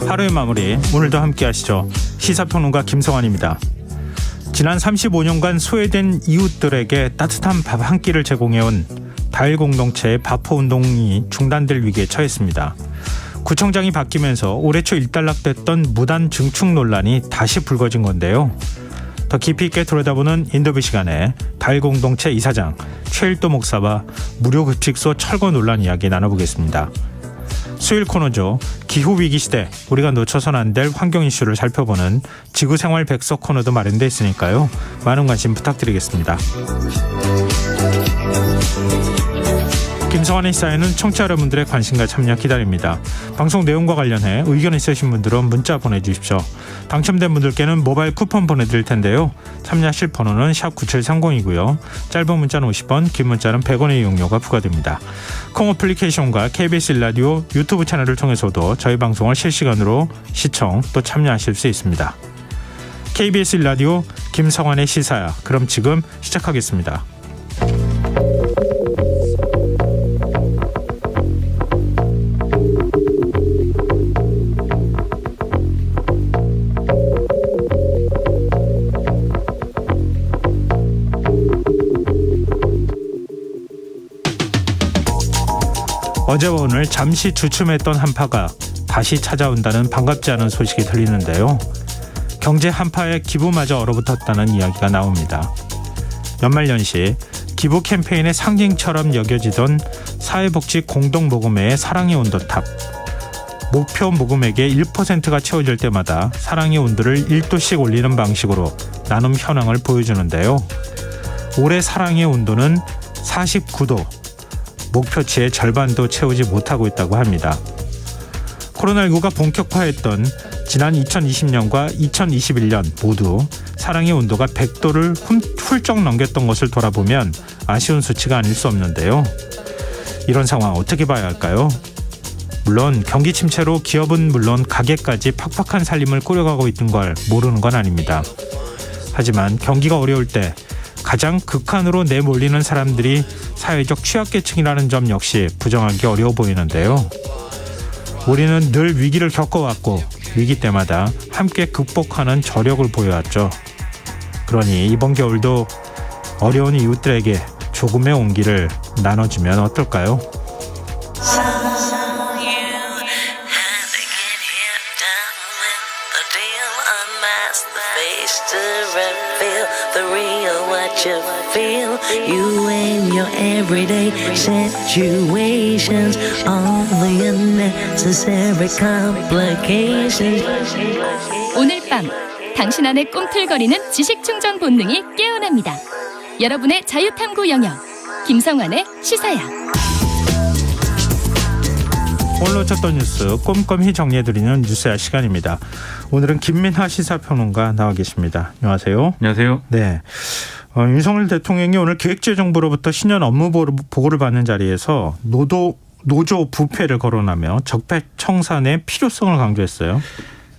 하루의 마무리, 오늘도 함께 하시죠. 시사평론가 김성환입니다. 지난 35년간 소외된 이웃들에게 따뜻한 밥 한 끼를 제공해온 다일 공동체의 바포운동이 중단될 위기에 처했습니다. 구청장이 바뀌면서 올해 초 일단락됐던 무단 증축 논란이 다시 불거진 건데요. 더 깊이 있게 들여다보는 인터뷰 시간에 다일 공동체 이사장 최일도 목사와 무료급식소 철거 논란 이야기 나눠보겠습니다. 수요일 코너죠. 기후위기 시대 우리가 놓쳐선 안 될 환경 이슈를 살펴보는 지구생활 백서 코너도 마련돼 있으니까요. 많은 관심 부탁드리겠습니다. 김성환의 시사에는 청취자 여러분들의 관심과 참여 기다립니다. 방송 내용과 관련해 의견 있으신 분들은 문자 보내주십시오. 당첨된 분들께는 모바일 쿠폰 보내드릴 텐데요. 참여하실 번호는 샵 9730이고요. 짧은 문자는 50원, 긴 문자는 100원의 이용료가 부과됩니다. 콩 어플리케이션과 KBS 1라디오 유튜브 채널을 통해서도 저희 방송을 실시간으로 시청 또 참여하실 수 있습니다. KBS 1라디오 김성환의 시사야. 그럼 지금 시작하겠습니다. 어제와 오늘 잠시 주춤했던 한파가 다시 찾아온다는 반갑지 않은 소식이 들리는데요. 경제 한파에 기부마저 얼어붙었다는 이야기가 나옵니다. 연말연시 기부 캠페인의 상징처럼 여겨지던 사회복지 공동모금회의 사랑의 온도탑. 목표 모금액의 1%가 채워질 때마다 사랑의 온도를 1도씩 올리는 방식으로 나눔 현황을 보여주는데요. 올해 사랑의 온도는 49도. 목표치의 절반도 채우지 못하고 있다고 합니다. 코로나19가 본격화했던 지난 2020년과 2021년 모두 사랑의 온도가 100도를 훌쩍 넘겼던 것을 돌아보면 아쉬운 수치가 아닐 수 없는데요. 이런 상황 어떻게 봐야 할까요? 물론 경기 침체로 기업은 물론 가게까지 팍팍한 살림을 꾸려가고 있는 걸 모르는 건 아닙니다. 하지만 경기가 어려울 때 가장 극한으로 내몰리는 사람들이 사회적 취약계층이라는 점 역시 부정하기 어려워 보이는데요. 우리는 늘 위기를 겪어왔고 위기 때마다 함께 극복하는 저력을 보여왔죠. 그러니 이번 겨울도 어려운 이웃들에게 조금의 온기를 나눠주면 어떨까요? You and your everyday situations, all the unnecessary complications. 오늘 밤 당신 안에 꿈틀거리는 지식충전 본능이 깨어납니다. 여러분의 자유탐구 영역 김성환의 시사야. 오늘 놓쳤던 뉴스 꼼꼼히 정리해드리는 뉴스야 시간입니다. 오늘은 김민하 시사평론가 나와 계십니다. 안녕하세요. 안녕하세요. 네. 윤석열 대통령이 오늘 기획재정부로부터 신년 업무 보고를 받는 자리에서 노조 부패를 거론하며 적폐청산의 필요성을 강조했어요.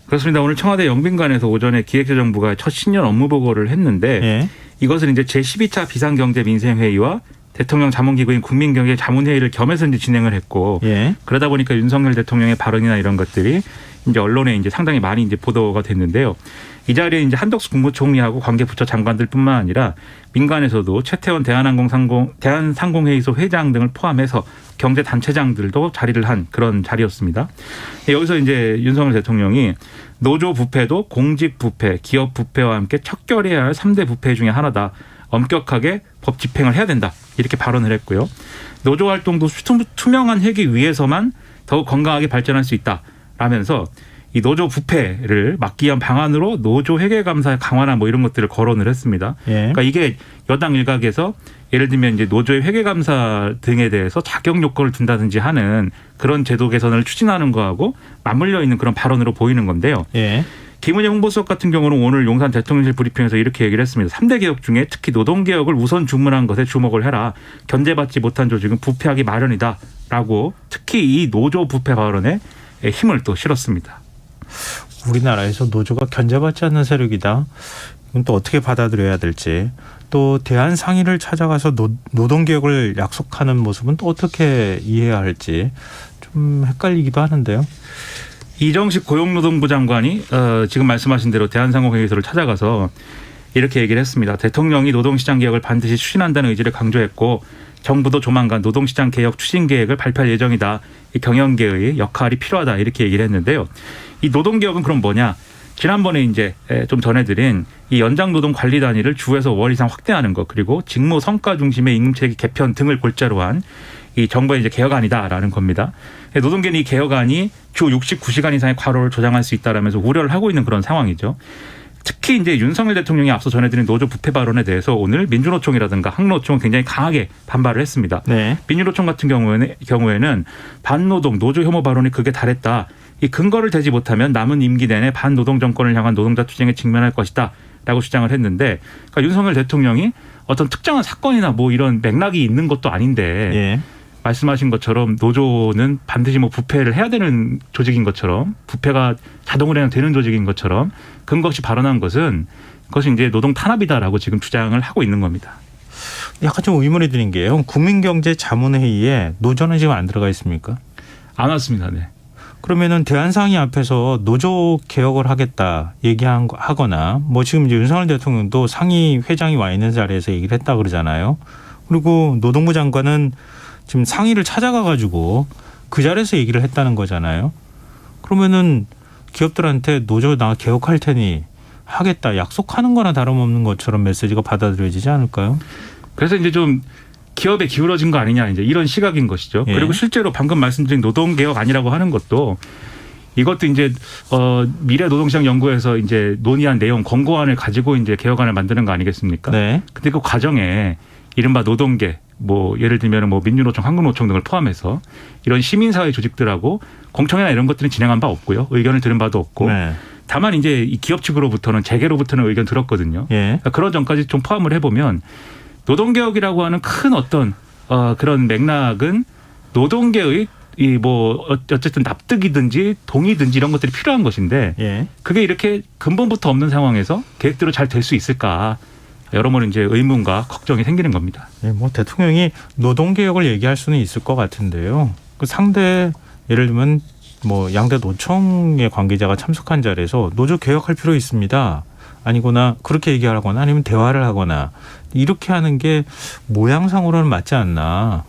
그렇습니다. 오늘 청와대 영빈관에서 오전에 기획재정부가 첫 신년 업무 보고를 했는데 예. 이것은 이제 제12차 비상경제민생회의와 대통령 자문기구인 국민경제자문회의를 겸해서 이제 진행을 했고 예. 그러다 보니까 윤석열 대통령의 발언이나 이런 것들이 이제 언론에 이제 상당히 많이 이제 보도가 됐는데요. 이 자리에 이제 한덕수 국무총리하고 관계부처 장관들뿐만 아니라 민간에서도 최태원 대한상공회의소 회장 등을 포함해서 경제단체장들도 자리를 한 그런 자리였습니다. 여기서 이제 윤석열 대통령이 노조 부패도 공직 부패, 기업 부패와 함께 척결해야 할 3대 부패 중에 하나다. 엄격하게 법 집행을 해야 된다. 이렇게 발언을 했고요. 노조 활동도 투명한 회계 위에서만 더욱 건강하게 발전할 수 있다. 라면서 이 노조 부패를 막기 위한 방안으로 노조 회계감사 강화나 뭐 이런 것들을 거론을 했습니다. 예. 그러니까 이게 여당 일각에서 예를 들면 이제 노조의 회계감사 등에 대해서 자격 요건을 둔다든지 하는 그런 제도 개선을 추진하는 거하고 맞물려 있는 그런 발언으로 보이는 건데요. 예. 김은혜 홍보수석 같은 경우는 오늘 용산 대통령실 브리핑에서 이렇게 얘기를 했습니다. 3대 개혁 중에 특히 노동개혁을 우선 주문한 것에 주목을 해라. 견제받지 못한 조직은 부패하기 마련이다라고 특히 이 노조 부패 발언에 힘을 또 실었습니다. 우리나라에서 노조가 견제받지 않는 세력이다. 이건 또 어떻게 받아들여야 될지. 또 대한상의를 찾아가서 노동개혁을 약속하는 모습은 또 어떻게 이해해야 할지 좀 헷갈리기도 하는데요. 이정식 고용노동부 장관이 지금 말씀하신 대로 대한상공회의소를 찾아가서 이렇게 얘기를 했습니다. 대통령이 노동시장 개혁을 반드시 추진한다는 의지를 강조했고 정부도 조만간 노동시장 개혁 추진 계획을 발표할 예정이다. 이 경영계의 역할이 필요하다 이렇게 얘기를 했는데요. 이 노동개혁은 그럼 뭐냐? 지난번에 이제 좀 전해드린 이 연장노동 관리 단위를 주에서 월 이상 확대하는 것 그리고 직무 성과 중심의 임금체계 개편 등을 골자로 한 이 정부의 이제 개혁안이다라는 겁니다. 노동계는 이 개혁안이 주 69시간 이상의 과로를 조장할 수 있다라면서 우려를 하고 있는 그런 상황이죠. 특히 이제 윤석열 대통령이 앞서 전해드린 노조 부패 발언에 대해서 오늘 민주노총이라든가 항노총은 굉장히 강하게 반발을 했습니다. 네. 민주노총 같은 경우에는 반노동 노조 혐오 발언이 극에 달했다. 이 근거를 대지 못하면 남은 임기 내내 반노동 정권을 향한 노동자 투쟁에 직면할 것이다. 라고 주장을 했는데 그러니까 윤석열 대통령이 어떤 특정한 사건이나 뭐 이런 맥락이 있는 것도 아닌데 예. 말씀하신 것처럼 노조는 반드시 뭐 부패를 해야 되는 조직인 것처럼 부패가 자동으로 해야 되는 조직인 것처럼 근거 없이 발언한 것은 그것이 이제 노동 탄압이다라고 지금 주장을 하고 있는 겁니다. 약간 좀 의문이 드는 게요. 국민경제자문회의에 노조는 지금 안 들어가 있습니까? 안 왔습니다. 네. 그러면은 대한상의 앞에서 노조 개혁을 하겠다 얘기하거나 뭐 지금 이제 윤석열 대통령도 상의 회장이 와 있는 자리에서 얘기를 했다 그러잖아요. 그리고 노동부 장관은 지금 상의를 찾아가 가지고 그 자리에서 얘기를 했다는 거잖아요. 그러면은 기업들한테 노조 나 개혁할 테니 하겠다 약속하는 거나 다름없는 것처럼 메시지가 받아들여지지 않을까요? 그래서 이제 좀 기업에 기울어진 거 아니냐 이제 이런 시각인 것이죠. 예. 그리고 실제로 방금 말씀드린 노동개혁 아니라고 하는 것도 이것도 이제 미래노동시장연구에서 이제 논의한 내용 권고안을 가지고 이제 개혁안을 만드는 거 아니겠습니까? 네. 근데 그 과정에 이른바 노동계 뭐 예를 들면 뭐 민주노총, 한국노총 등을 포함해서 이런 시민사회 조직들하고 공청회나 이런 것들은 진행한 바 없고요. 의견을 들은 바도 없고. 네. 다만 이제 이 기업 측으로부터는 재계로부터는 의견 들었거든요. 예. 그러니까 그런 점까지 좀 포함을 해보면 노동개혁이라고 하는 큰 어떤 그런 맥락은 노동계의 이 뭐 어쨌든 납득이든지 동의든지 이런 것들이 필요한 것인데 예. 그게 이렇게 근본부터 없는 상황에서 계획대로 잘 될 수 있을까? 여러모로 이제 의문과 걱정이 생기는 겁니다. 예, 뭐 대통령이 노동개혁을 얘기할 수는 있을 것 같은데요. 그 상대 예를 들면 뭐 양대 노총의 관계자가 참석한 자리에서 노조 개혁할 필요 있습니다. 아니거나 그렇게 얘기하거나 아니면 대화를 하거나 이렇게 하는 게 모양상으로는 맞지 않나.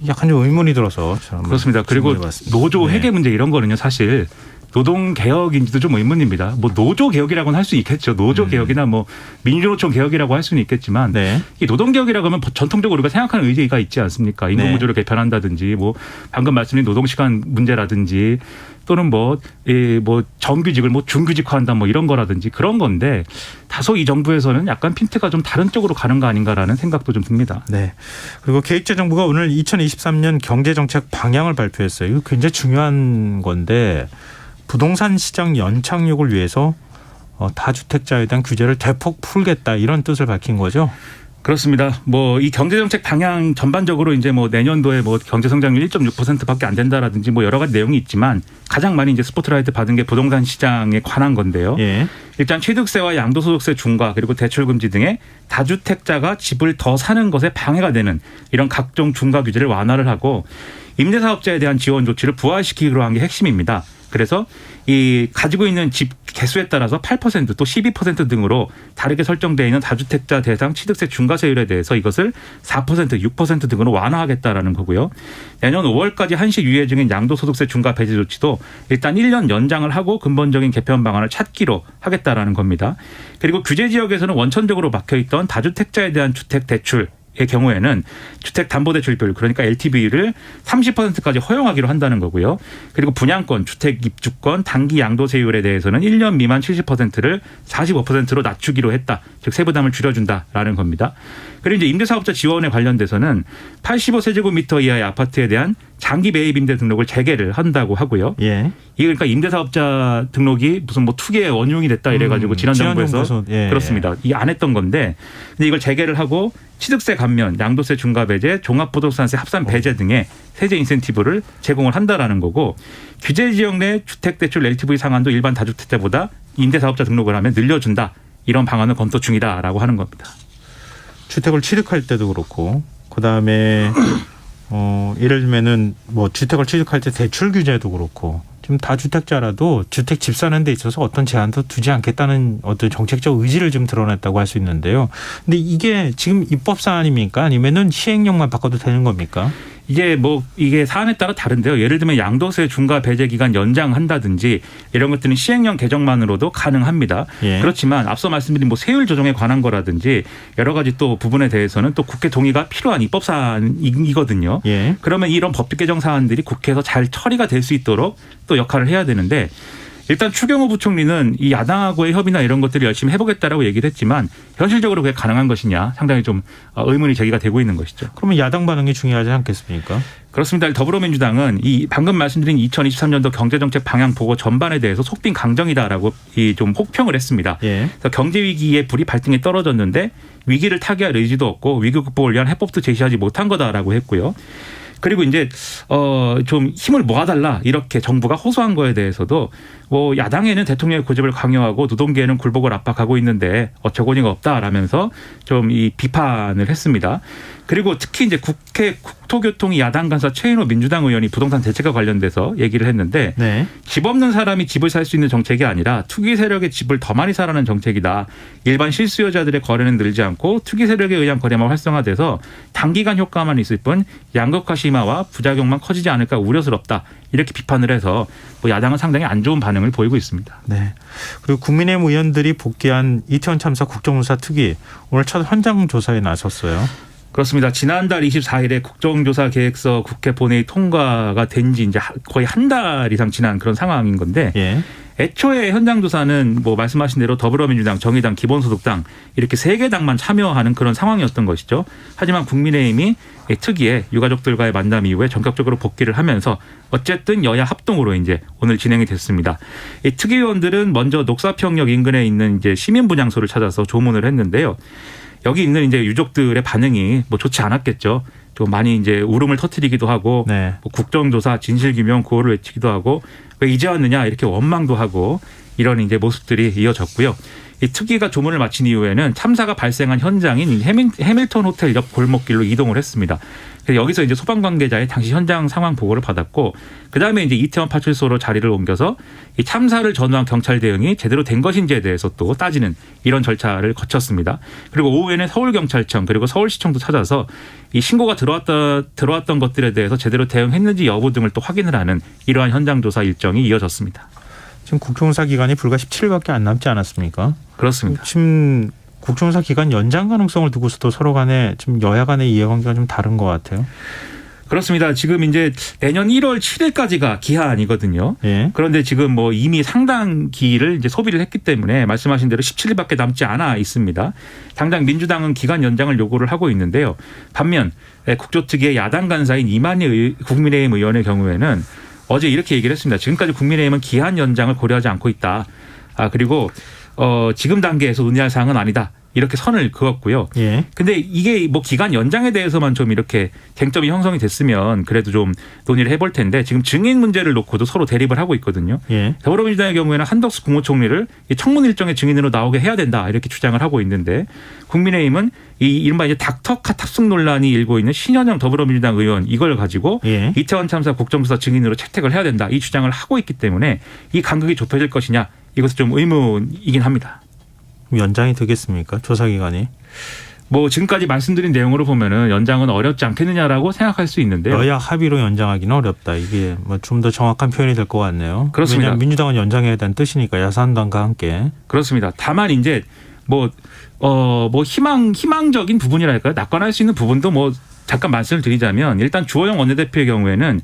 약간 좀 의문이 들어서 그렇습니다. 그리고 노조 회계 문제 이런 거는요 사실 노동 개혁인지도 좀 의문입니다. 뭐 노조 개혁이라고는 할 수 있겠죠. 노조 개혁이나 뭐 민주노총 개혁이라고 할 수는 있겠지만 네. 이 노동 개혁이라고 하면 전통적으로 우리가 생각하는 의지가 있지 않습니까? 임금 구조를 개편한다든지 뭐 방금 말씀드린 노동 시간 문제라든지 또는 뭐 정규직을 뭐 중규직화한다 뭐 이런 거라든지 그런 건데 다소 이 정부에서는 약간 핀트가 좀 다른 쪽으로 가는 거 아닌가라는 생각도 좀 듭니다. 네. 그리고 계획재정부가 오늘 2023년 경제정책 방향을 발표했어요. 이거 굉장히 중요한 건데 부동산 시장 연착륙을 위해서 다주택자에 대한 규제를 대폭 풀겠다 이런 뜻을 밝힌 거죠. 그렇습니다. 뭐 이 경제정책 방향 전반적으로 이제 뭐 내년도에 뭐 경제성장률 1.6%밖에 안 된다라든지 뭐 여러 가지 내용이 있지만 가장 많이 이제 스포트라이트 받은 게 부동산 시장에 관한 건데요. 예. 일단 취득세와 양도소득세 중과 그리고 대출금지 등의 다주택자가 집을 더 사는 것에 방해가 되는 이런 각종 중과 규제를 완화를 하고 임대사업자에 대한 지원 조치를 부활시키기로 한 게 핵심입니다. 그래서 이 가지고 있는 집 개수에 따라서 8% 또 12% 등으로 다르게 설정되어 있는 다주택자 대상 취득세 중과세율에 대해서 이것을 4%, 6% 등으로 완화하겠다라는 거고요. 내년 5월까지 한시 유예 중인 양도소득세 중과 배제 조치도 일단 1년 연장을 하고 근본적인 개편 방안을 찾기로 하겠다라는 겁니다. 그리고 규제 지역에서는 원천적으로 막혀있던 다주택자에 대한 주택 대출 의 경우에는 주택담보대출비율 그러니까 LTV를 30%까지 허용하기로 한다는 거고요. 그리고 분양권, 주택 입주권, 단기 양도세율에 대해서는 1년 미만 70%를 45%로 낮추기로 했다. 즉 세부담을 줄여준다라는 겁니다. 그리고 이제 임대사업자 지원에 관련돼서는 85세제곱미터 이하의 아파트에 대한 장기 매입 임대 등록을 재개를 한다고 하고요. 예. 이게 그러니까 임대사업자 등록이 무슨 뭐 투기의 원흉이 됐다 이래가지고 지난 정부에서 예. 그렇습니다. 이 안 했던 건데 근데 이걸 재개를 하고 취득세 감면, 양도세 중과 배제, 종합부동산세 합산 배제 등의 세제 인센티브를 제공을 한다라는 거고 규제 지역 내 주택대출 LTV 상한도 일반 다주택자보다 임대사업자 등록을 하면 늘려준다. 이런 방안을 검토 중이다라고 하는 겁니다. 주택을 취득할 때도 그렇고 그다음에 예를 들면은 뭐 주택을 취득할 때 대출 규제도 그렇고 지금 다주택자라도 주택 집 사는 데 있어서 어떤 제한도 두지 않겠다는 어떤 정책적 의지를 좀 드러냈다고 할 수 있는데요. 근데 이게 지금 입법 사안입니까? 아니면은 시행령만 바꿔도 되는 겁니까? 이게 사안에 따라 다른데요. 예를 들면 양도세 중과 배제 기간 연장한다든지 이런 것들은 시행령 개정만으로도 가능합니다. 예. 그렇지만 앞서 말씀드린 뭐 세율 조정에 관한 거라든지 여러 가지 또 부분에 대해서는 또 국회 동의가 필요한 입법 사안이거든요. 예. 그러면 이런 법규 개정 사안들이 국회에서 잘 처리가 될 수 있도록 또 역할을 해야 되는데 일단 추경호 부총리는 이 야당하고의 협의나 이런 것들을 열심히 해보겠다라고 얘기를 했지만 현실적으로 그게 가능한 것이냐 상당히 좀 의문이 제기가 되고 있는 것이죠. 그러면 야당 반응이 중요하지 않겠습니까? 그렇습니다. 더불어민주당은 이 방금 말씀드린 2023년도 경제정책 방향 보고 전반에 대해서 속빈 강정이다라고 좀 혹평을 했습니다. 예. 그래서 경제 위기에 불이 발등에 떨어졌는데 위기를 타개할 의지도 없고 위기 극복을 위한 해법도 제시하지 못한 거다라고 했고요. 그리고 이제 좀 힘을 모아달라 이렇게 정부가 호소한 거에 대해서도 뭐 야당에는 대통령의 고집을 강요하고 노동계에는 굴복을 압박하고 있는데 어처구니가 없다라면서 좀 이 비판을 했습니다. 그리고 특히 이제 국회 국토교통위 야당 간사 최인호 민주당 의원이 부동산 대책과 관련돼서 얘기를 했는데 네. 집 없는 사람이 집을 살 수 있는 정책이 아니라 투기 세력의 집을 더 많이 사라는 정책이다. 일반 실수요자들의 거래는 늘지 않고 투기 세력에 의한 거래만 활성화돼서 단기간 효과만 있을 뿐 양극화 심화와 부작용만 커지지 않을까 우려스럽다. 이렇게 비판을 해서 뭐 야당은 상당히 안 좋은 반응을 보이고 있습니다. 네. 그리고 국민의힘 의원들이 복귀한 이태원 참사 국정조사 특위 오늘 첫 현장 조사에 나섰어요. 그렇습니다. 지난달 24일에 국정조사 계획서 국회 본회의 통과가 된 지 이제 거의 한 달 이상 지난 그런 상황인 건데 예. 애초에 현장 조사는 뭐 말씀하신 대로 더불어민주당, 정의당, 기본소득당 이렇게 세 개 당만 참여하는 그런 상황이었던 것이죠. 하지만 국민의힘이 특위에 유가족들과의 만남 이후에 전격적으로 복귀를 하면서 어쨌든 여야 합동으로 이제 오늘 진행이 됐습니다. 이 특위위원들은 먼저 녹사평역 인근에 있는 이제 시민 분향소를 찾아서 조문을 했는데요. 여기 있는 이제 유족들의 반응이 뭐 좋지 않았겠죠. 좀 많이 이제 울음을 터뜨리기도 하고 네. 뭐 국정조사 진실규명 구호를 외치기도 하고 왜 이제 왔느냐 이렇게 원망도 하고 이런 이제 모습들이 이어졌고요. 이 특위가 조문을 마친 이후에는 참사가 발생한 현장인 해밀턴 호텔 옆 골목길로 이동을 했습니다. 그래서 여기서 이제 소방 관계자의 당시 현장 상황 보고를 받았고 그다음에 이제 이태원 파출소로 자리를 옮겨서 이 참사를 전후한 경찰 대응이 제대로 된 것인지에 대해서 또 따지는 이런 절차를 거쳤습니다. 그리고 오후에는 서울경찰청 그리고 서울시청도 찾아서 이 신고가 들어왔던 것들에 대해서 제대로 대응했는지 여부 등을 또 확인을 하는 이러한 현장 조사 일정이 이어졌습니다. 지금 국정조사 기간이 불과 17일밖에 안 남지 않았습니까? 그렇습니다. 지금 국정조사 기간 연장 가능성을 두고서도 서로 간에 지금 여야 간의 이해관계가 좀 다른 것 같아요. 그렇습니다. 지금 이제 내년 1월 7일까지가 기한이거든요. 예. 그런데 지금 뭐 이미 상당기를 이제 소비를 했기 때문에 말씀하신 대로 17일밖에 남지 않아 있습니다. 당장 민주당은 기간 연장을 요구를 하고 있는데요. 반면 국조특위의 야당 간사인 이만희 국민의힘 의원의 경우에는 어제 이렇게 얘기를 했습니다. 지금까지 국민의힘은 기한 연장을 고려하지 않고 있다. 그리고 지금 단계에서 논의할 사항은 아니다. 이렇게 선을 그었고요. 예. 근데 이게 뭐 기간 연장에 대해서만 좀 이렇게 쟁점이 형성이 됐으면 그래도 좀 논의를 해볼 텐데 지금 증인 문제를 놓고도 서로 대립을 하고 있거든요. 예. 더불어민주당의 경우에는 한덕수 국무총리를 이 청문 일정의 증인으로 나오게 해야 된다 이렇게 주장을 하고 있는데 국민의힘은 이 이른바 이제 닥터카 탑승 논란이 일고 있는 신현영 더불어민주당 의원 이걸 가지고 예. 이태원 참사 국정조사 증인으로 채택을 해야 된다 이 주장을 하고 있기 때문에 이 간극이 좁혀질 것이냐 이것은 좀 의문이긴 합니다. 연장이 되겠습니까? 조사 기간이? 뭐 지금까지 말씀드린 내용으로 보면은 연장은 어렵지 않겠느냐라고 생각할 수 있는데요. 여야 합의로 연장하기는 어렵다. 이게 뭐 좀 더 정확한 표현이 될 것 같네요. 그렇습니다. 왜냐하면 민주당은 연장해야 되는 뜻이니까 야산당과 함께. 그렇습니다. 다만 이제 뭐 희망적인 부분이랄까요? 낙관할 수 있는 부분도 뭐 잠깐 말씀을 드리자면 일단 주호영 원내대표의 경우에는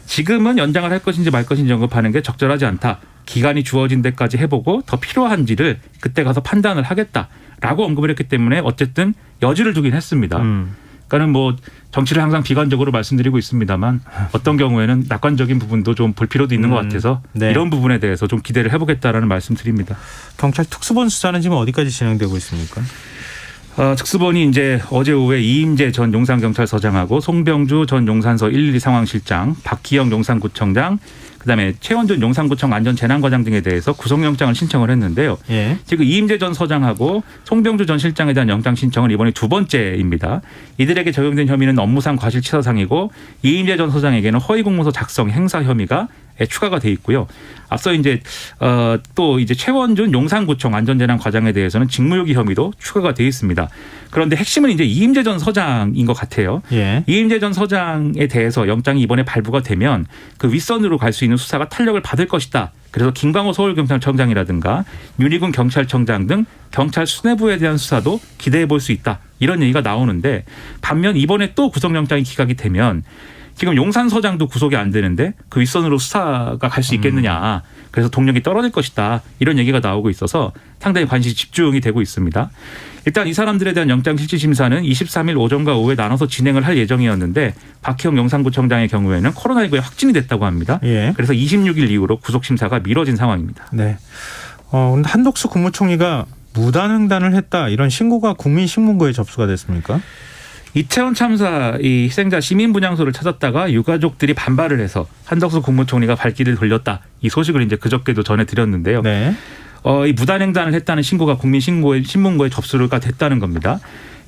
지금은 연장을 할 것인지 말 것인지 언급하는 게 적절하지 않다. 기간이 주어진 데까지 해보고 더 필요한지를 그때 가서 판단을 하겠다라고 언급을 했기 때문에 어쨌든 여지를 두긴 했습니다. 그러니까는 뭐 정치를 항상 비관적으로 말씀드리고 있습니다만 어떤 경우에는 낙관적인 부분도 좀 볼 필요도 있는 것 같아서 네. 이런 부분에 대해서 좀 기대를 해보겠다라는 말씀드립니다. 경찰 특수본 수사는 지금 어디까지 진행되고 있습니까? 특수본이 이제 어제 오후에 이임재 전 용산경찰서장하고 송병주 전 용산서 112 상황실장, 박희영 용산구청장 그다음에 최원준 용산구청 안전재난과장 등에 대해서 구속영장을 신청을 했는데요. 예. 지금 이임재 전 서장하고 송병주 전 실장에 대한 영장 신청은 이번이 두 번째입니다. 이들에게 적용된 혐의는 업무상 과실치사상이고 이임재 전 서장에게는 허위공문서 작성 행사 혐의가 추가가 돼 있고요. 앞서 이제 또 이제 최원준 용산구청 안전재난과장에 대해서는 직무유기 혐의도 추가가 돼 있습니다. 그런데 핵심은 이제 이임재 전 서장인 것 같아요. 예. 이임재 전 서장에 대해서 영장이 이번에 발부가 되면 그 윗선으로 갈 수 있는 수사가 탄력을 받을 것이다. 그래서 김광호 서울경찰청장이라든가 윤희군 경찰청장 등 경찰 수뇌부에 대한 수사도 기대해 볼 수 있다. 이런 얘기가 나오는데 반면 이번에 또 구속영장이 기각이 되면 지금 용산서장도 구속이 안 되는데 그 윗선으로 수사가 갈 수 있겠느냐. 그래서 동력이 떨어질 것이다. 이런 얘기가 나오고 있어서 상당히 관심이 집중이 되고 있습니다. 일단 이 사람들에 대한 영장실질심사는 23일 오전과 오후에 나눠서 진행을 할 예정이었는데 박희영 용산구청장의 경우에는 코로나19에 확진이 됐다고 합니다. 예. 그래서 26일 이후로 구속심사가 미뤄진 상황입니다. 네. 근데 한덕수 국무총리가 무단횡단을 했다 이런 신고가 국민신문고에 접수가 됐습니까? 이태원 참사 이 희생자 시민 분향소를 찾았다가 유가족들이 반발을 해서 한덕수 국무총리가 발길을 돌렸다. 이 소식을 이제 그저께도 전해드렸는데요. 네. 이 무단횡단을 했다는 신고가 국민신문고에 접수가 됐다는 겁니다.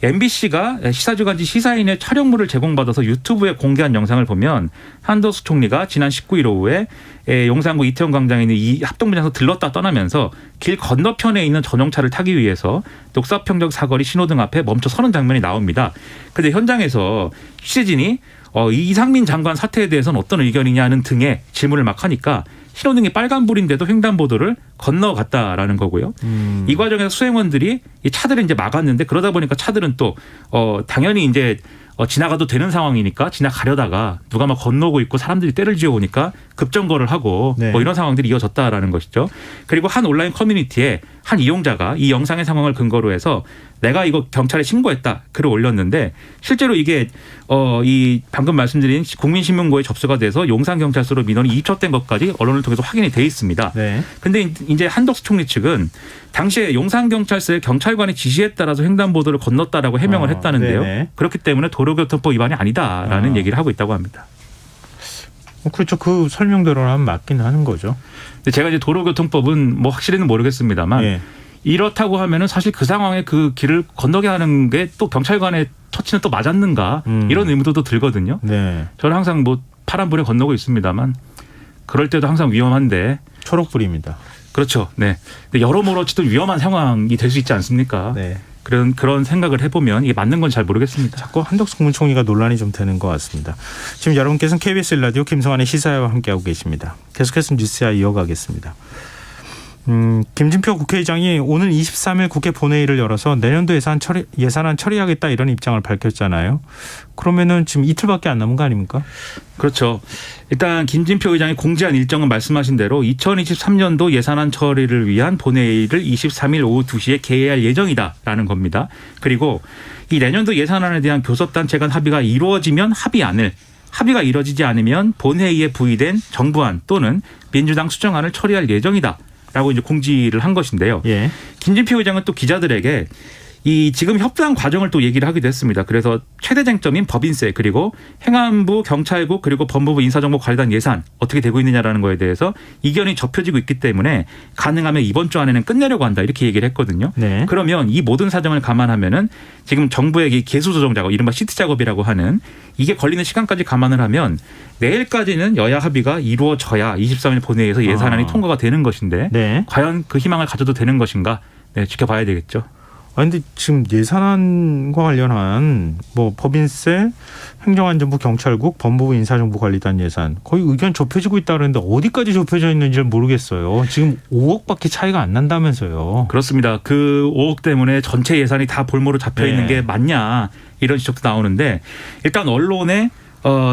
MBC가 시사주간지 시사인의 촬영물을 제공받아서 유튜브에 공개한 영상을 보면 한덕수 총리가 지난 19일 오후에 용산구 이태원 광장에 있는 이 합동분향소 들렀다 떠나면서 길 건너편에 있는 전용차를 타기 위해서 녹사평역 사거리 신호등 앞에 멈춰 서는 장면이 나옵니다. 그런데 현장에서 취재진이 이상민 장관 사태에 대해서는 어떤 의견이냐는 등의 질문을 막 하니까 신호등이 빨간불인데도 횡단보도를 건너갔다라는 거고요. 이 과정에서 수행원들이 이 차들을 이제 막았는데 그러다 보니까 차들은 또 당연히 이제 지나가도 되는 상황이니까 지나가려다가 누가 막 건너고 있고 사람들이 때를 지어오니까 급정거를 하고 네. 뭐 이런 상황들이 이어졌다라는 것이죠. 그리고 한 온라인 커뮤니티에 한 이용자가 이 영상의 상황을 근거로 해서 내가 이거 경찰에 신고했다 글을 올렸는데 실제로 이게 이 방금 말씀드린 국민신문고에 접수가 돼서 용산경찰서로 민원이 입첩된 것까지 언론을 통해서 확인이 돼 있습니다. 네. 근데 이제 한덕수 총리 측은 당시에 용산경찰서의 경찰관의 지시에 따라서 횡단보도를 건넜다라고 해명을 했다는데요. 네네. 그렇기 때문에 도로교통법 위반이 아니다라는 얘기를 하고 있다고 합니다. 그렇죠. 그 설명대로라면 맞기는 하는 거죠. 근데 제가 이제 도로교통법은 뭐 확실히는 모르겠습니다만 예. 이렇다고 하면은 사실 그 상황에 그 길을 건너게 하는 게 또 경찰관의 처치는 또 맞았는가 이런 의문도 또 들거든요. 네. 저는 항상 뭐 파란불에 건너고 있습니다만 그럴 때도 항상 위험한데 초록불입니다. 그렇죠. 네. 근데 여러모로 어쨌든 위험한 상황이 될 수 있지 않습니까? 네. 그런 생각을 해보면 이게 맞는 건 잘 모르겠습니다. 자꾸 한덕수 국무총리가 논란이 좀 되는 것 같습니다. 지금 여러분께서는 KBS 1라디오 김성환의 시사회와 함께하고 계십니다. 계속해서 뉴스야 이어가겠습니다. 김진표 국회의장이 오는 23일 국회 본회의를 열어서 내년도 예산안 처리하겠다 이런 입장을 밝혔잖아요. 그러면은 지금 이틀밖에 안 남은 거 아닙니까? 그렇죠. 일단 김진표 의장이 공지한 일정은 말씀하신 대로 2023년도 예산안 처리를 위한 본회의를 23일 오후 2시에 개회할 예정이다라는 겁니다. 그리고 이 내년도 예산안에 대한 교섭단체 간 합의가 이루어지면 합의가 이루어지지 않으면 본회의에 부의된 정부안 또는 민주당 수정안을 처리할 예정이다. 라고 이제 공지를 한 것인데요. 예. 김진표 의장은 또 기자들에게 이 지금 협상 과정을 또 얘기를 하기도 했습니다. 그래서 최대 쟁점인 법인세 그리고 행안부, 경찰국 그리고 법무부 인사정보관리단 예산 어떻게 되고 있느냐라는 거에 대해서 이견이 좁혀지고 있기 때문에 가능하면 이번 주 안에는 끝내려고 한다 이렇게 얘기를 했거든요. 네. 그러면 이 모든 사정을 감안하면은 지금 정부의 개수조정 작업, 이른바 시트 작업이라고 하는 이게 걸리는 시간까지 감안을 하면 내일까지는 여야 합의가 이루어져야 23일 본회의에서 예산안이 통과가 되는 것인데 네. 과연 그 희망을 가져도 되는 것인가 지켜봐야 되겠죠. 근데 지금 예산안과 관련한 뭐 법인세, 행정안전부, 경찰국, 법무부 인사정보관리단 예산 거의 의견 좁혀지고 있다 그러는데 어디까지 좁혀져 있는지 모르겠어요. 지금 5억밖에 차이가 안 난다면서요. 그렇습니다. 그 5억 때문에 전체 예산이 다 볼모로 잡혀 있는 네. 게 맞냐 이런 지적도 나오는데 일단 언론에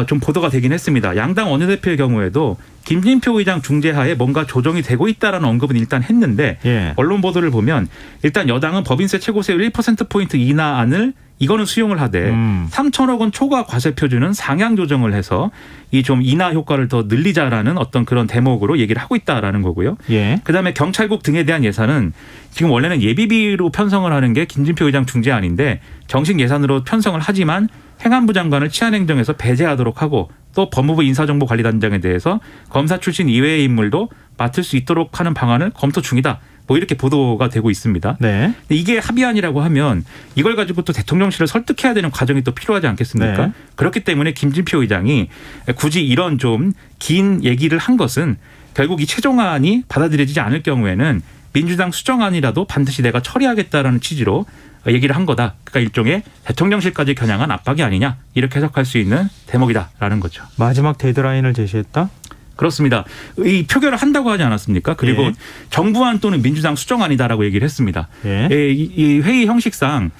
좀 보도가 되긴 했습니다. 양당 원내대표의 경우에도 김진표 의장 중재하에 뭔가 조정이 되고 있다라는 언급은 일단 했는데 예. 언론 보도를 보면 일단 여당은 법인세 최고세율 1%포인트 인하안을 이거는 수용을 하되 3천억 원 초과 과세 표준은 상향 조정을 해서 이 좀 인하 효과를 더 늘리자라는 어떤 그런 대목으로 얘기를 하고 있다라는 거고요. 예. 그다음에 경찰국 등에 대한 예산은 지금 원래는 예비비로 편성을 하는 게 김진표 의장 중재안인데 정식 예산으로 편성을 하지만 행안부 장관을 치안행정에서 배제하도록 하고 또 법무부 인사정보관리단장에 대해서 검사 출신 이외의 인물도 맡을 수 있도록 하는 방안을 검토 중이다. 뭐 이렇게 보도가 되고 있습니다. 네. 근데 이게 합의안이라고 하면 이걸 가지고 또 대통령실을 설득해야 되는 과정이 또 필요하지 않겠습니까? 네. 그렇기 때문에 김진표 의장이 굳이 이런 좀 긴 얘기를 한 것은 결국 이 최종안이 받아들여지지 않을 경우에는 민주당 수정안이라도 반드시 내가 처리하겠다라는 취지로 얘기를 한 거다. 그러니까 일종의 대통령실까지 겨냥한 압박이 아니냐 이렇게 해석할 수 있는 대목이다라는 거죠. 마지막 데드라인을 제시했다? 그렇습니다. 이 표결을 한다고 하지 않았습니까? 그리고 예. 정부안 또는 민주당 수정안이다라고 얘기를 했습니다. 예. 이 회의 형식상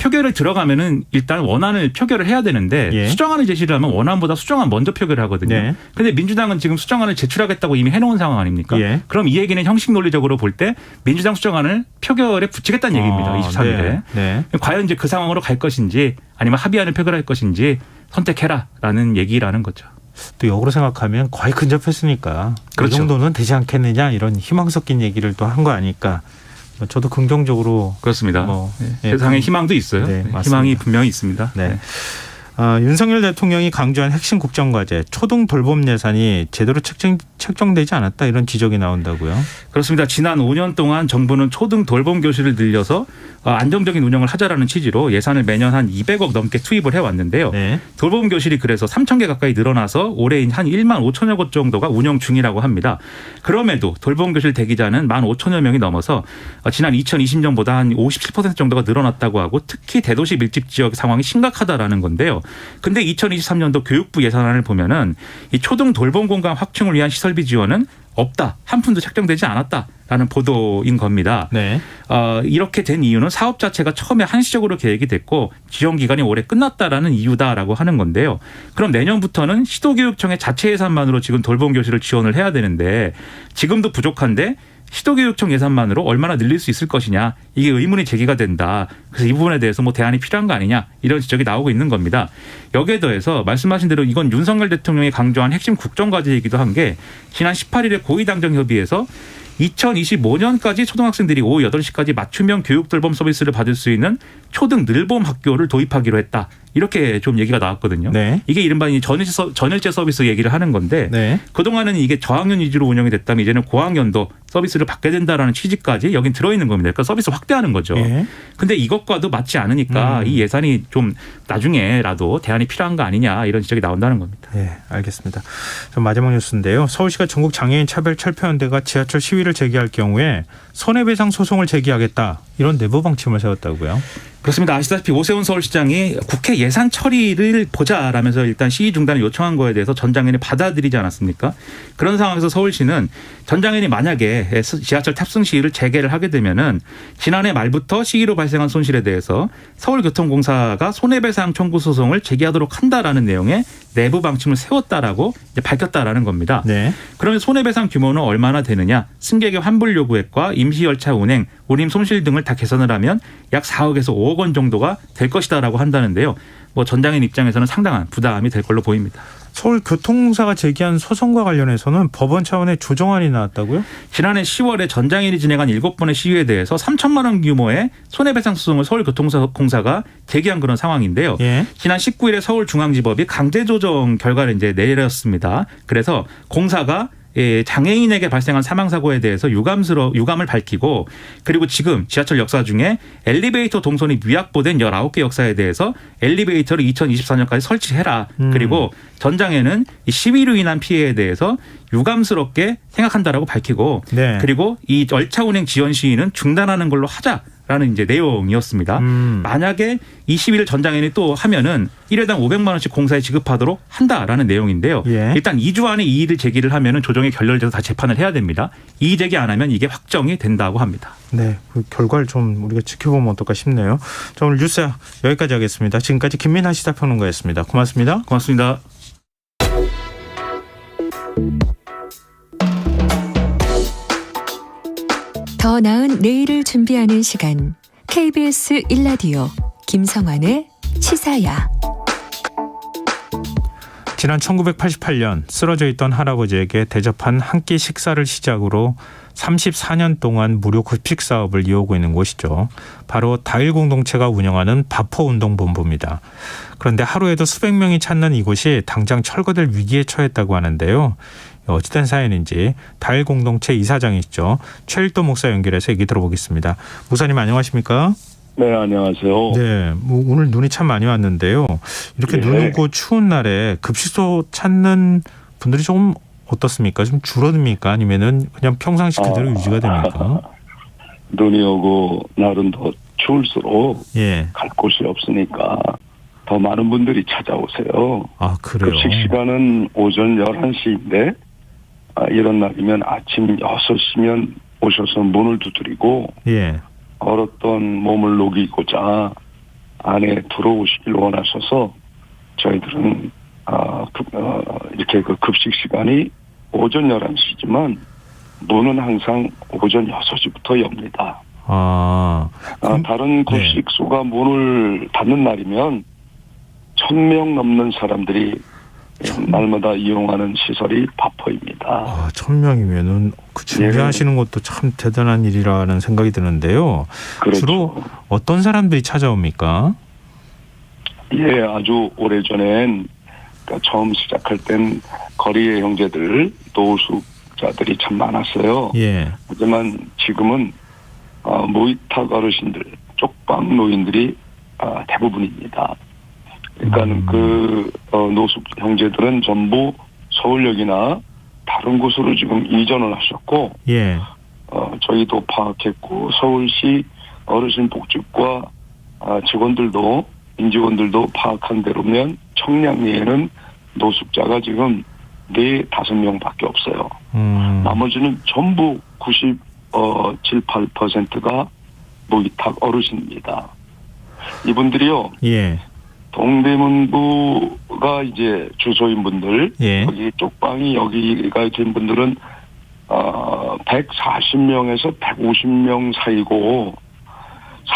표결을 들어가면은 일단 원안을 표결을 해야 되는데 예. 수정안을 제시를 하면 원안보다 수정안 먼저 표결을 하거든요. 네. 그런데 민주당은 지금 수정안을 제출하겠다고 이미 해놓은 상황 아닙니까? 예. 그럼 이 얘기는 형식 논리적으로 볼 때 민주당 수정안을 표결에 붙이겠다는 얘기입니다. 23일에. 네. 네. 과연 이제 그 상황으로 갈 것인지 아니면 합의안을 표결할 것인지 선택해라라는 얘기라는 거죠. 또 역으로 생각하면 거의 근접했으니까 그렇죠. 이 정도는 되지 않겠느냐 이런 희망 섞인 얘기를 또 한 거 아니까 저도 긍정적으로 그렇습니다. 뭐, 예, 세상에 희망도 있어요. 네, 맞습니다. 희망이 분명히 있습니다. 네. 윤석열 대통령이 강조한 핵심 국정과제 초등 돌봄 예산이 제대로 책정되지 않았다 이런 지적이 나온다고요. 그렇습니다. 지난 5년 동안 정부는 초등 돌봄 교실을 늘려서 안정적인 운영을 하자라는 취지로 예산을 매년 한 200억 넘게 투입을 해왔는데요. 네. 돌봄 교실이 그래서 3,000개 가까이 늘어나서 올해 한 1만 5천여 곳 정도가 운영 중이라고 합니다. 그럼에도 돌봄 교실 대기자는 1만 5천여 명이 넘어서 지난 2020년보다 한 57% 정도가 늘어났다고 하고 특히 대도시 밀집 지역 상황이 심각하다라는 건데요. 근데 2023년도 교육부 예산안을 보면은 이 초등 돌봄 공간 확충을 위한 시설비 지원은 없다. 한 푼도 책정되지 않았다라는 보도인 겁니다. 네. 이렇게 된 이유는 사업 자체가 처음에 한시적으로 계획이 됐고 지원 기간이 올해 끝났다라는 이유다라고 하는 건데요. 그럼 내년부터는 시도교육청의 자체 예산만으로 지금 돌봄 교실을 지원을 해야 되는데 지금도 부족한데 시도교육청 예산만으로 얼마나 늘릴 수 있을 것이냐 이게 의문이 제기가 된다. 그래서 이 부분에 대해서 뭐 대안이 필요한 거 아니냐 이런 지적이 나오고 있는 겁니다. 여기에 더해서 말씀하신 대로 이건 윤석열 대통령이 강조한 핵심 국정과제이기도 한 게 지난 18일에 고위당정협의에서 2025년까지 초등학생들이 오후 8시까지 맞춤형 교육 돌봄 서비스를 받을 수 있는 초등 늘봄 학교를 도입하기로 했다. 이렇게 좀 얘기가 나왔거든요. 네. 이게 이른바 전일제 서비스 얘기를 하는 건데 네. 그동안은 이게 저학년 위주로 운영이 됐다면 이제는 고학년도 서비스를 받게 된다라는 취지까지 여긴 들어있는 겁니다. 그러니까 서비스 확대하는 거죠. 예. 근데 이것과도 맞지 않으니까 이 예산이 좀 나중에라도 대안이 필요한 거 아니냐 이런 지적이 나온다는 겁니다. 네, 알겠습니다. 좀 마지막 뉴스인데요. 서울시가 전국 장애인 차별 철폐연대가 지하철 시위를 제기할 경우에 손해배상 소송을 제기하겠다 이런 내부 방침을 세웠다고요. 그렇습니다. 아시다시피 오세훈 서울시장이 국회 예산 처리를 보자라면서 일단 시위 중단을 요청한 거에 대해서 전 장애인이 받아들이지 않았습니까? 그런 상황에서 서울시는 전 장애인이 만약에 지하철 탑승 시위를 재개를 하게 되면은 지난해 말부터 시위로 발생한 손실에 대해서 서울교통공사가 손해배상 청구 소송을 제기하도록 한다라는 내용의 내부 방침을 세웠다라고 이제 밝혔다라는 겁니다. 네. 그러면 손해배상 규모는 얼마나 되느냐? 승객의 환불 요구액과 임시열차 운행, 운임 손실 등을 다 계산을 하면 약 4억에서 5억 원 정도가 될 것이다라고 한다는데요. 뭐 전장인 입장에서는 상당한 부담이 될 걸로 보입니다. 서울교통공사가 제기한 소송과 관련해서는 법원 차원의 조정안이 나왔다고요? 지난해 10월에 전장인이 진행한 7번의 시위에 대해서 3천만 원 규모의 손해배상 소송을 서울교통공사가 제기한 그런 상황인데요. 예. 지난 19일에 서울중앙지법이 강제조정 결과를 이제 내렸습니다. 그래서 공사가 장애인에게 발생한 사망사고에 대해서 유감을 밝히고 그리고 지금 지하철 역사 중에 엘리베이터 동선이 미확보된 19개 역사에 대해서 엘리베이터를 2024년까지 설치해라. 그리고 전장에는 이 시위로 인한 피해에 대해서 유감스럽게 생각한다라고 밝히고 네. 그리고 이 열차 운행 지연 시위는 중단하는 걸로 하자라는 이제 내용이었습니다. 만약에 이 시위를 전장인이 또 하면은 1회당 500만 원씩 공사에 지급하도록 한다라는 내용인데요. 예. 일단 2주 안에 이의를 제기를 하면은 조정이 결렬돼서 다 재판을 해야 됩니다. 이의 제기 안 하면 이게 확정이 된다고 합니다. 네, 그 결과를 좀 우리가 지켜보면 어떨까 싶네요. 자, 오늘 뉴스 여기까지 하겠습니다. 지금까지 김민하 시사평론가였습니다. 고맙습니다. 고맙습니다. 더 나은 내일을 준비하는 시간 KBS 1라디오 김성환의 시사야. 지난 1988년 쓰러져 있던 할아버지에게 대접한 한 끼 식사를 시작으로 34년 동안 무료 급식 사업을 이어오고 있는 곳이죠. 바로 다일 공동체가 운영하는 바포운동본부입니다. 그런데 하루에도 수백 명이 찾는 이곳이 당장 철거될 위기에 처했다고 하는데요. 어찌된 사연인지 다일 공동체 이사장이시죠. 최일도 목사 연결해서 얘기 들어보겠습니다. 목사님 안녕하십니까? 네, 안녕하세요. 네, 뭐 오늘 눈이 참 많이 왔는데요. 이렇게 네. 눈 오고 추운 날에 급식소 찾는 분들이 조금 어떻습니까? 좀 줄어듭니까? 아니면은 그냥 평상시 그대로 유지가 됩니까? 눈이 오고 날은 더 추울수록 예. 갈 곳이 없으니까 더 많은 분들이 찾아오세요. 아, 그래요? 급식 시간은 오전 11시인데 이런 날이면 아침 6시면 오셔서 문을 두드리고 예. 얼었던 몸을 녹이고자 안에 들어오시길 원하셔서 저희들은 이렇게 그 급식 시간이 오전 11시지만 문은 항상 오전 6시부터 엽니다. 다른 급식소가 문을 닫는 날이면 1,000명 넘는 사람들이 날마다 이용하는 시설이 바포입니다. 1,000명이면은 그 준비하시는 것도 참 대단한 일이라는 생각이 드는데요. 그렇죠. 주로 어떤 사람들이 찾아옵니까? 예, 아주 오래전엔 그러니까 처음 시작할 땐 거리의 형제들, 노숙자들이 참 많았어요. 예. 하지만 지금은 모이탁 어르신들, 쪽방 노인들이 대부분입니다. 그러니까 그 노숙 형제들은 전부 서울역이나 다른 곳으로 지금 이전을 하셨고, 예. 저희도 파악했고 서울시 어르신복지과 직원들도 임직원들도 파악한 대로면 청량리에는 노숙자가 지금 4-5명밖에 없어요. 나머지는 전부 97~8%가 모이탁 어르신입니다. 이분들이요. 예. 동대문구가 이제 주소인 분들, 예. 여기 쪽방이 여기가 된 분들은 140명에서 150명 사이고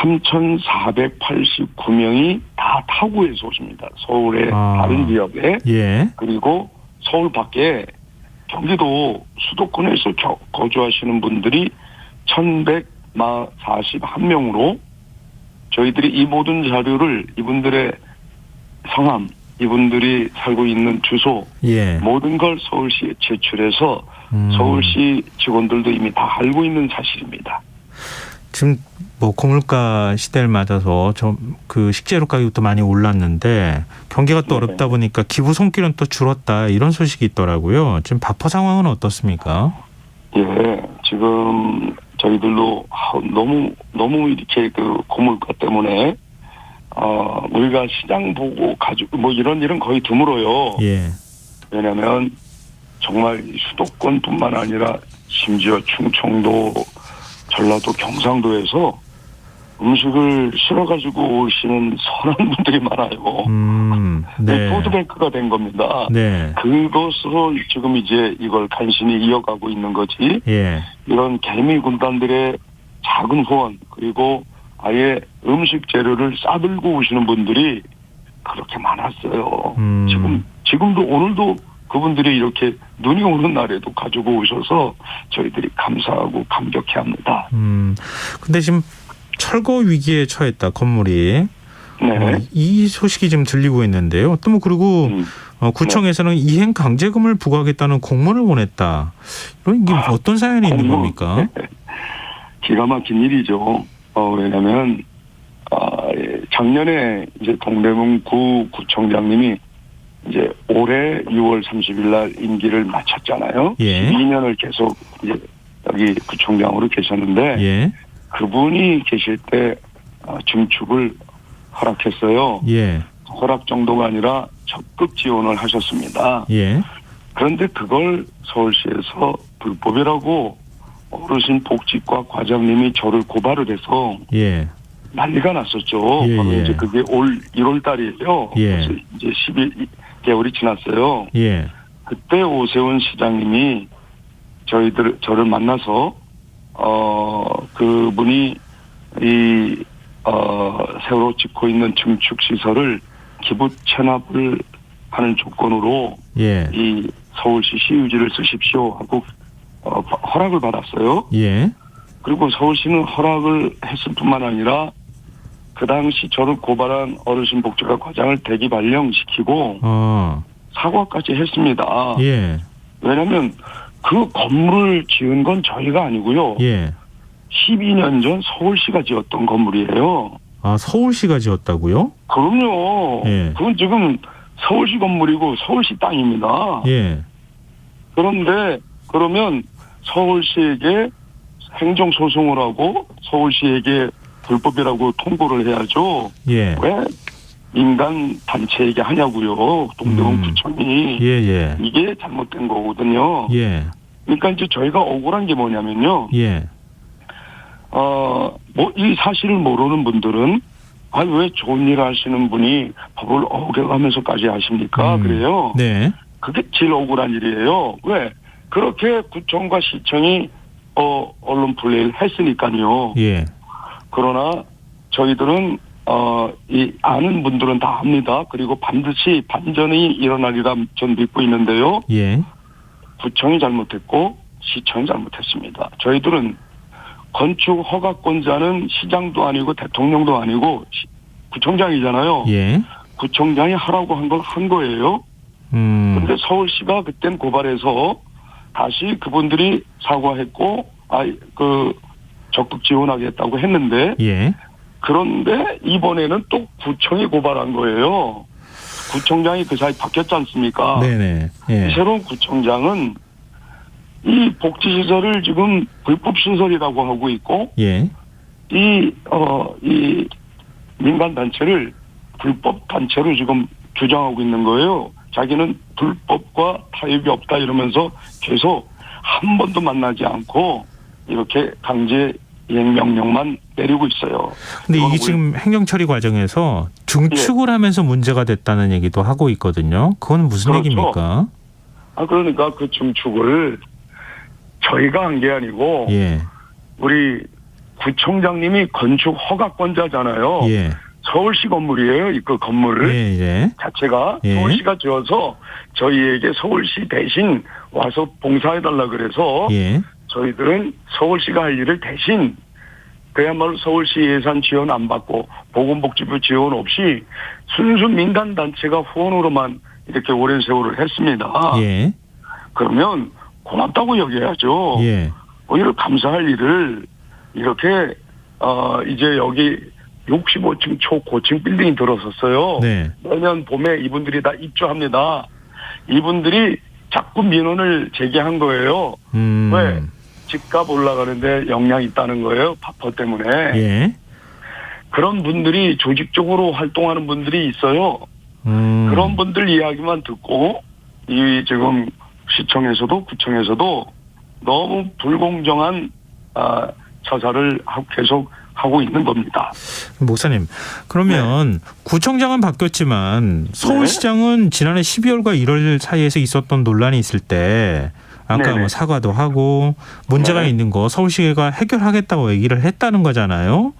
3,489명이 다 타구에서 오십니다. 서울의 다른 지역에. 예. 그리고 서울 밖에 경기도 수도권에서 거주하시는 분들이 1,141명으로 저희들이 이 모든 자료를 이분들의 성함, 이분들이 살고 있는 주소, 예. 모든 걸 서울시에 제출해서 서울시 직원들도 이미 다 알고 있는 사실입니다. 지금 뭐 고물가 시대를 맞아서 그 식재료 가격도 많이 올랐는데 경기가 또 어렵다 보니까 기부 손길은 또 줄었다 이런 소식이 있더라고요. 지금 바포 상황은 어떻습니까? 예, 지금 저희들도 너무 이렇게 그 고물가 때문에 우리가 시장 보고 가지고 뭐 이런 일은 거의 드물어요. 예. 왜냐하면 정말 수도권뿐만 아니라 심지어 충청도, 전라도, 경상도에서 음식을 실어가지고 오시는 선한 분들이 많아요. 네. 푸드뱅크가 된 겁니다. 네. 그것으로 지금 이제 이걸 간신히 이어가고 있는 거지. 예. 이런 개미 군단들의 작은 후원 그리고 아예 음식 재료를 싸들고 오시는 분들이 그렇게 많았어요. 지금도 오늘도 그분들이 이렇게 눈이 오는 날에도 가지고 오셔서 저희들이 감사하고 감격해합니다. 근데 지금 철거 위기에 처했다 건물이. 네. 이 소식이 지금 들리고 있는데요. 또 뭐 그리고 구청에서는 네. 이행 강제금을 부과하겠다는 공문을 보냈다. 이게 어떤 사연이 있는 겁니까? 네. 기가 막힌 일이죠. 왜냐하면 작년에 이제 동대문구 구청장님이 이제 올해 6월 30일 날 임기를 마쳤잖아요. 예. 2년을 계속 이제 여기 구청장으로 계셨는데 예. 그분이 계실 때 증축을 허락했어요. 예. 허락 정도가 아니라 적극 지원을 하셨습니다. 예. 그런데 그걸 서울시에서 불법이라고 어르신 복지과 과장님이 저를 고발을 해서 예. 난리가 났었죠. 예, 바로 예. 이제 그게 올 1월 달이에요. 예. 그래서 이제 12개월이 지났어요. 예. 그때 오세훈 시장님이 저를 만나서 그분이 세우로 짓고 있는 증축 시설을 기부 체납을 하는 조건으로 예. 이 서울시 시유지를 쓰십시오 하고 허락을 받았어요. 예. 그리고 서울시는 허락을 했을 뿐만 아니라 그 당시 저를 고발한 어르신복지과 과장을 대기 발령시키고 사과까지 했습니다. 예. 왜냐하면 그 건물을 지은 건 저희가 아니고요. 예. 12년 전 서울시가 지었던 건물이에요. 아, 서울시가 지었다고요? 그럼요. 예. 그건 지금 서울시 건물이고 서울시 땅입니다. 예. 그런데 그러면 서울시에게 행정소송을 하고 서울시에게 불법이라고 통보를 해야죠. 예. 왜 민간 단체에게 하냐고요. 동대문구청이. 예. 이게 잘못된 거거든요. 예. 그러니까 이제 저희가 억울한 게 뭐냐면요. 예. 뭐 이 사실을 모르는 분들은 왜 좋은 일 하시는 분이 법을 어겨가면서까지 하십니까? 그래요. 네. 그게 제일 억울한 일이에요. 왜? 그렇게 구청과 시청이 언론 플레이를 했으니까요. 예. 그러나 저희들은 이 아는 분들은 다 압니다. 그리고 반드시 반전이 일어나리라 전 믿고 있는데요. 예. 구청이 잘못했고 시청이 잘못했습니다. 저희들은 건축 허가권자는 시장도 아니고 대통령도 아니고 구청장이잖아요. 예. 구청장이 하라고 한 걸 한 거예요. 그런데 서울시가 그땐 고발해서 다시 그분들이 사과했고 적극 지원하겠다고 했는데 예. 그런데 이번에는 또 구청이 고발한 거예요. 구청장이 그 사이 바뀌었지 않습니까? 네네. 예. 새로운 구청장은 이 복지시설을 지금 불법 시설이라고 하고 있고 예. 이 민간 단체를 불법 단체로 지금 규정하고 있는 거예요. 자기는 불법과 타협이 없다 이러면서 계속 한 번도 만나지 않고 이렇게 강제 이행 명령만 내리고 있어요. 근데 이게 지금 행정처리 과정에서 중축을 하면서 문제가 됐다는 얘기도 하고 있거든요. 그건 무슨 그렇죠. 얘기입니까? 그러니까 그 중축을 저희가 한 게 아니고 예. 우리 구청장님이 건축 허가권자잖아요. 예. 서울시 건물이에요. 그 건물을 예. 자체가 예. 서울시가 지어서 저희에게 서울시 대신 와서 봉사해달라 그래서 예. 저희들은 서울시가 할 일을 대신 그야말로 서울시 예산 지원 안 받고 보건복지부 지원 없이 순수 민간단체가 후원으로만 이렇게 오랜 세월을 했습니다. 예. 그러면 고맙다고 여겨야죠. 예. 오히려 감사할 일을 이렇게 이제 여기 65층 초고층 빌딩이 들어섰어요. 네. 내년 봄에 이분들이 다 입주합니다. 이분들이 자꾸 민원을 제기한 거예요. 왜? 집값 올라가는데 영향이 있다는 거예요. 파퍼 때문에. 예. 그런 분들이 조직적으로 활동하는 분들이 있어요. 그런 분들 이야기만 듣고 이 지금 시청에서도 구청에서도 너무 불공정한 처사를 계속 하고 있는 겁니다. 목사님, 그러면 구청장은 바뀌었지만 서울시장은 지난해 12월과 1월 사이에서 있었던 논란이 있을 때 아까 뭐 사과도 하고 문제가 있는 거 서울시가 해결하겠다고 얘기를 했다는 거잖아요.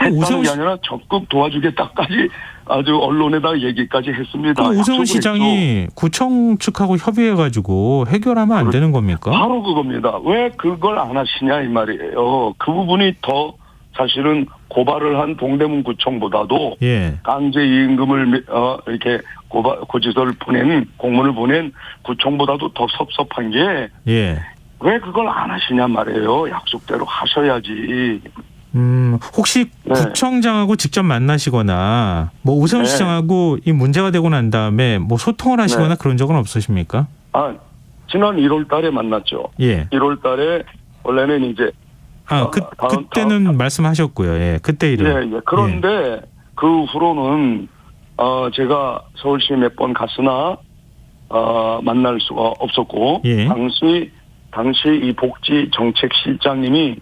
했다는 게 아니라 적극 도와주겠다까지 아주 언론에다 얘기까지 했습니다. 그럼 오세훈 시장이 구청 측하고 협의해가지고 해결하면 안 되는 겁니까? 바로 그겁니다. 왜 그걸 안 하시냐 이 말이에요. 그 부분이 더 사실은 고발을 한 동대문구청보다도 강제 이임금을 이렇게 고지서를 보낸 공문을 보낸 구청보다도 더 섭섭한 게 왜 그걸 안 하시냐 말이에요. 약속대로 하셔야지. 혹시 구청장하고 직접 만나시거나 뭐 오세훈 시장하고 이 문제가 되고 난 다음에 뭐 소통을 하시거나 그런 적은 없으십니까? 지난 1월 달에 만났죠. 1월 달에 원래는 이제 그때는 말씀하셨고요. 그때 이름. 그런데 그 후로는 제가 서울시에 몇 번 갔으나 만날 수가 없었고 당시 이 복지정책실장님이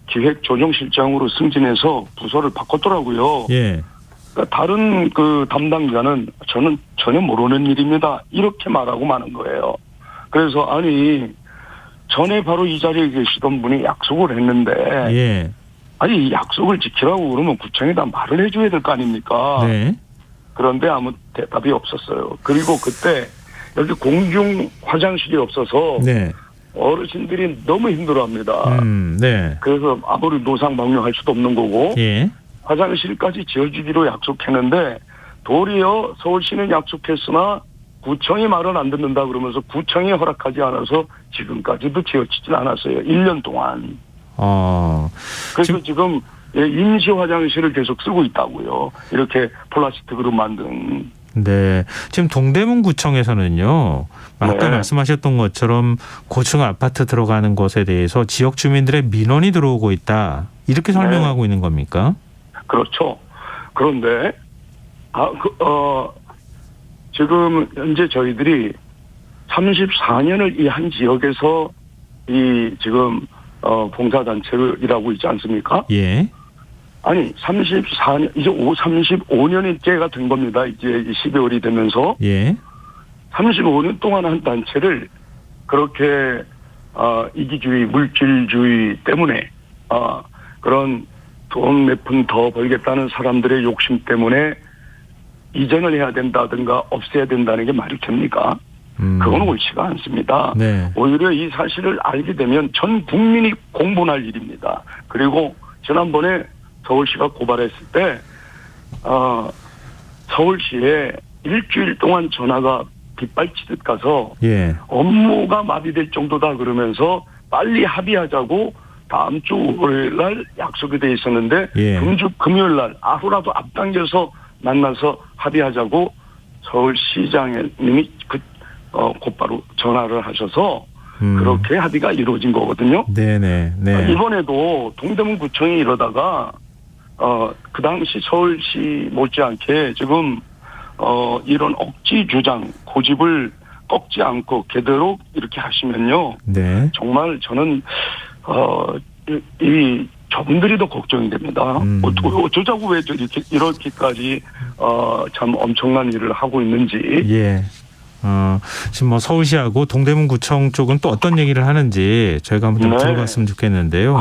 기획조정실장으로 승진해서 부서를 바꿨더라고요. 그러니까 다른 그 담당자는 저는 전혀 모르는 일입니다. 이렇게 말하고 마는 거예요. 그래서 전에 바로 이 자리에 계시던 분이 약속을 했는데 이 약속을 지키라고 그러면 구청에다 말을 해줘야 될 거 아닙니까? 그런데 아무 대답이 없었어요. 그리고 그때 여기 공중 화장실이 없어서 네. 어르신들이 너무 힘들어합니다. 네. 그래서 아무리 노상방뇨할 수도 없는 거고 예. 화장실까지 지어주기로 약속했는데 도리어 서울시는 약속했으나 구청이 말은 안 듣는다 그러면서 구청이 허락하지 않아서 지금까지도 지어지진 않았어요. 1년 동안. 그래서 지금 임시 화장실을 계속 쓰고 있다고요. 이렇게 플라스틱으로 만든. 네. 지금 동대문구청에서는요. 아까 네. 말씀하셨던 것처럼 고층 아파트 들어가는 것에 대해서 지역 주민들의 민원이 들어오고 있다. 이렇게 설명하고 있는 겁니까? 그렇죠. 그런데 지금 현재 저희들이 34년을 이 한 지역에서 이 지금 봉사단체를 일하고 있지 않습니까? 예. 아니 34년 이제 35년째가 된 겁니다. 이제 12월이 되면서 예. 35년 동안 한 단체를 그렇게 이기주의, 물질주의 때문에 그런 돈 몇 푼 더 벌겠다는 사람들의 욕심 때문에 이전을 해야 된다든가 없애야 된다는 게 말이 됩니까? 그건 옳지가 않습니다. 네. 오히려 이 사실을 알게 되면 전 국민이 공분할 일입니다. 그리고 지난번에 서울시가 고발했을 때 서울시에 일주일 동안 전화가 빗발치듯 가서 예. 업무가 마비될 정도다 그러면서 빨리 합의하자고 다음 주 월요일 날 약속이 돼 있었는데 예. 금주 금요일 날 하루라도 앞당겨서 만나서 합의하자고 서울시장님이 곧바로 전화를 하셔서 그렇게 합의가 이루어진 거거든요. 네네. 네. 이번에도 동대문구청이 이러다가 그 당시 서울시 못지않게 지금 이런 억지 주장 고집을 꺾지 않고 그대로 이렇게 하시면요. 네. 정말 저는 이 저분들이 더 걱정이 됩니다. 어쩌자고 왜 이렇게까지 참 엄청난 일을 하고 있는지. 예. 지금 뭐 서울시하고 동대문구청 쪽은 또 어떤 얘기를 하는지 저희가 한번 좀 들어봤으면 좋겠는데요.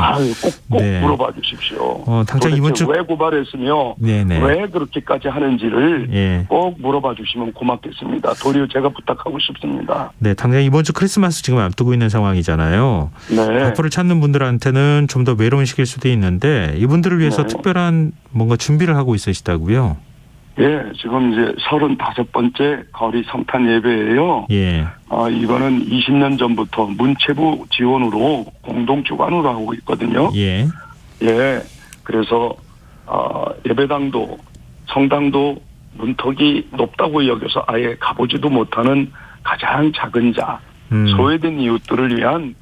꼭 네. 물어봐 주십시오. 당장 이번 주 왜 고발했으며 네네. 왜 그렇게까지 하는지를 예. 꼭 물어봐 주시면 고맙겠습니다. 도리어 제가 부탁하고 싶습니다. 네, 당장 이번 주 크리스마스 지금 앞두고 있는 상황이잖아요. 네. 발표를 찾는 분들한테는 좀 더 외로운 시기일 수도 있는데 이분들을 위해서 네. 특별한 뭔가 준비를 하고 있으시다고요? 예, 지금 이제 35번째 거리 성탄 예배예요. 예. 이거는 20년 전부터 문체부 지원으로 공동 주관으로 하고 있거든요. 예. 예. 그래서 예배당도 성당도 문턱이 높다고 여겨서 아예 가보지도 못하는 가장 작은 자, 소외된 이웃들을 위한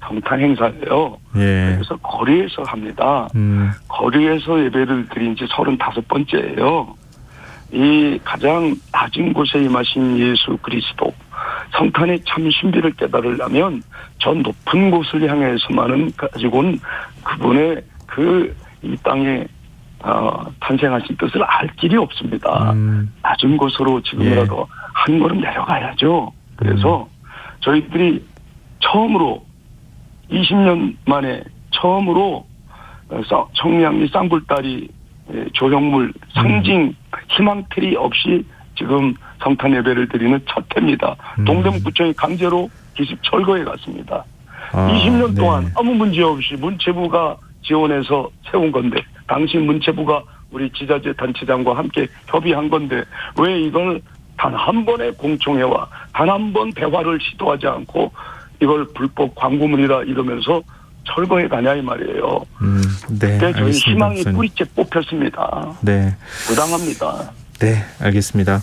성탄 행사예요. 예. 그래서 거리에서 합니다. 거리에서 예배를 드린 지 35번째예요. 이 가장 낮은 곳에 임하신 예수 그리스도 성탄의 참 신비를 깨달으려면 저 높은 곳을 향해서만은 가지고는 그분의 이 땅에 탄생하신 뜻을 알 길이 없습니다. 낮은 곳으로 지금이라도 한 걸음 내려가야죠. 그래서 저희들이 처음으로 20년 만에 처음으로 청량리 쌍불다리 조형물 상징 희망트리 없이 지금 성탄 예배를 드리는 첫 해입니다. 동대문구청이 강제로 기습 철거해 갔습니다. 20년 동안 아무 문제 없이 문체부가 지원해서 세운 건데 당시 문체부가 우리 지자체 단체장과 함께 협의한 건데 왜 이걸 단 한 번의 공청회와 단 한 번 대화를 시도하지 않고 이걸 불법 광고물이다 이러면서 철거해 가냐 이 말이에요. 네, 그때 저희 알겠습니다. 희망이 뿌리째 뽑혔습니다. 네. 부당합니다. 네, 알겠습니다.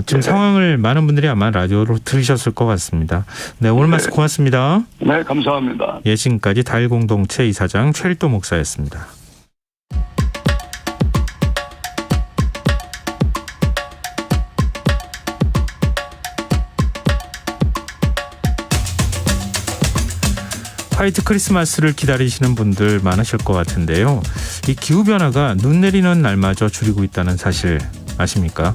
지금 상황을 많은 분들이 아마 라디오로 들으셨을 것 같습니다. 네, 오늘 말씀 고맙습니다. 네, 감사합니다. 예, 지금까지 다일공동체 이사장 최일도 목사였습니다. 화이트 크리스마스를 기다리시는 분들 많으실 것 같은데요. 이 기후변화가 눈 내리는 날마저 줄이고 있다는 사실 아십니까?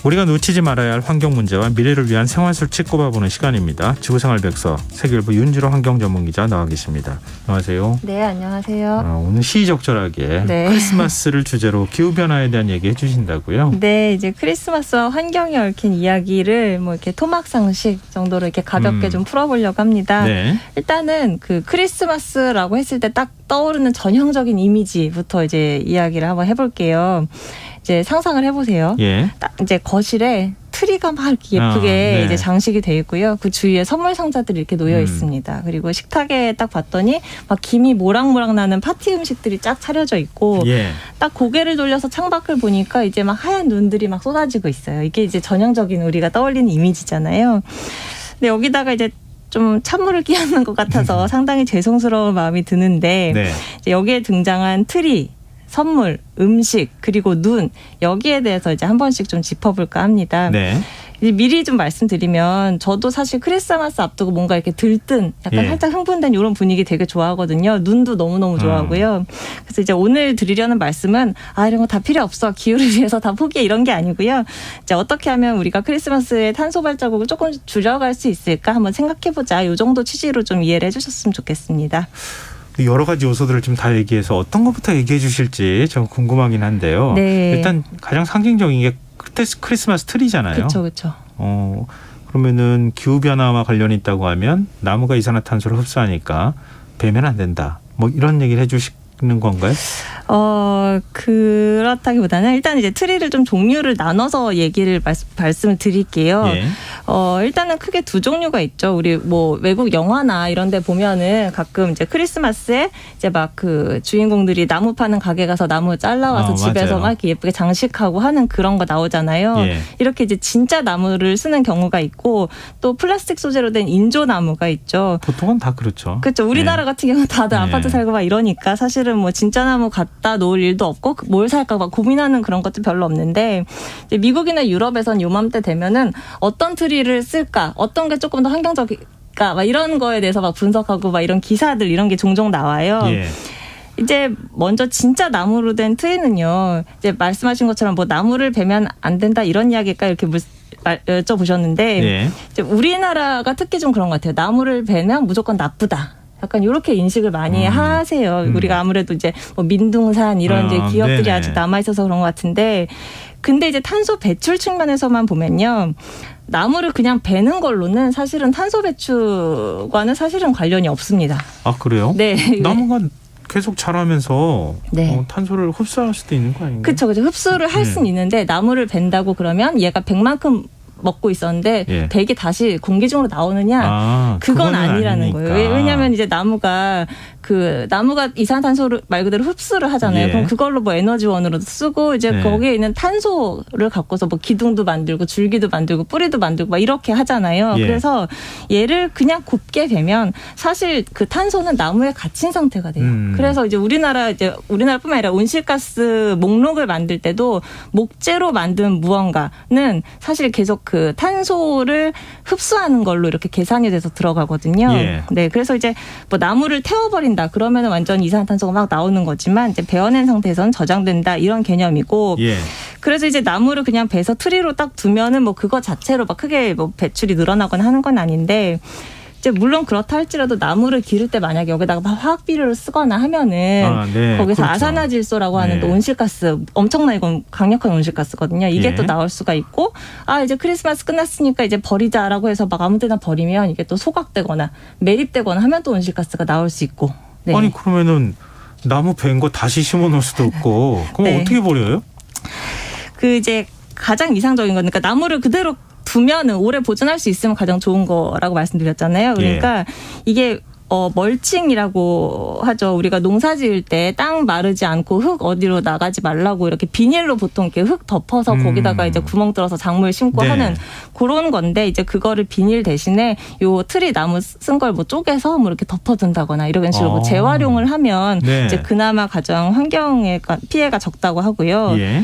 우리가 놓치지 말아야 할 환경 문제와 미래를 위한 생활수칙 꼽아보는 시간입니다. 지구생활 백서 세계일보 윤주로 환경 전문기자 나와 계십니다. 안녕하세요. 네, 안녕하세요. 오늘 시의적절하게 네. 크리스마스를 주제로 기후변화에 대한 얘기 해주신다고요? 네, 이제 크리스마스와 환경에 얽힌 이야기를 뭐 이렇게 토막상식 정도로 이렇게 가볍게 좀 풀어보려고 합니다. 네. 일단은 그 크리스마스라고 했을 때 딱 떠오르는 전형적인 이미지부터 이제 이야기를 한번 해볼게요. 이제 상상을 해보세요. 예. 딱 이제 거실에 트리가 막 이렇게 예쁘게 네. 이제 장식이 돼 있고요. 그 주위에 선물 상자들이 이렇게 놓여 있습니다. 그리고 식탁에 딱 봤더니 막 김이 모락모락 나는 파티 음식들이 쫙 차려져 있고 예. 딱 고개를 돌려서 창밖을 보니까 이제 막 하얀 눈들이 막 쏟아지고 있어요. 이게 이제 전형적인 우리가 떠올리는 이미지잖아요. 근데 여기다가 이제 좀 찬물을 끼얹는 것 같아서 상당히 죄송스러운 마음이 드는데 네. 이제 여기에 등장한 트리, 선물, 음식, 그리고 눈 여기에 대해서 이제 한 번씩 좀 짚어볼까 합니다. 네. 이제 미리 좀 말씀드리면 저도 사실 크리스마스 앞두고 뭔가 이렇게 들뜬 약간 예. 살짝 흥분된 이런 분위기 되게 좋아하거든요. 눈도 너무너무 좋아하고요. 그래서 이제 오늘 드리려는 말씀은 이런 거 다 필요 없어. 기후를 위해서 다 포기해 이런 게 아니고요. 이제 어떻게 하면 우리가 크리스마스의 탄소 발자국을 조금 줄여갈 수 있을까 한번 생각해보자. 이 정도 취지로 좀 이해를 해주셨으면 좋겠습니다. 여러 가지 요소들을 좀 다 얘기해서 어떤 것부터 얘기해 주실지 좀 궁금하긴 한데요. 네. 일단 가장 상징적인 게 크리스마스 트리잖아요. 그렇죠. 그러면은 기후변화와 관련이 있다고 하면 나무가 이산화탄소를 흡수하니까 베면 안 된다. 뭐 이런 얘기를 해 주시는 건가요? 그렇다기보다는 일단 이제 트리를 좀 종류를 나눠서 얘기를 말씀을 드릴게요. 예. 일단은 크게 두 종류가 있죠. 우리 뭐 외국 영화나 이런 데 보면은 가끔 이제 크리스마스에 이제 막 그 주인공들이 나무 파는 가게 가서 나무 잘라와서 집에서 맞아요. 막 이렇게 예쁘게 장식하고 하는 그런 거 나오잖아요. 예. 이렇게 이제 진짜 나무를 쓰는 경우가 있고 또 플라스틱 소재로 된 인조나무가 있죠. 보통은 다 그렇죠. 그렇죠. 우리나라 같은 경우는 다들 네. 아파트 살고 막 이러니까 사실은 뭐 진짜 나무 갖다 놓을 일도 없고 뭘 살까 막 고민하는 그런 것도 별로 없는데 이제 미국이나 유럽에선 요맘때 되면은 어떤 트리를 쓸까, 어떤 게 조금 더 환경적일까, 막 이런 거에 대해서 막 분석하고 막 이런 기사들 이런 게 종종 나와요. 예. 이제 먼저 진짜 나무로 된 트리는요. 이제 말씀하신 것처럼 뭐 나무를 베면 안 된다 이런 이야기일까 이렇게 여쭤보셨는데 예. 이제 우리나라가 특히 좀 그런 것 같아요. 나무를 베면 무조건 나쁘다. 약간 이렇게 인식을 많이 하세요. 우리가 아무래도 이제 뭐 민둥산 이런 이제 기업들이 네네. 아직 남아 있어서 그런 것 같은데, 근데 이제 탄소 배출 측면에서만 보면요, 나무를 그냥 베는 걸로는 사실은 탄소 배출과는 사실은 관련이 없습니다. 아 그래요? 네. 나무가 계속 자라면서 네. 탄소를 흡수할 수도 있는 거 아닌가요? 그렇죠. 흡수를 할 수는 있는데 나무를 벤다고 그러면 얘가 100만큼 먹고 있었는데 예. 100이 다시 공기 중으로 나오느냐? 그건 그거는 아니라는 아니니까. 거예요. 왜냐하면 이제 나무가 이산화탄소를 말 그대로 흡수를 하잖아요. 예. 그럼 그걸로 뭐 에너지원으로 쓰고 이제 네. 거기에 있는 탄소를 갖고서 뭐 기둥도 만들고 줄기도 만들고 뿌리도 만들고 막 이렇게 하잖아요. 예. 그래서 얘를 그냥 곱게 베면 사실 그 탄소는 나무에 갇힌 상태가 돼요. 그래서 이제 우리나라뿐만 아니라 온실가스 목록을 만들 때도 목재로 만든 무언가는 사실 계속 그 탄소를 흡수하는 걸로 이렇게 계산이 돼서 들어가거든요. 예. 네, 그래서 이제 뭐 나무를 태워버린다 그러면 완전 이산화탄소가 막 나오는 거지만 이제 베어낸 상태에서는 저장된다 이런 개념이고. 예. 그래서 이제 나무를 그냥 베서 트리로 딱 두면은 뭐 그거 자체로 막 크게 뭐 배출이 늘어나거나 하는 건 아닌데. 이제 물론 그렇다 할지라도 나무를 기를 때 만약에 여기다가 막 화학 비료를 쓰거나 하면은 네, 거기서 그렇죠. 아산화질소라고 하는 또 온실가스 엄청난 이건 강력한 온실가스거든요. 이게 예. 또 나올 수가 있고 이제 크리스마스 끝났으니까 이제 버리자라고 해서 막 아무 데나 버리면 이게 또 소각되거나 매립되거나 하면 또 온실가스가 나올 수 있고. 네. 아니 그러면은 나무 벤 거 다시 심어 놓을 수도 없고 그럼 네. 어떻게 버려요? 그 이제 가장 이상적인 건 그러니까 나무를 그대로 두면은 오래 보존할 수 있으면 가장 좋은 거라고 말씀드렸잖아요. 그러니까 이게 멀칭이라고 하죠. 우리가 농사 지을 때 땅 마르지 않고 흙 어디로 나가지 말라고 이렇게 비닐로 보통 이렇게 흙 덮어서 거기다가 이제 구멍 뚫어서 작물 심고 네. 하는 그런 건데 이제 그거를 비닐 대신에 요 트리 나무 쓴 걸 뭐 쪼개서 뭐 이렇게 덮어둔다거나 이런 식으로 뭐 재활용을 하면 네. 이제 그나마 가장 환경에 피해가 적다고 하고요. 예.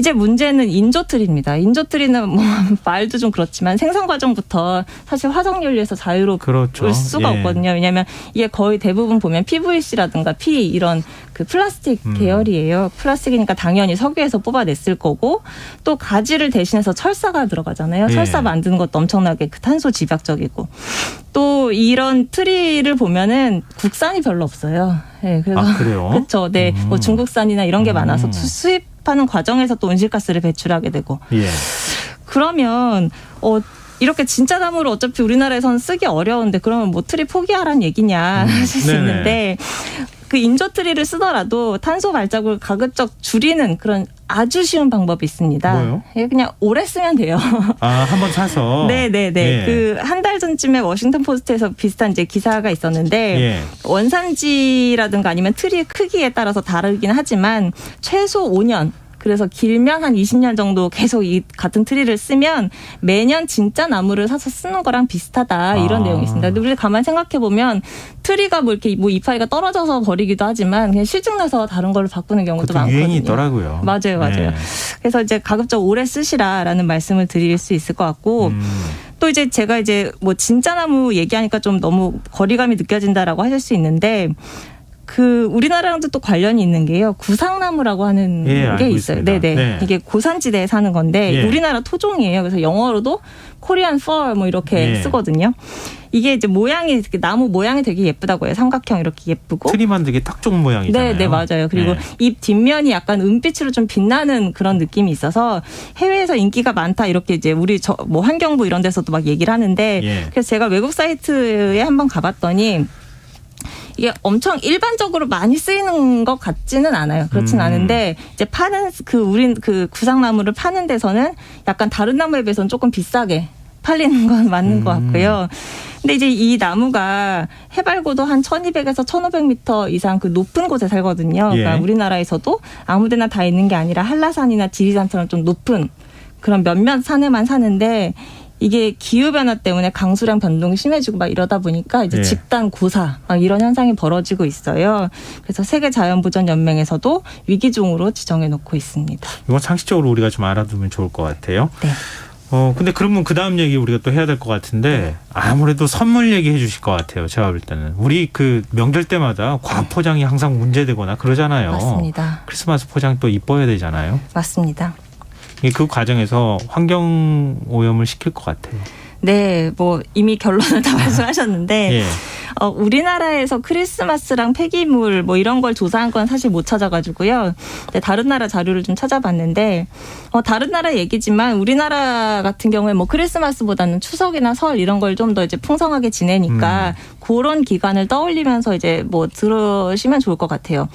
이제 문제는 인조트리입니다. 인조트리는 뭐 말도 좀 그렇지만 생산 과정부터 사실 화석 연료에서 자유롭을 그렇죠. 수가 예. 없거든요. 왜냐하면 이게 거의 대부분 보면 PVC라든가 P 이런 그 플라스틱 계열이에요. 플라스틱이니까 당연히 석유에서 뽑아냈을 거고 또 가지를 대신해서 철사가 들어가잖아요. 예. 철사 만드는 것도 엄청나게 그 탄소 집약적이고 또 이런 트리를 보면은 국산이 별로 없어요. 네, 그래서 아, 그래요? 그렇죠. 네, 뭐 중국산이나 이런 게 많아서 수입하는 과정에서 또 온실가스를 배출하게 되고. 예. 그러면 이렇게 진짜 나무를 어차피 우리나라에서는 쓰기 어려운데 그러면 뭐 트리 포기하라는 얘기냐 하실 수 네네. 있는데 그 인조트리를 쓰더라도 탄소 발자국을 가급적 줄이는 그런 아주 쉬운 방법이 있습니다. 뭐요? 예, 그냥 오래 쓰면 돼요. 아, 한번 사서. 네네네. 예. 그 한 달 전쯤에 워싱턴 포스트에서 비슷한 이제 기사가 있었는데 예. 원산지라든가 아니면 트리 크기에 따라서 다르긴 하지만 최소 5년. 그래서 길면 한 20년 정도 계속 이 같은 트리를 쓰면 매년 진짜 나무를 사서 쓰는 거랑 비슷하다 이런 내용이 있습니다. 근데 우리 가만 생각해 보면 트리가 뭐 이렇게 뭐 이파리가 떨어져서 버리기도 하지만 그냥 실증나서 다른 걸로 바꾸는 경우도 그것도 많거든요. 유행이 있더라고요. 맞아요. 예. 그래서 이제 가급적 오래 쓰시라라는 말씀을 드릴 수 있을 것 같고 또 이제 제가 이제 뭐 진짜 나무 얘기하니까 좀 너무 거리감이 느껴진다라고 하실 수 있는데 그 우리나라랑도 또 관련이 있는 게요. 구상나무라고 하는 예, 게 알고 있어요. 있습니다. 네네. 네. 이게 고산지대에 사는 건데 예. 우리나라 토종이에요. 그래서 영어로도 코리안 펄 뭐 이렇게 예. 쓰거든요. 이게 이제 모양이 이렇게 나무 모양이 되게 예쁘다고 해요. 삼각형 이렇게 예쁘고. 트리 만들기 딱 좋은 모양이잖아요. 네, 맞아요. 그리고 네. 잎 뒷면이 약간 은빛으로 좀 빛나는 그런 느낌이 있어서 해외에서 인기가 많다 이렇게 이제 우리 뭐 환경부 이런 데서도 막 얘기를 하는데 예. 그래서 제가 외국 사이트에 한번 가봤더니 이게 엄청 일반적으로 많이 쓰이는 것 같지는 않아요. 그렇진 않은데 이제 파는 우린 그 구상나무를 파는 데서는 약간 다른 나무에 비해서는 조금 비싸게 팔리는 건 맞는 것 같고요. 근데 이제 이 나무가 해발고도 한 1200에서 1500m 이상 그 높은 곳에 살거든요. 그러니까 예. 우리나라에서도 아무데나 다 있는 게 아니라 한라산이나 지리산처럼 좀 높은 그런 몇몇 산에만 사는데 이게 기후변화 때문에 강수량 변동이 심해지고 막 이러다 보니까 이제 예. 집단 고사 막 이런 현상이 벌어지고 있어요. 그래서 세계자연보전연맹에서도 위기종으로 지정해 놓고 있습니다. 이건 상식적으로 우리가 좀 알아두면 좋을 것 같아요. 네. 근데 그러면 그 다음 얘기 우리가 또 해야 될 것 같은데 아무래도 선물 얘기해 주실 것 같아요. 제가 볼 때는. 우리 그 명절 때마다 과포장이 항상 문제되거나 그러잖아요. 맞습니다. 크리스마스 포장 또 이뻐야 되잖아요. 맞습니다. 그 과정에서 환경 오염을 시킬 것 같아요. 네, 뭐 이미 결론을 다 말씀하셨는데 예. 우리나라에서 크리스마스랑 폐기물 뭐 이런 걸 조사한 건 사실 못 찾아가지고요. 네, 다른 나라 자료를 좀 찾아봤는데 다른 나라 얘기지만 우리나라 같은 경우에 뭐 크리스마스보다는 추석이나 설 이런 걸 좀 더 이제 풍성하게 지내니까 그런 기간을 떠올리면서 이제 뭐 들으시면 좋을 것 같아요.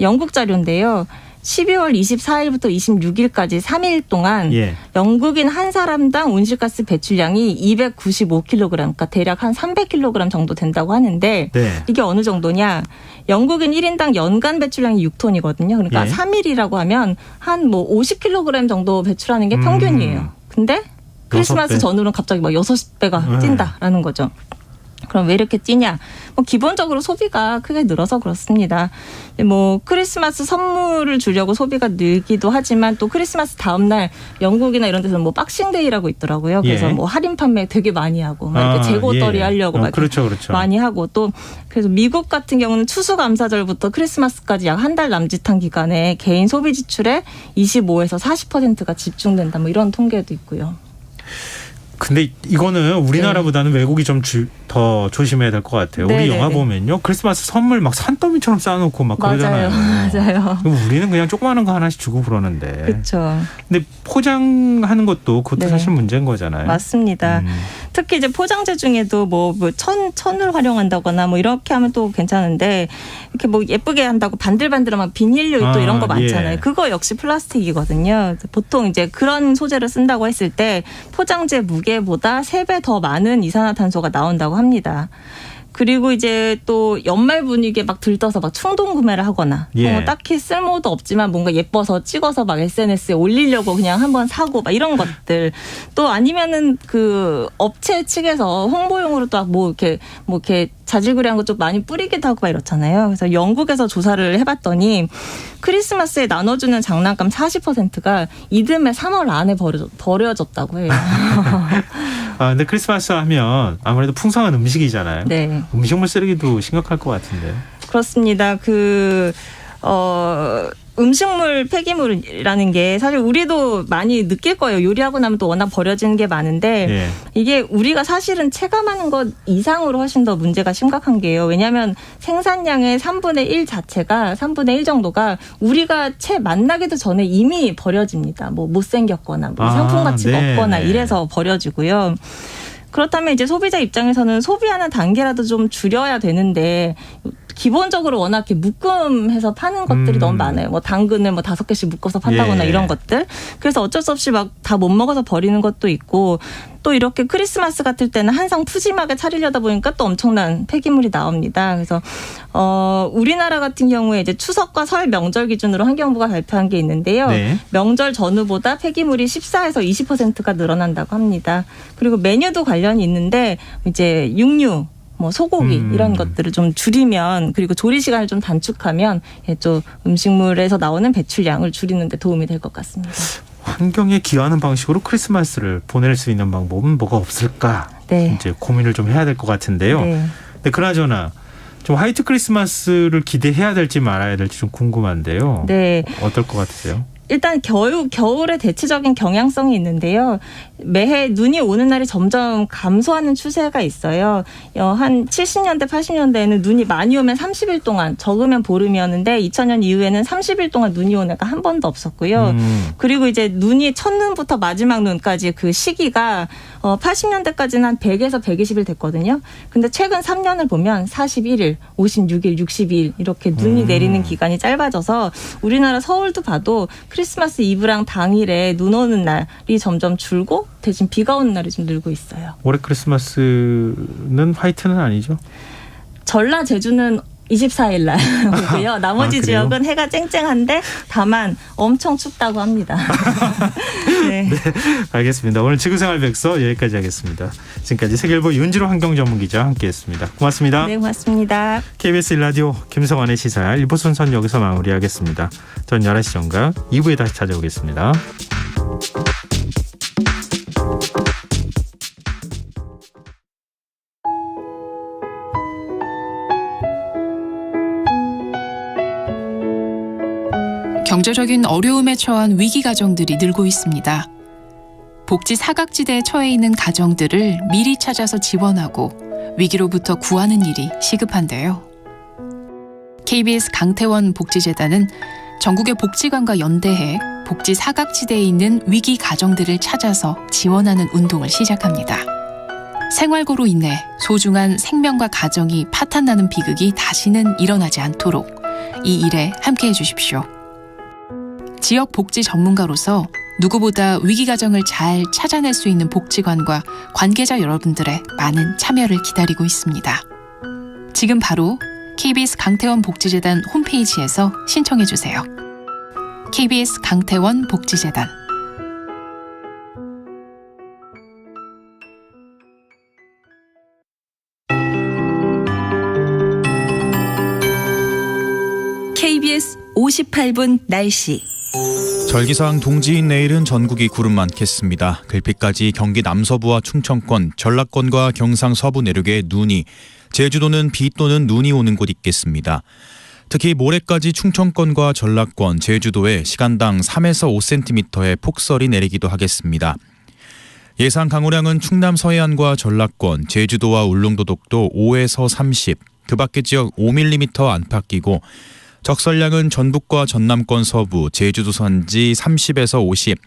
영국 자료인데요. 12월 24일부터 26일까지 3일 동안 예. 영국인 한 사람당 온실가스 배출량이 295kg, 그러니까 대략 한 300kg 정도 된다고 하는데 네. 이게 어느 정도냐? 영국인 1인당 연간 배출량이 6톤이거든요. 그러니까 예. 3일이라고 하면 한 뭐 50kg 정도 배출하는 게 평균이에요. 근데 크리스마스 6배? 전후로는 갑자기 막 6배가 찐다라는 거죠. 그럼 왜 이렇게 뛰냐? 뭐 기본적으로 소비가 크게 늘어서 그렇습니다. 뭐 크리스마스 선물을 주려고 소비가 늘기도 하지만 또 크리스마스 다음 날 영국이나 이런 데서는 뭐 박싱데이라고 있더라고요. 그래서 예. 뭐 할인 판매 되게 많이 하고 막 이렇게 재고떨이 예. 하려고 막 이렇게 그렇죠, 그렇죠. 많이 하고 또 그래서 미국 같은 경우는 추수감사절부터 크리스마스까지 약 한 달 남짓한 기간에 개인 소비 지출의 25에서 40%가 집중된다. 뭐 이런 통계도 있고요. 근데 이거는 우리나라보다는 외국이 좀 더 조심해야 될 것 같아요. 우리 네네네. 영화 보면요. 크리스마스 선물 막 산더미처럼 쌓아놓고 막 그러잖아요. 맞아요. 그럼 우리는 그냥 조그마한 거 하나씩 주고 그러는데. 그렇죠. 근데 포장하는 것도 그것도 네. 사실 문제인 거잖아요. 맞습니다. 특히 이제 포장재 중에도 뭐 천을 활용한다거나 뭐 이렇게 하면 또 괜찮은데 이렇게 뭐 예쁘게 한다고 반들반들한 비닐류 또 이런 거 많잖아요. 예. 그거 역시 플라스틱이거든요. 보통 이제 그런 소재를 쓴다고 했을 때 포장재 무게보다 3배 더 많은 이산화탄소가 나온다고 합니다. 그리고 이제 또 연말 분위기에 막 들떠서 막 충동 구매를 하거나 예. 딱히 쓸모도 없지만 뭔가 예뻐서 찍어서 막 SNS에 올리려고 그냥 한번 사고 막 이런 것들. 또 아니면은 그 업체 측에서 홍보용으로 또 뭐 이렇게 자질구레한 것 좀 많이 뿌리기도 하고 막 이렇잖아요. 그래서 영국에서 조사를 해봤더니 크리스마스에 나눠주는 장난감 40%가 이듬해 3월 안에 버려졌다고 해요. 근데 크리스마스 하면 아무래도 풍성한 음식이잖아요. 네. 음식물 쓰레기도 심각할 것 같은데. 그렇습니다. 음식물 폐기물이라는 게 사실 우리도 많이 느낄 거예요. 요리하고 나면 또 워낙 버려지는 게 많은데 예. 이게 우리가 사실은 체감하는 것 이상으로 훨씬 더 문제가 심각한 게요. 왜냐하면 생산량의 3분의 1 자체가 3분의 1 정도가 우리가 채 만나기도 전에 이미 버려집니다. 뭐 못생겼거나 뭐 상품 가치가 네, 없거나 네. 이래서 버려지고요. 그렇다면 이제 소비자 입장에서는 소비하는 단계라도 좀 줄여야 되는데 기본적으로 워낙 이렇게 묶음해서 파는 것들이 너무 많아요. 뭐 당근을 뭐 5개씩 묶어서 판다거나 예. 이런 것들. 그래서 어쩔 수 없이 막 다 못 먹어서 버리는 것도 있고 또 이렇게 크리스마스 같을 때는 한상 푸짐하게 차리려다 보니까 또 엄청난 폐기물이 나옵니다. 그래서 우리나라 같은 경우에 이제 추석과 설 명절 기준으로 환경부가 발표한 게 있는데요. 네. 명절 전후보다 폐기물이 14에서 20%가 늘어난다고 합니다. 그리고 메뉴도 관련이 있는데 이제 육류 뭐 소고기 이런 것들을 좀 줄이면 그리고 조리 시간을 좀 단축하면 좀 음식물에서 나오는 배출량을 줄이는 데 도움이 될 것 같습니다. 환경에 기여하는 방식으로 크리스마스를 보낼 수 있는 방법은 뭐가 없을까? 네. 이제 고민을 좀 해야 될 것 같은데요. 네. 근데 그나저나 좀 화이트 크리스마스를 기대해야 될지 말아야 될지 좀 궁금한데요. 네. 어떨 것 같으세요? 일단 겨울에 대체적인 경향성이 있는데요. 매해 눈이 오는 날이 점점 감소하는 추세가 있어요. 한 70년대, 80년대에는 눈이 많이 오면 30일 동안, 적으면 보름이었는데 2000년 이후에는 30일 동안 눈이 오는 애가 한 번도 없었고요. 그리고 이제 눈이 첫눈부터 마지막 눈까지 그 시기가 80년대까지는 한 100에서 120일 됐거든요. 근데 최근 3년을 보면 41일, 56일, 62일 이렇게 눈이 내리는 기간이 짧아져서 우리나라 서울도 봐도 크리스마스 이브랑 당일에 눈 오는 날이 점점 줄고 대신 비가 오는 날이 좀 늘고 있어요. 올해 크리스마스는 화이트는 아니죠? 전라 제주는 24일 날 오고요. 나머지 그래요? 지역은 해가 쨍쨍한데 다만 엄청 춥다고 합니다. 네. 알겠습니다. 오늘 지구생활 백서 여기까지 하겠습니다. 지금까지 세계일보 윤지로 환경전문기자 함께했습니다. 고맙습니다. 네, 고맙습니다. KBS 1라디오 김성환의 시사 1부 순서는 여기서 마무리하겠습니다. 전 11시 전과 2부에 다시 찾아오겠습니다. 경제적인 어려움에 처한 위기 가정들이 늘고 있습니다. 복지 사각지대에 처해 있는 가정들을 미리 찾아서 지원하고 위기로부터 구하는 일이 시급한데요. KBS 강태원 복지재단은 전국의 복지관과 연대해 복지 사각지대에 있는 위기 가정들을 찾아서 지원하는 운동을 시작합니다. 생활고로 인해 소중한 생명과 가정이 파탄나는 비극이 다시는 일어나지 않도록 이 일에 함께해 주십시오. 지역 복지 전문가로서 누구보다 위기 가정을 잘 찾아낼 수 있는 복지관과 관계자 여러분들의 많은 참여를 기다리고 있습니다. 지금 바로 KBS 강태원 복지재단 홈페이지에서 신청해 주세요. KBS 강태원 복지재단. KBS 58분 날씨. 절기상 동지인 내일은 전국이 구름 많겠습니다. 글피까지 경기 남서부와 충청권, 전라권과 경상 서부 내륙에 눈이, 제주도는 비 또는 눈이 오는 곳 있겠습니다. 특히 모레까지 충청권과 전라권, 제주도에 시간당 3에서 5cm의 폭설이 내리기도 하겠습니다. 예상 강우량은 충남 서해안과 전라권, 제주도와 울릉도 독도 5에서 30, 그 밖의 지역 5mm 안팎이고 적설량은 전북과 전남권 서부, 제주도 산지 30에서 50,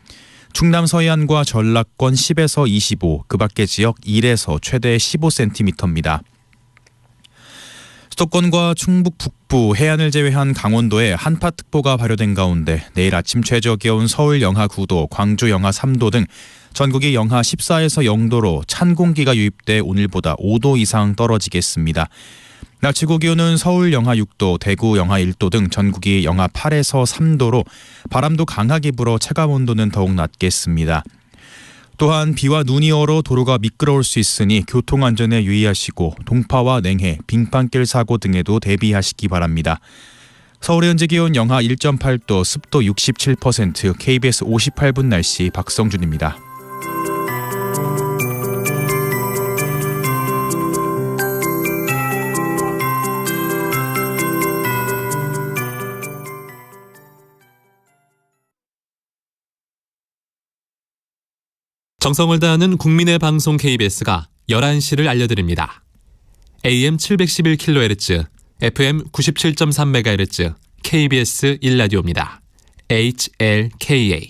충남 서해안과 전라권 10에서 25, 그 밖의 지역 1에서 최대 15cm입니다. 수도권과 충북 북부, 해안을 제외한 강원도에 한파특보가 발효된 가운데 내일 아침 최저 기온 서울 영하 9도, 광주 영하 3도 등 전국이 영하 14에서 0도로 찬 공기가 유입돼 오늘보다 5도 이상 떨어지겠습니다. 낮 최고 기온은 서울 영하 6도, 대구 영하 1도 등 전국이 영하 8에서 3도로 바람도 강하게 불어 체감 온도는 더욱 낮겠습니다. 또한 비와 눈이 얼어 도로가 미끄러울 수 있으니 교통안전에 유의하시고 동파와 냉해, 빙판길 사고 등에도 대비하시기 바랍니다. 서울의 현재 기온 영하 1.8도, 습도 67%, KBS 58분 날씨 박성준입니다. 정성을 다하는 국민의 방송 KBS가 11시를 알려드립니다. AM 711kHz, FM 97.3MHz, KBS 1라디오입니다. HLKA.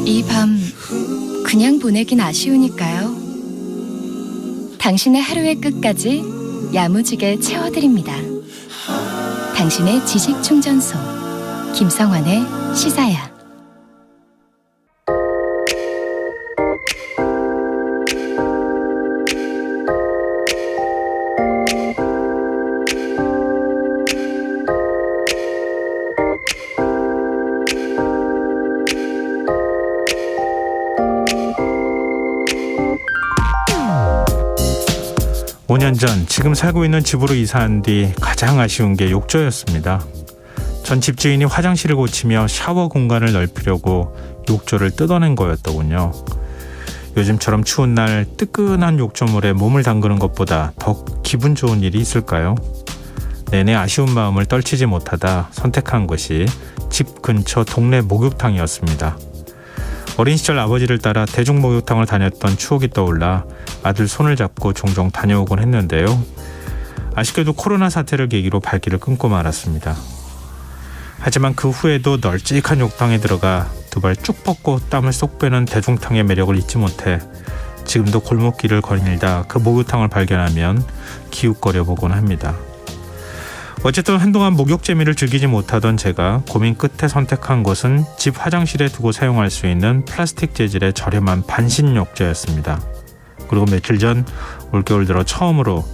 이 밤 그냥 보내긴 아쉬우니까요. 당신의 하루의 끝까지 야무지게 채워드립니다. 당신의 지식 충전소 김성환의 시사야. 오 년 전 지금 살고 있는 집으로 이사한 뒤 가장 아쉬운 게 욕조였습니다. 전 집주인이 화장실을 고치며 샤워 공간을 넓히려고 욕조를 뜯어낸 거였더군요. 요즘처럼 추운 날 뜨끈한 욕조물에 몸을 담그는 것보다 더 기분 좋은 일이 있을까요? 내내 아쉬운 마음을 떨치지 못하다 선택한 것이 집 근처 동네 목욕탕이었습니다. 어린 시절 아버지를 따라 대중목욕탕을 다녔던 추억이 떠올라 아들 손을 잡고 종종 다녀오곤 했는데요. 아쉽게도 코로나 사태를 계기로 발길을 끊고 말았습니다. 하지만 그 후에도 널찍한 욕탕에 들어가 두 발 쭉 뻗고 땀을 쏙 빼는 대중탕의 매력을 잊지 못해 지금도 골목길을 거닐다 그 목욕탕을 발견하면 기웃거려 보곤 합니다. 어쨌든 한동안 목욕 재미를 즐기지 못하던 제가 고민 끝에 선택한 곳은 집 화장실에 두고 사용할 수 있는 플라스틱 재질의 저렴한 반신욕조였습니다. 그리고 며칠 전 올겨울 들어 처음으로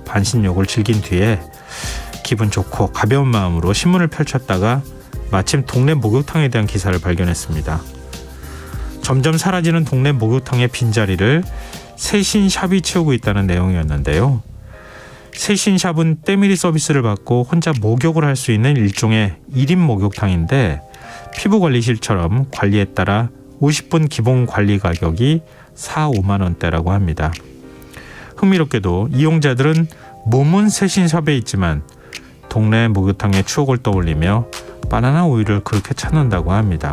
반신욕을 즐긴 뒤에 기분 좋고 가벼운 마음으로 신문을 펼쳤다가 마침 동네 목욕탕에 대한 기사를 발견했습니다. 점점 사라지는 동네 목욕탕의 빈자리를 세신샵이 채우고 있다는 내용이었는데요. 세신샵은 때밀이 서비스를 받고 혼자 목욕을 할 수 있는 일종의 1인 목욕탕인데 피부관리실처럼 관리에 따라 50분 기본 관리 가격이 4-5만 원대라고 합니다. 흥미롭게도 이용자들은 몸은 세신샵에 있지만 동네 목욕탕의 추억을 떠올리며 바나나 우유를 그렇게 찾는다고 합니다.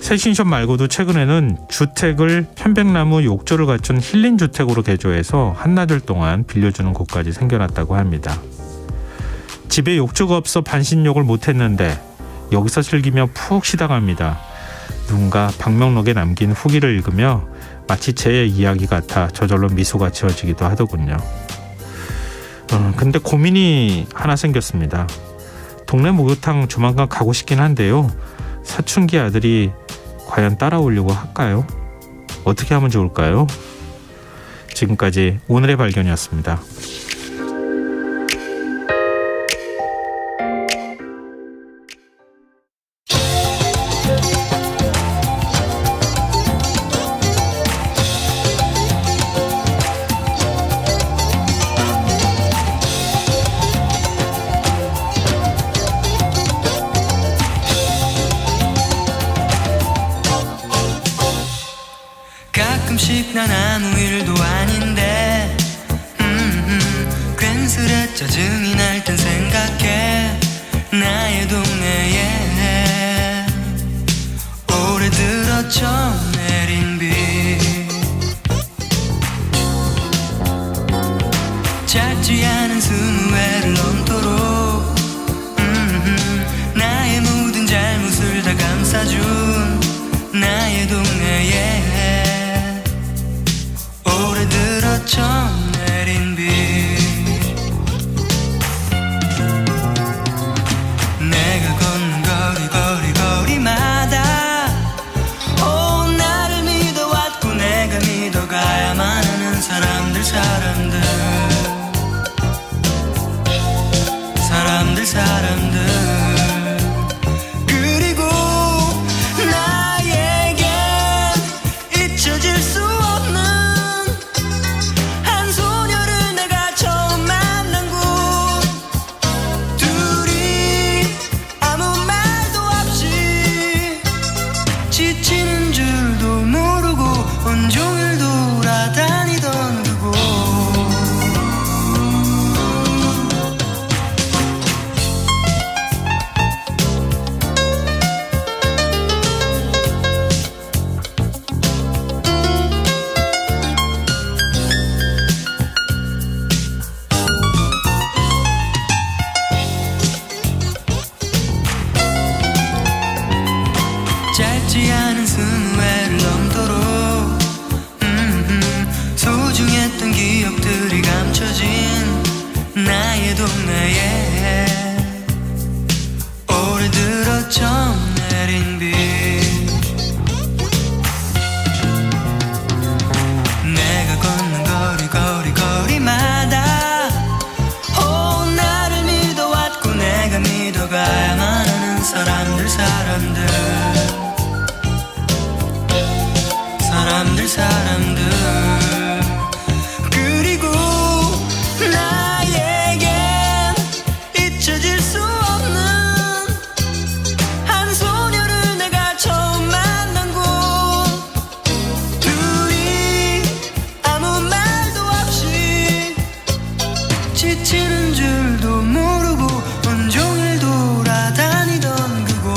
세신샵 말고도 최근에는 주택을 편백나무 욕조를 갖춘 힐링주택으로 개조해서 한나절 동안 빌려주는 곳까지 생겨났다고 합니다. 집에 욕조가 없어 반신욕을 못했는데 여기서 즐기며 푹 쉬다 갑니다. 누군가 방명록에 남긴 후기를 읽으며 마치 제 이야기 같아 저절로 미소가 지어지기도 하더군요. 근데 고민이 하나 생겼습니다. 동네 목욕탕 조만간 가고 싶긴 한데요. 사춘기 아들이 과연 따라오려고 할까요? 어떻게 하면 좋을까요? 지금까지 오늘의 발견이었습니다. 가끔씩 난 아무 일도 아닌데 괜스레 짜증이 날 땐 생각해 나의 동네에 올해 들어 처음 내린 비 작지 않은 20회를 넘도록 나의 모든 잘못을 다 감싸준 나의 동네에 가야만 하는 사람들 그리고 나에겐 잊혀질 수 없는 한 소녀를 내가 처음 만난 곳 둘이 아무 말도 없이 지치는 줄도 모르고 온종일 돌아다니던 그곳 짧지 않은 20회를 넘도록 소중했던 기억들이 감춰진 나의 동네에 오래 들어 처음 내린 비 내가 걷는 거리마다 나를 믿어왔고 내가 믿어가야만 하는 사람들 그리고 나에겐 잊혀질 수 없는 한 소녀를 내가 처음 만난 곳 둘이 아무 말도 없이 지치는 줄도 모르고 온종일 돌아다니던 그곳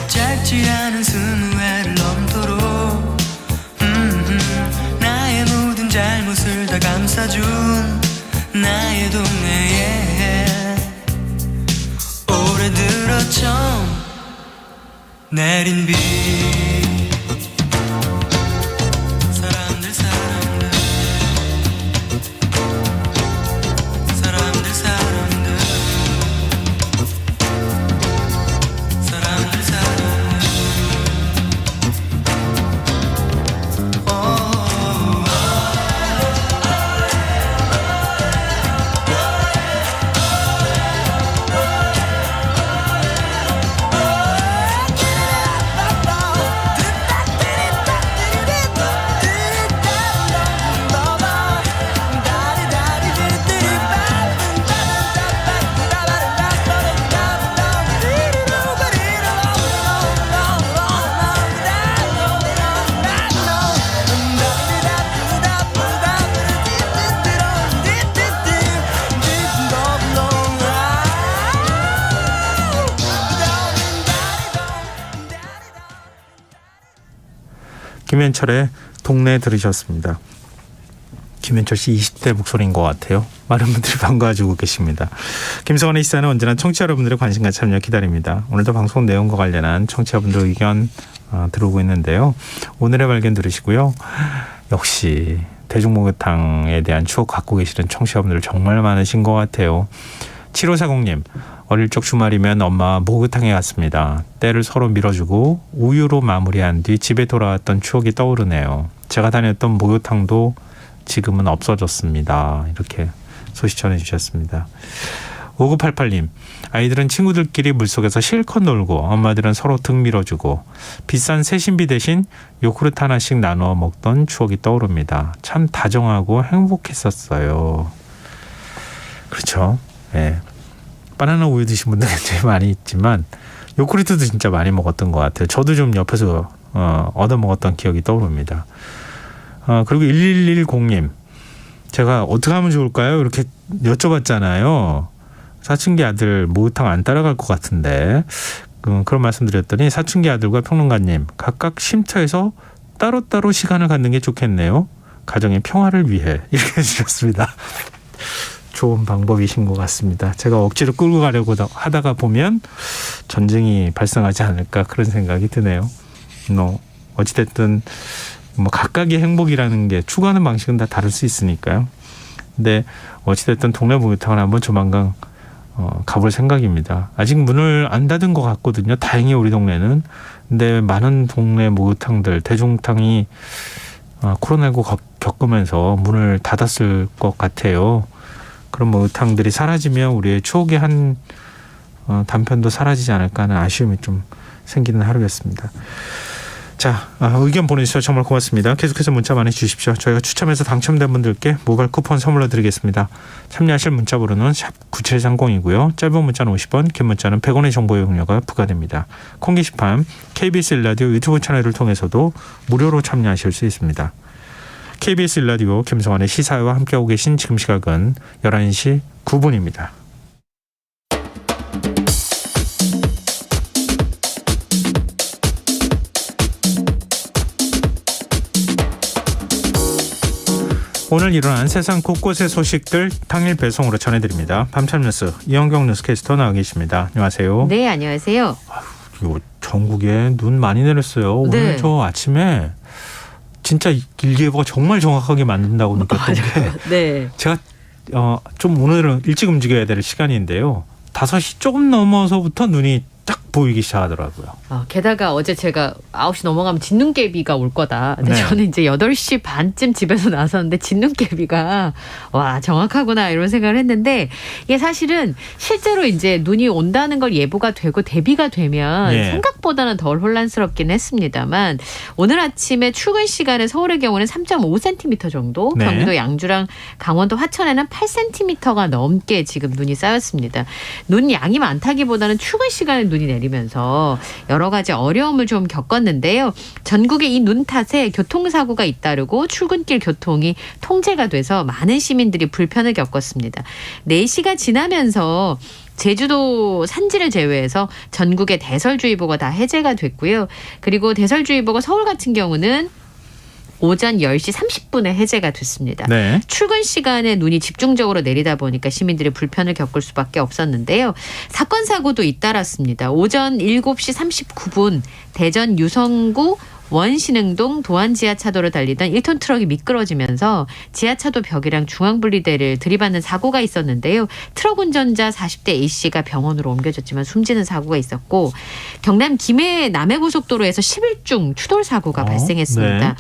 짧지 않은 20회를 넘도록 나의 모든 잘못을 다 감싸준 나의 동네에 오래 들어 처음 내린 비 김현철의 동네 들으셨습니다. 김현철 씨 20대 목소리인 것 같아요. 많은 분들이 반가워주고 계십니다. 김성원의 시사는 언제나 청취자 여러분들의 관심과 참여 기다립니다. 오늘도 방송 내용과 관련한 청취자분들 의견 들어오고 있는데요. 오늘의 발견 들으시고요. 역시 대중목욕탕에 대한 추억 갖고 계시는 청취자분들 정말 많으신 것 같아요. 7540님, 어릴 적 주말이면 엄마와 목욕탕에 갔습니다. 때를 서로 밀어주고 우유로 마무리한 뒤 집에 돌아왔던 추억이 떠오르네요. 제가 다녔던 목욕탕도 지금은 없어졌습니다. 이렇게 소식 전해주셨습니다. 5988님, 아이들은 친구들끼리 물속에서 실컷 놀고 엄마들은 서로 등 밀어주고 비싼 세신비 대신 요구르트 하나씩 나누어 먹던 추억이 떠오릅니다. 참 다정하고 행복했었어요. 그렇죠. 예. 바나나 우유 드신 분들 굉장히 많이 있지만 요구르트도 진짜 많이 먹었던 것 같아요. 저도 좀 옆에서 얻어 먹었던 기억이 떠오릅니다. 그리고 1110님, 제가 어떻게 하면 좋을까요? 이렇게 여쭤봤잖아요. 사춘기 아들 목욕탕 안 따라갈 것 같은데 그런 말씀드렸더니 사춘기 아들과 평론가님 각각 쉼터에서 따로따로 시간을 갖는 게 좋겠네요. 가정의 평화를 위해 이렇게 해주셨습니다. 좋은 방법이신 것 같습니다. 제가 억지로 끌고 가려고 하다가 보면 전쟁이 발생하지 않을까 그런 생각이 드네요. 어찌됐든 각각의 행복이라는 게 추구하는 방식은 다 다를 수 있으니까요. 근데 어찌됐든 동네 목욕탕을 한번 조만간 가볼 생각입니다. 아직 문을 안 닫은 것 같거든요. 다행히 우리 동네는. 근데 많은 동네 목욕탕들, 대중탕이 코로나19 겪으면서 문을 닫았을 것 같아요. 그런 목욕탕들이 사라지면 우리의 추억의 한 단편도 사라지지 않을까 하는 아쉬움이 좀 생기는 하루였습니다. 자, 의견 보내주셔서 정말 고맙습니다. 계속해서 문자 많이 주십시오. 저희가 추첨해서 당첨된 분들께 모바일 쿠폰 선물로 드리겠습니다. 참여하실 문자 번호는 샵 9730이고요. 짧은 문자는 50원, 긴 문자는 100원의 정보 이용료가 부과됩니다. 콩 게시판 KBS 1라디오 유튜브 채널을 통해서도 무료로 참여하실 수 있습니다. KBS 1라디오 김성환의 시사회와 함께하고 계신 지금 시각은 11시 9분입니다. 오늘 일어난 세상 곳곳의 소식들 당일 배송으로 전해드립니다. 밤참 뉴스 이영경 뉴스캐스터 나와 계십니다. 안녕하세요. 네, 안녕하세요. 전국에 눈 많이 내렸어요. 오늘 저 아침에 진짜 일기예보가 정말 정확하게 맞는다고 느꼈던 게 네. 제가 좀 오늘은 일찍 움직여야 될 시간인데요. 5시 조금 넘어서부터 눈이 딱 보이기 시작하더라고요. 게다가 어제 제가 9시 넘어가면 진눈깨비가 올 거다. 근데 네. 저는 이제 8시 반쯤 집에서 나섰는데 진눈깨비가 와 정확하구나 이런 생각을 했는데 이게 사실은 실제로 이제 눈이 온다는 걸 예보가 되고 대비가 되면 생각보다는 덜 혼란스럽긴 했습니다만 오늘 아침에 출근 시간에 서울의 경우는 3.5cm 정도, 경기도 양주랑 강원도 화천에는 8cm가 넘게 지금 눈이 쌓였습니다. 눈 양이 많다기보다는 출근 시간에 눈이 내리면서 여러 가지 어려움을 좀 겪었는데요. 전국에 이 눈 탓에 교통사고가 잇따르고 출근길 교통이 통제가 돼서 많은 시민들이 불편을 겪었습니다. 4시가 지나면서 제주도 산지를 제외해서 전국의 대설주의보가 다 해제가 됐고요. 그리고 대설주의보가 서울 같은 경우는 오전 10시 30분에 해제가 됐습니다. 네. 출근 시간에 눈이 집중적으로 내리다 보니까 시민들이 불편을 겪을 수밖에 없었는데요. 사건 사고도 잇따랐습니다. 오전 7시 39분 대전 유성구 원신흥동 도안 지하차도를 달리던 1톤 트럭이 미끄러지면서 지하차도 벽이랑 중앙분리대를 들이받는 사고가 있었는데요. 트럭 운전자 40대 A씨가 병원으로 옮겨졌지만 숨지는 사고가 있었고 경남 김해 남해고속도로에서 11중 추돌 사고가 발생했습니다.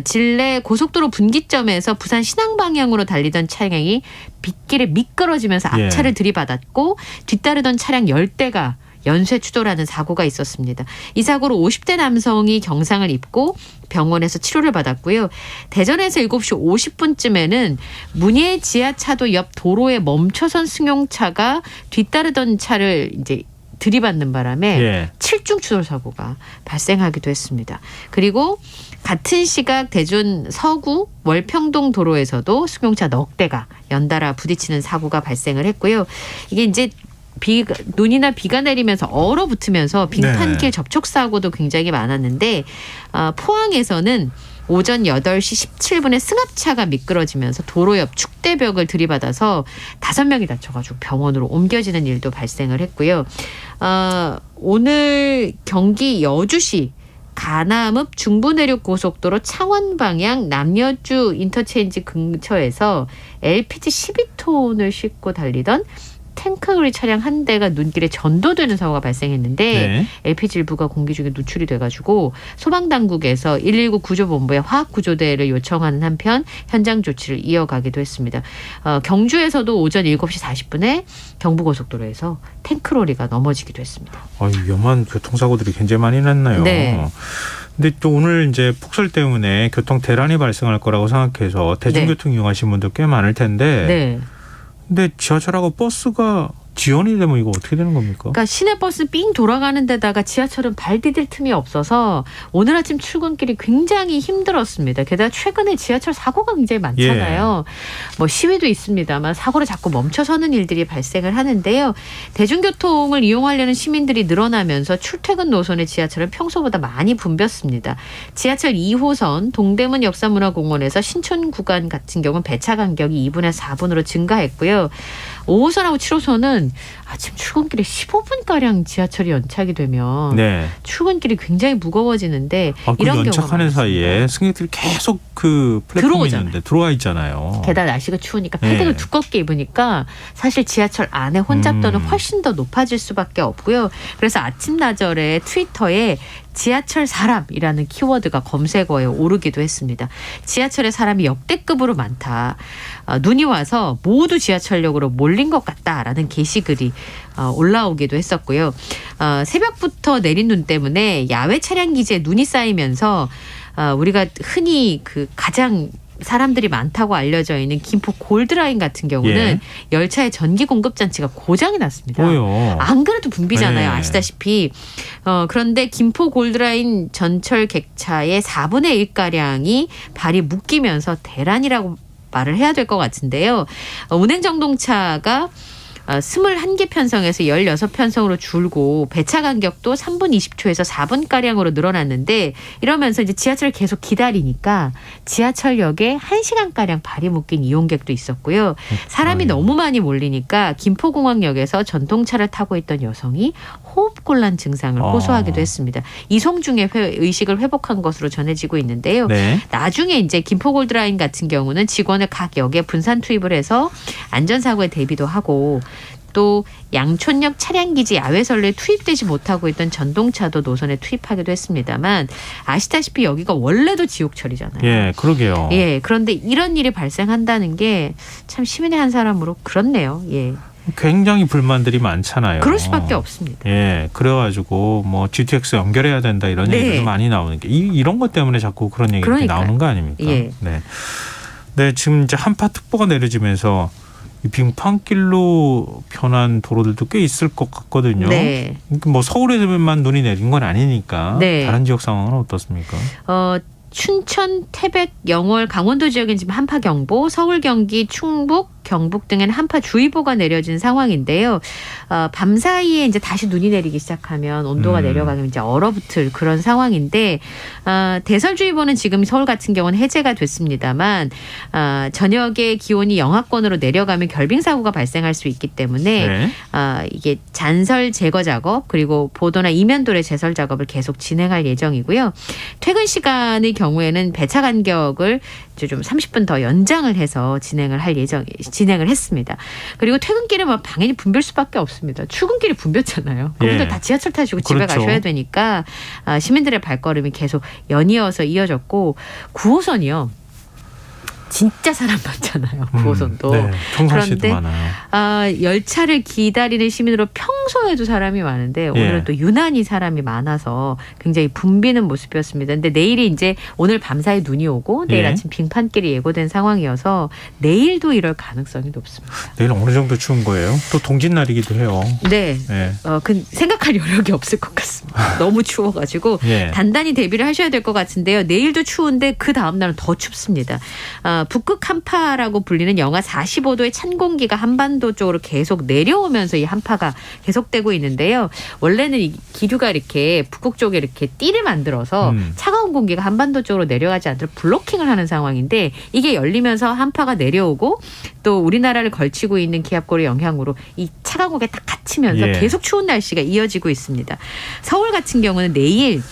진례 고속도로 분기점에서 부산 신항 방향으로 달리던 차량이 빗길에 미끄러지면서 앞차를 들이받았고 뒤따르던 차량 10대가 연쇄 추돌하는 사고가 있었습니다. 이 사고로 50대 남성이 경상을 입고 병원에서 치료를 받았고요. 대전에서 7시 50분쯤에는 문예 지하차도 옆 도로에 멈춰선 승용차가 뒤따르던 차를 이제 들이받는 바람에 7중 추돌 사고가 발생하기도 했습니다. 그리고 같은 시각 대전 서구 월평동 도로에서도 승용차 넉 대가 연달아 부딪히는 사고가 발생을 했고요. 이게 이제 눈이나 비가 내리면서 얼어붙으면서 빙판길 접촉 사고도 굉장히 많았는데 포항에서는 오전 8시 17분에 승합차가 미끄러지면서 도로 옆 축대벽을 들이받아서 5명이 다쳐가지고 병원으로 옮겨지는 일도 발생을 했고요. 오늘 경기 여주시 가남읍 중부내륙고속도로 창원 방향 남여주 인터체인지 근처에서 LPG 12톤을 싣고 달리던 탱크거리 차량 한 대가 눈길에 전도되는 사고가 발생했는데 LPG 일부가 공기 중에 누출이 돼가지고 소방당국에서 119 구조본부에 화학구조대를 요청하는 한편 현장 조치를 이어가기도 했습니다. 경주에서도 오전 7시 40분에 경부고속도로에서 탱크로리가 넘어지기도 했습니다. 위험한 교통사고들이 굉장히 많이 났나요? 네. 근데 또 오늘 이제 폭설 때문에 교통 대란이 발생할 거라고 생각해서 대중교통 이용하시는 분들 꽤 많을 텐데 근데 지하철하고 버스가 지연이 되면 이거 어떻게 되는 겁니까? 그러니까 시내버스 삥 돌아가는 데다가 지하철은 발 디딜 틈이 없어서 오늘 아침 출근길이 굉장히 힘들었습니다. 게다가 최근에 지하철 사고가 굉장히 많잖아요. 뭐 시위도 있습니다만 사고를 자꾸 멈춰서는 일들이 발생을 하는데요. 대중교통을 이용하려는 시민들이 늘어나면서 출퇴근 노선의 지하철은 평소보다 많이 붐볐습니다. 지하철 2호선 동대문 역사문화공원에서 신촌 구간 같은 경우는 배차 간격이 2분에서 4분으로 증가했고요. 5호선하고 7호선은 아침 출근길에 15분가량 지하철이 연착이 되면 네. 출근길이 굉장히 무거워지는데 그 이런 경우가 연착하는 사이에 승객들이 계속 그 플랫폼에 있는데 들어와 있잖아요. 게다가 날씨가 추우니까 패딩을 네. 두껍게 입으니까 사실 지하철 안에 혼잡도는 훨씬 더 높아질 수밖에 없고요. 그래서 아침나절에 트위터에 지하철 사람이라는 키워드가 검색어에 오르기도 했습니다. 지하철에 사람이 역대급으로 많다. 눈이 와서 모두 지하철역으로 몰린 것 같다라는 게시글이 올라오기도 했었고요. 새벽부터 내린 눈 때문에 야외 차량 기지에 눈이 쌓이면서 우리가 흔히 그 가장 사람들이 많다고 알려져 있는 김포 골드라인 같은 경우는 열차의 전기 공급 장치가 고장이 났습니다. 안 그래도 붐비잖아요. 아시다시피. 그런데 김포 골드라인 전철 객차의 4분의 1가량이 발이 묶이면서 대란이라고 말을 해야 될 것 같은데요. 운행정동차가 21개 편성에서 16편성으로 줄고 배차 간격도 3분 20초에서 4분가량으로 늘어났는데 이러면서 이제 지하철을 계속 기다리니까 지하철역에 1시간가량 발이 묶인 이용객도 있었고요. 사람이 너무 많이 몰리니까 김포공항역에서 전동차를 타고 있던 여성이 호흡곤란 증상을 호소하기도 했습니다. 이송 중에 의식을 회복한 것으로 전해지고 있는데요. 나중에 이제 김포골드라인 같은 경우는 직원을 각 역에 분산 투입을 해서 안전사고에 대비도 하고 또 양촌역 차량기지 야외선로에 투입되지 못하고 있던 전동차도 노선에 투입하기도 했습니다만 아시다시피 여기가 원래도 지옥철이잖아요. 예, 그러게요. 예, 그런데 이런 일이 발생한다는 게 참 시민의 한 사람으로 그렇네요. 예. 굉장히 불만들이 많잖아요. 그럴 수밖에 없습니다. 예, 그래가지고 뭐 GTX 연결해야 된다 이런 얘기도 많이 나오는 게 이런 것 때문에 자꾸 그런 얘기가 나오는 거 아닙니까? 예. 네, 지금 이제 한파특보가 내려지면서 이 빙판길로 변한 도로들도 꽤 있을 것 같거든요. 뭐 서울에만 눈이 내린 건 아니니까 다른 지역 상황은 어떻습니까? 춘천, 태백, 영월, 강원도 지역엔 지금 한파경보, 서울, 경기, 충북, 경북 등에는 한파주의보가 내려진 상황인데요. 밤 사이에 이제 다시 눈이 내리기 시작하면 온도가 내려가면 이제 얼어붙을 그런 상황인데 대설주의보는 지금 서울 같은 경우는 해제가 됐습니다만 저녁에 기온이 영하권으로 내려가면 결빙 사고가 발생할 수 있기 때문에 이게 잔설 제거 작업 그리고 보도나 이면도래 제설 작업을 계속 진행할 예정이고요. 퇴근 시간의 경우에는 배차 간격을 좀 30분 더 연장을 해서 진행을 했습니다. 그리고 퇴근길에 뭐 당연히 붐빌 수밖에 없습니다. 출근길이 붐볐잖아요. 그분들 다 지하철 타시고 집에 가셔야 되니까 시민들의 발걸음이 계속 연이어서 이어졌고 9호선이요. 진짜 사람 많잖아요. 9호선도. 평상시에도 많아요. 열차를 기다리는 시민으로 평소에도 사람이 많은데 오늘은 또 유난히 사람이 많아서 굉장히 붐비는 모습이었습니다. 근데 내일이 이제 오늘 밤사이 눈이 오고 내일 아침 빙판길이 예고된 상황이어서 내일도 이럴 가능성이 높습니다. 내일 어느 정도 추운 거예요? 또 동짓날이기도 해요. 그 생각할 여력이 없을 것 같습니다. 너무 추워가지고 단단히 대비를 하셔야 될 것 같은데요. 내일도 추운데 그 다음 날은 더 춥습니다. 북극 한파라고 불리는 영하 45도의 찬 공기가 한반도 쪽으로 계속 내려오면서 이 한파가 계속되고 있는데요. 원래는 이 기류가 이렇게 북극 쪽에 이렇게 띠를 만들어서 차가운 공기가 한반도 쪽으로 내려가지 않도록 블로킹을 하는 상황인데 이게 열리면서 한파가 내려오고 또 우리나라를 걸치고 있는 기압골의 영향으로 이 차가운 공기가 딱 갇히면서 계속 추운 날씨가 이어지고 있습니다. 서울 같은 경우는 내일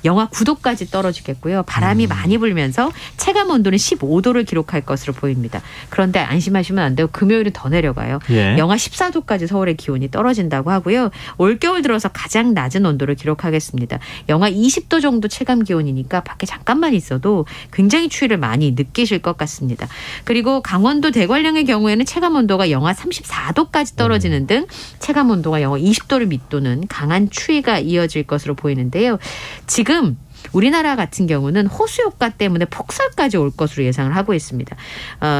영하 9도까지 떨어지겠고요. 바람이 많이 불면서 체감 온도는 15도를 기록할 것으로 보입니다. 그런데 안심하시면 안 돼요. 금요일은 더 내려가요. 영하 14도까지 서울의 기온이 떨어진다고 하고요. 올겨울 들어서 가장 낮은 온도를 기록하겠습니다. 영하 20도 정도 체감 기온이니까 밖에 잠깐만 있어도 굉장히 추위를 많이 느끼실 것 같습니다. 그리고 강원도 대관령의 경우에는 체감 온도가 영하 34도까지 떨어지는 등 체감 온도가 영하 20도를 밑도는 강한 추위가 이어질 것으로 보이는데요. 지금 우리나라 같은 경우는 호수 효과 때문에 폭설까지 올 것으로 예상을 하고 있습니다.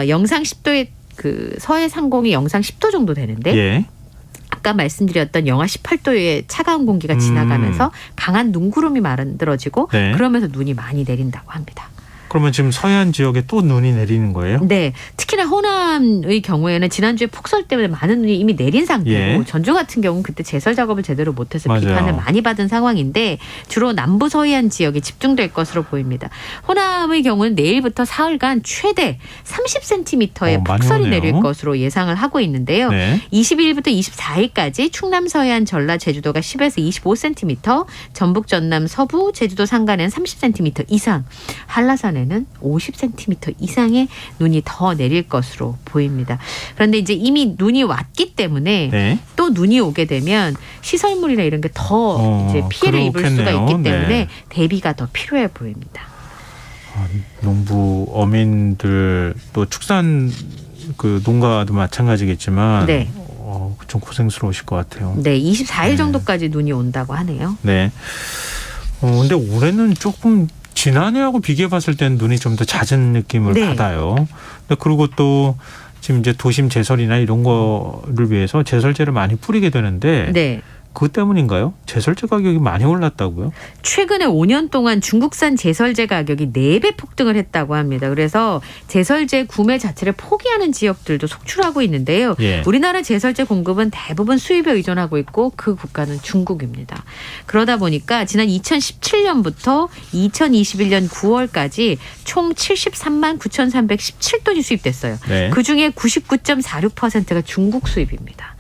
영상 10도의 그 서해 상공이 영상 10도 정도 되는데 아까 말씀드렸던 영하 18도의 차가운 공기가 지나가면서 강한 눈구름이 만들어지고 그러면서 눈이 많이 내린다고 합니다. 그러면 지금 서해안 지역에 또 눈이 내리는 거예요? 네. 특히나 호남의 경우에는 지난주에 폭설 때문에 많은 눈이 이미 내린 상태고 예. 전주 같은 경우는 그때 제설 작업을 제대로 못해서 맞아요. 비판을 많이 받은 상황인데 주로 남부 서해안 지역에 집중될 것으로 보입니다. 호남의 경우는 내일부터 사흘간 최대 30cm의 많이 폭설이 오네요. 내릴 것으로 예상을 하고 있는데요. 네. 22일부터 24일까지 충남 서해안 전라 제주도가 10에서 25cm, 전북 전남 서부 제주도 산간에는 30cm 이상, 한라산에는 50cm 이상의 눈이 더 내릴 것으로 보입니다. 그런데 이제 이미 눈이 왔기 때문에 네. 또 눈이 오게 되면 시설물이나 이런 게 더 이제 피해를 입을 수가 그렇겠네요. 있기 때문에 네. 대비가 더 필요해 보입니다. 농부 어민들 또 축산 그 농가도 마찬가지겠지만 네. 좀 고생스러우실 것 같아요. 네, 24일 정도까지 눈이 온다고 하네요. 네. 근데 올해는 조금 지난해하고 비교해 봤을 때는 눈이 좀 더 잦은 느낌을 네. 받아요. 근데 그리고 또 지금 이제 도심 제설이나 이런 거를 위해서 제설제를 많이 뿌리게 되는데 네. 그것 때문인가요? 제설제 가격이 많이 올랐다고요? 최근에 5년 동안 중국산 제설제 가격이 4배 폭등을 했다고 합니다. 그래서 제설제 구매 자체를 포기하는 지역들도 속출하고 있는데요. 예. 우리나라 제설제 공급은 대부분 수입에 의존하고 있고 그 국가는 중국입니다. 그러다 보니까 지난 2017년부터 2021년 9월까지 총 73만 9,317톤이 수입됐어요. 네. 그중에 99.46%가 중국 수입입니다.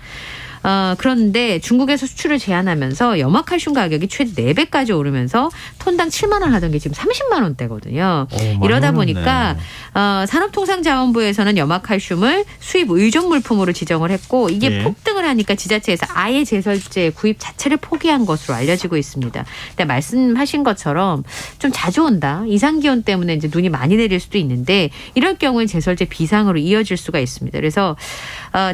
그런데 중국에서 수출을 제한하면서 염화칼슘 가격이 최대 4배까지 오르면서 톤당 7만 원 하던 게 지금 30만 원대거든요. 많이 이러다 올랐네. 보니까 산업통상자원부에서는 염화칼슘 수입 의존 물품으로 지정을 했고 이게 예. 폭등을 하니까 지자체에서 아예 제설제 구입 자체를 포기한 것으로 알려지고 있습니다. 근데 말씀하신 것처럼 좀 자주 온다. 이상기온 때문에 이제 눈이 많이 내릴 수도 있는데 이럴 경우에 제설제 비상으로 이어질 수가 있습니다. 그래서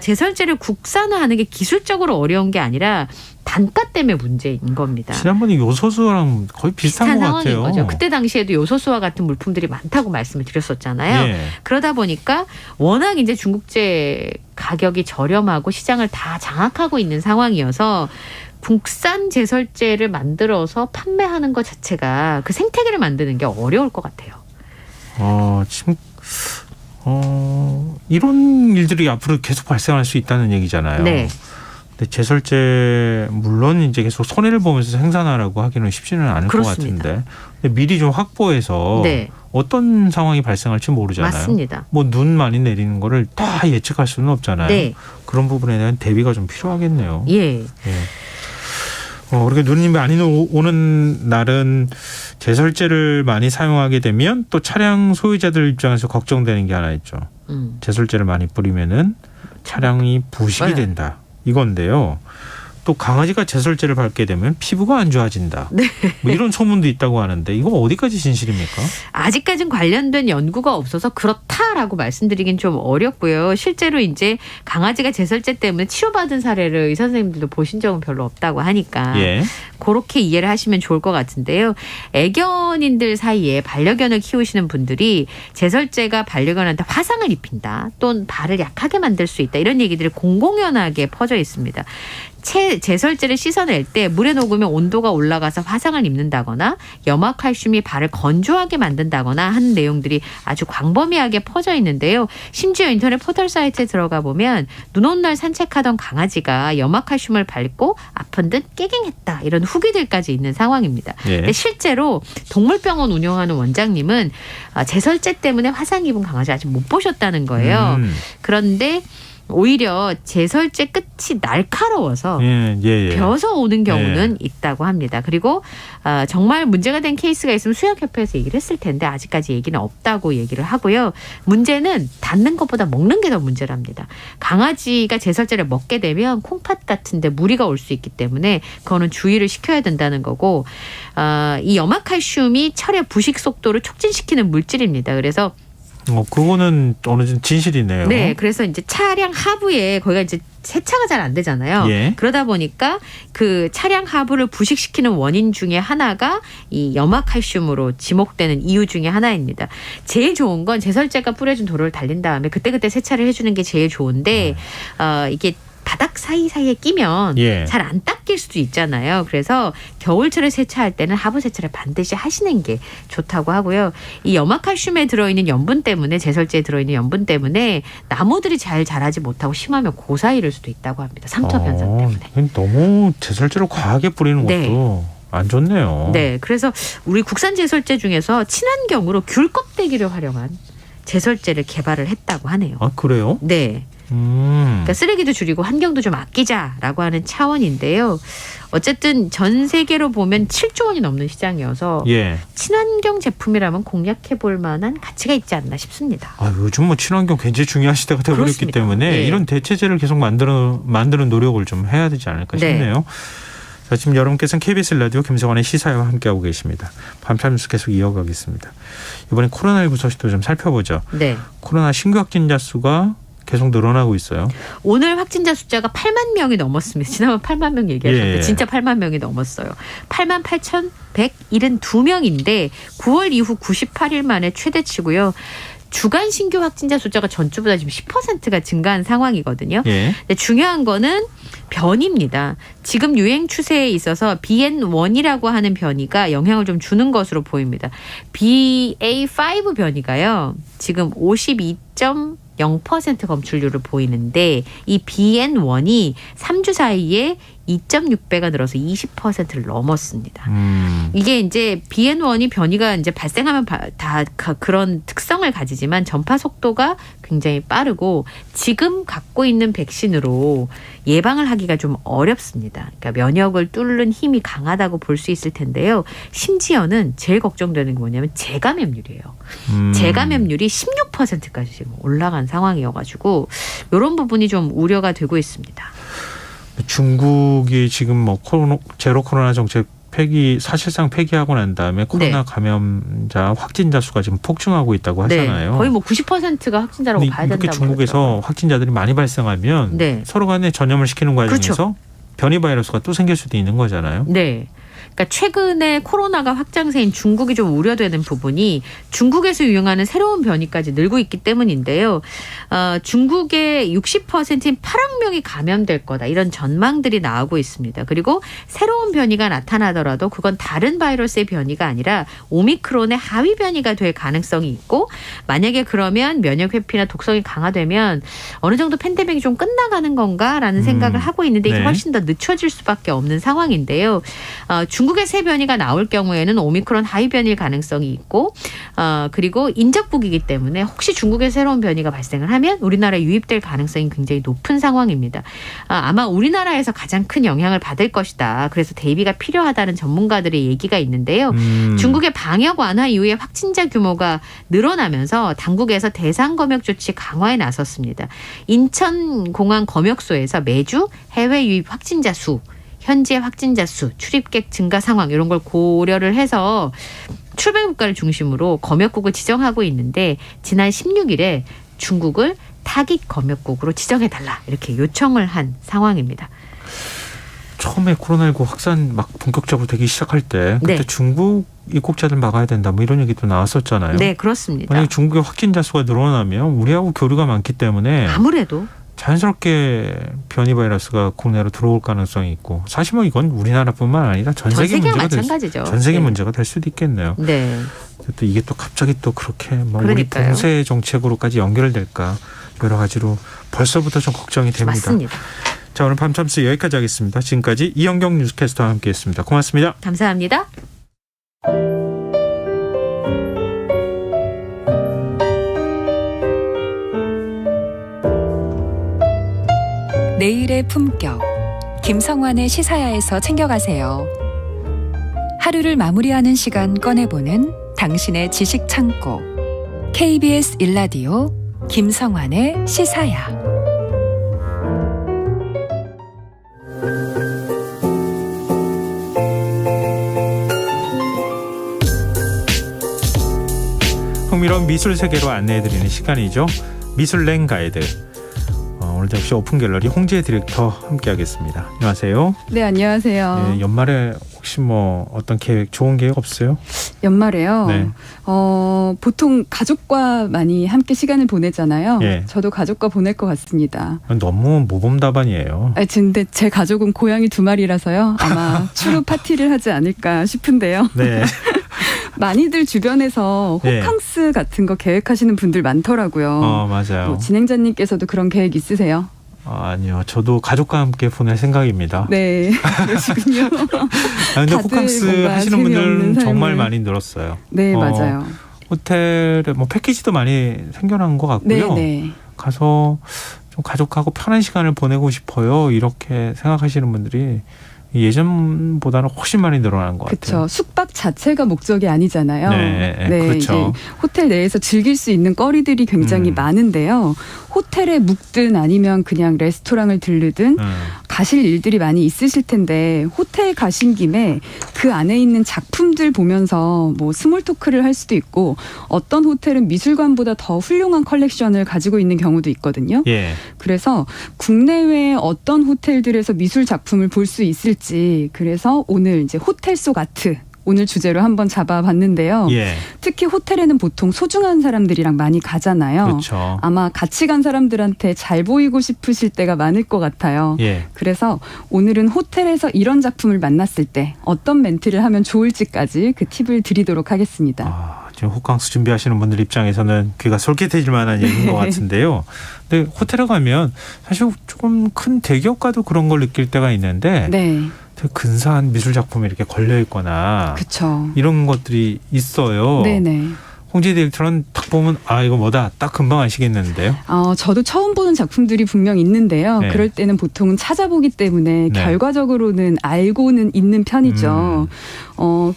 제설제를 국산화하는 게 기술적으로 어려운 게 아니라 단가 때문에 문제인 겁니다. 지난번에 요소수랑 거의 비슷한 것 상황인 같아요. 거죠. 그때 당시에도 요소수와 같은 물품들이 많다고 말씀을 드렸었잖아요. 예. 그러다 보니까 워낙 이제 중국제 가격이 저렴하고 시장을 다 장악하고 있는 상황이어서 국산 제설제를 만들어서 판매하는 것 자체가 그 생태계를 만드는 게 어려울 것 같아요. 지금 이런 일들이 앞으로 계속 발생할 수 있다는 얘기잖아요. 네. 근데 제설제 물론 이제 계속 손해를 보면서 생산하라고 하기는 쉽지는 않을 그렇습니다. 것 같은데 근데 미리 좀 확보해서 네. 어떤 상황이 발생할지 모르잖아요. 맞습니다. 뭐 눈 많이 내리는 거를 다 예측할 수는 없잖아요. 네. 그런 부분에 대한 대비가 좀 필요하겠네요. 예. 그렇게 눈이 많이 오는 날은 제설제를 많이 사용하게 되면 또 차량 소유자들 입장에서 걱정되는 게 하나 있죠. 제설제를 많이 뿌리면은 차량이 부식이 맞아요. 된다. 이건데요. 또 강아지가 제설제를 밟게 되면 피부가 안 좋아진다. 네. 뭐 이런 소문도 있다고 하는데 이거 어디까지 진실입니까? 아직까지는 관련된 연구가 없어서 그렇다라고 말씀드리긴 좀 어렵고요. 실제로 이제 강아지가 제설제 때문에 치료받은 사례를 의사 선생님들도 보신 적은 별로 없다고 하니까 예. 그렇게 이해를 하시면 좋을 것 같은데요. 애견인들 사이에 반려견을 키우시는 분들이 제설제가 반려견한테 화상을 입힌다. 또는 발을 약하게 만들 수 있다. 이런 얘기들이 공공연하게 퍼져 있습니다. 제설제를 씻어낼 때 물에 녹으면 온도가 올라가서 화상을 입는다거나 염화칼슘이 발을 건조하게 만든다거나 하는 내용들이 아주 광범위하게 퍼져 있는데요. 심지어 인터넷 포털 사이트에 들어가 보면 눈 온 날 산책하던 강아지가 염화칼슘을 밟고 아픈 듯 깨갱했다. 이런 후기들까지 있는 상황입니다. 예. 근데 실제로 동물병원 운영하는 원장님은 제설제 때문에 화상 입은 강아지 아직 못 보셨다는 거예요. 그런데 오히려 제설제 끝이 날카로워서 벼서 오는 경우는 있다고 합니다. 그리고 정말 문제가 된 케이스가 있으면 수약협회에서 얘기를 했을 텐데 아직까지 얘기는 없다고 얘기를 하고요. 문제는 닿는 것보다 먹는 게 더 문제랍니다. 강아지가 제설제를 먹게 되면 콩팥 같은데 무리가 올 수 있기 때문에 그거는 주의를 시켜야 된다는 거고 이 염화칼슘이 철의 부식 속도를 촉진시키는 물질입니다. 그래서 그거는 어느 정도 진실이네요. 네, 그래서 이제 차량 하부에 거기가 이제 세차가 잘 안 되잖아요. 예. 그러다 보니까 그 차량 하부를 부식시키는 원인 중에 하나가 이 염화칼슘으로 지목되는 이유 중에 하나입니다. 제일 좋은 건 제설제가 뿌려준 도로를 달린 다음에 그때그때 세차를 해주는 게 제일 좋은데 이게 바닥 사이사이에 끼면 예. 잘 안 닦일 수도 있잖아요. 그래서 겨울철에 세차할 때는 하부 세차를 반드시 하시는 게 좋다고 하고요. 이 염화칼슘에 들어있는 염분 때문에 제설제에 들어있는 염분 때문에 나무들이 잘 자라지 못하고 심하면 고사 이를 수도 있다고 합니다. 상처 변상 때문에. 너무 제설제를 과하게 뿌리는 것도 안 좋네요. 네. 그래서 우리 국산 제설제 중에서 친환경으로 귤 껍데기를 활용한 제설제를 개발을 했다고 하네요. 아, 그래요? 네. 그러니까 쓰레기도 줄이고 환경도 좀 아끼자라고 하는 차원인데요. 어쨌든 전 세계로 보면 7조 원이 넘는 시장이어서 예. 친환경 제품이라면 공략해 볼 만한 가치가 있지 않나 싶습니다. 아, 요즘 뭐 친환경 굉장히 중요한 시대가 되어버렸기 그렇습니다. 때문에 네. 이런 대체제를 계속 만드는 노력을 좀 해야 되지 않을까 네. 싶네요. 자, 지금 여러분께서는 KBS 라디오 김성환의 시사회와 함께하고 계십니다. 밤참 뉴스 계속 이어가겠습니다. 이번에 코로나19 소식도 좀 살펴보죠. 네. 코로나 신규 확진자 수가 계속 늘어나고 있어요. 오늘 확진자 숫자가 8만 명이 넘었습니다. 지난번 8만 명 얘기하셨는데 예. 진짜 8만 명이 넘었어요. 8만 8,172명인데 9월 이후 98일 만에 최대치고요. 주간 신규 확진자 숫자가 전주보다 지금 10%가 증가한 상황이거든요. 예. 근데 중요한 거는 변이입니다. 지금 유행 추세에 있어서 BN1이라고 하는 변이가 영향을 좀 주는 것으로 보입니다. BA5 변이가요. 지금 52.0% 검출률을 보이는데 이 BN1이 3주 사이에 2.6배가 늘어서 20%를 넘었습니다. 이게 이제 BN1이 변이가 이제 발생하면 다 그런 특성을 가지지만 전파 속도가 굉장히 빠르고 지금 갖고 있는 백신으로 예방을 하기가 좀 어렵습니다. 그러니까 면역을 뚫는 힘이 강하다고 볼 수 있을 텐데요. 심지어는 제일 걱정되는 게 뭐냐면 재감염률이에요. 재감염률이 16%까지 지금 올라간 상황이어가지고 이런 부분이 좀 우려가 되고 있습니다. 중국이 지금 뭐 제로 코로나 정책 사실상 폐기하고 난 다음에 코로나 감염자 확진자 수가 지금 폭증하고 있다고 하잖아요. 네. 거의 뭐 90%가 확진자라고 봐야 된다고 이렇게 중국에서 그러더라고요. 확진자들이 많이 발생하면 서로 간에 전염을 시키는 과정에서 그렇죠. 변이 바이러스가 또 생길 수도 있는 거잖아요. 네. 그러니까 최근에 코로나가 확장세인 중국이 좀 우려되는 부분이 중국에서 유행하는 새로운 변이까지 늘고 있기 때문인데요. 중국의 60%인 8억 명이 감염될 거다. 이런 전망들이 나오고 있습니다. 그리고 새로운 변이가 나타나더라도 그건 다른 바이러스의 변이가 아니라 오미크론의 하위 변이가 될 가능성이 있고 만약에 그러면 면역 회피나 독성이 강화되면 어느 정도 팬데믹이 좀 끝나가는 건가라는 생각을 하고 있는데 이게 훨씬 더 늦춰질 수밖에 없는 상황인데요. 중국의 새 변이가 나올 경우에는 오미크론 하위 변이일 가능성이 있고 그리고 인접국이기 때문에 혹시 중국의 새로운 변이가 발생을 하면 우리나라에 유입될 가능성이 굉장히 높은 상황입니다. 아마 우리나라에서 가장 큰 영향을 받을 것이다. 그래서 대비가 필요하다는 전문가들의 얘기가 있는데요. 중국의 방역 완화 이후에 확진자 규모가 늘어나면서 당국에서 대상 검역 조치 강화에 나섰습니다. 인천공항 검역소에서 매주 해외 유입 확진자 수 현재 확진자 수, 출입객 증가 상황 이런 걸 고려를 해서 출발 국가를 중심으로 검역국을 지정하고 있는데 지난 16일에 중국을 타깃 검역국으로 지정해달라 이렇게 요청을 한 상황입니다. 처음에 코로나19 확산 막 본격적으로 되기 시작할 때 그때 중국 입국자들 막아야 된다 뭐 이런 얘기도 나왔었잖아요. 네, 그렇습니다. 만약에 중국의 확진자 수가 늘어나면 우리하고 교류가 많기 때문에 아무래도 자연스럽게 변이 바이러스가 국내로 들어올 가능성이 있고 사실 뭐 이건 우리나라뿐만 아니라 전 세계 마찬가지죠. 전 세계 문제가 될 수도 있겠네요. 네. 또 이게 또 갑자기 또 그렇게 뭐 우리 그러니까요. 봉쇄 정책으로까지 연결될까 여러 가지로 벌써부터 좀 걱정이 됩니다. 맞습니다. 자, 오늘 밤참스 여기까지 하겠습니다. 지금까지 이영경 뉴스캐스터와 함께했습니다. 고맙습니다. 감사합니다. 내일의 품격 김성환의 시사야에서 챙겨가세요. 하루를 마무리하는 시간 꺼내보는 당신의 지식 창고 KBS 1라디오 김성환의 시사야. 흥미로운 미술 세계로 안내해드리는 시간이죠. 미술랭 가이드. 오늘도 역시 오픈 갤러리 홍지혜 디렉터 함께하겠습니다. 안녕하세요. 네, 안녕하세요. 네, 연말에 혹시 뭐 어떤 계획, 좋은 계획 없어요? 연말에요. 네. 보통 가족과 많이 함께 시간을 보내잖아요. 예. 저도 가족과 보낼 것 같습니다. 너무 모범답안이에요. 근데 제 가족은 고양이 2마리라서요. 아마 추루 파티를 하지 않을까 싶은데요. 네. 많이들 주변에서 호캉스 같은 거 계획하시는 분들 많더라고요. 맞아요. 진행자님께서도 그런 계획 있으세요? 아니요. 저도 가족과 함께 보낼 생각입니다. 네. 그러시군요. 근데 호캉스 하시는 분들은 정말 많이 늘었어요. 네, 맞아요. 호텔에 뭐 패키지도 많이 생겨난 것 같고요. 네. 가서 좀 가족하고 편한 시간을 보내고 싶어요. 이렇게 생각하시는 분들이 예전보다는 훨씬 많이 늘어난 것 같아요. 그렇죠. 숙박 자체가 목적이 아니잖아요. 네, 그렇죠. 이제 호텔 내에서 즐길 수 있는 거리들이 굉장히 많은데요. 호텔에 묵든 아니면 그냥 레스토랑을 들르든 가실 일들이 많이 있으실 텐데 호텔 가신 김에 그 안에 있는 작품들 보면서 뭐 스몰 토크를 할 수도 있고 어떤 호텔은 미술관보다 더 훌륭한 컬렉션을 가지고 있는 경우도 있거든요. 예. 그래서 국내외 어떤 호텔들에서 미술 작품을 볼 수 있을지 그래서 오늘 이제 호텔 속 아트 오늘 주제로 한번 잡아봤는데요. 예. 특히 호텔에는 보통 소중한 사람들이랑 많이 가잖아요. 그렇죠. 아마 같이 간 사람들한테 잘 보이고 싶으실 때가 많을 것 같아요. 예. 그래서 오늘은 호텔에서 이런 작품을 만났을 때 어떤 멘트를 하면 좋을지까지 그 팁을 드리도록 하겠습니다. 지금 호캉스 준비하시는 분들 입장에서는 귀가 솔깃해질 만한 얘기인 것 같은데요. 근데 호텔에 가면 사실 조금 큰 대기업가도 그런 걸 느낄 때가 있는데 네. 되게 근사한 미술 작품이 이렇게 걸려 있거나 그쵸. 이런 것들이 있어요. 네네. 홍지 디렉터는 딱 보면 이거 뭐다 딱 금방 아시겠는데요. 저도 처음 보는 작품들이 분명 있는데요. 네. 그럴 때는 보통은 찾아보기 때문에 네. 결과적으로는 알고는 있는 편이죠.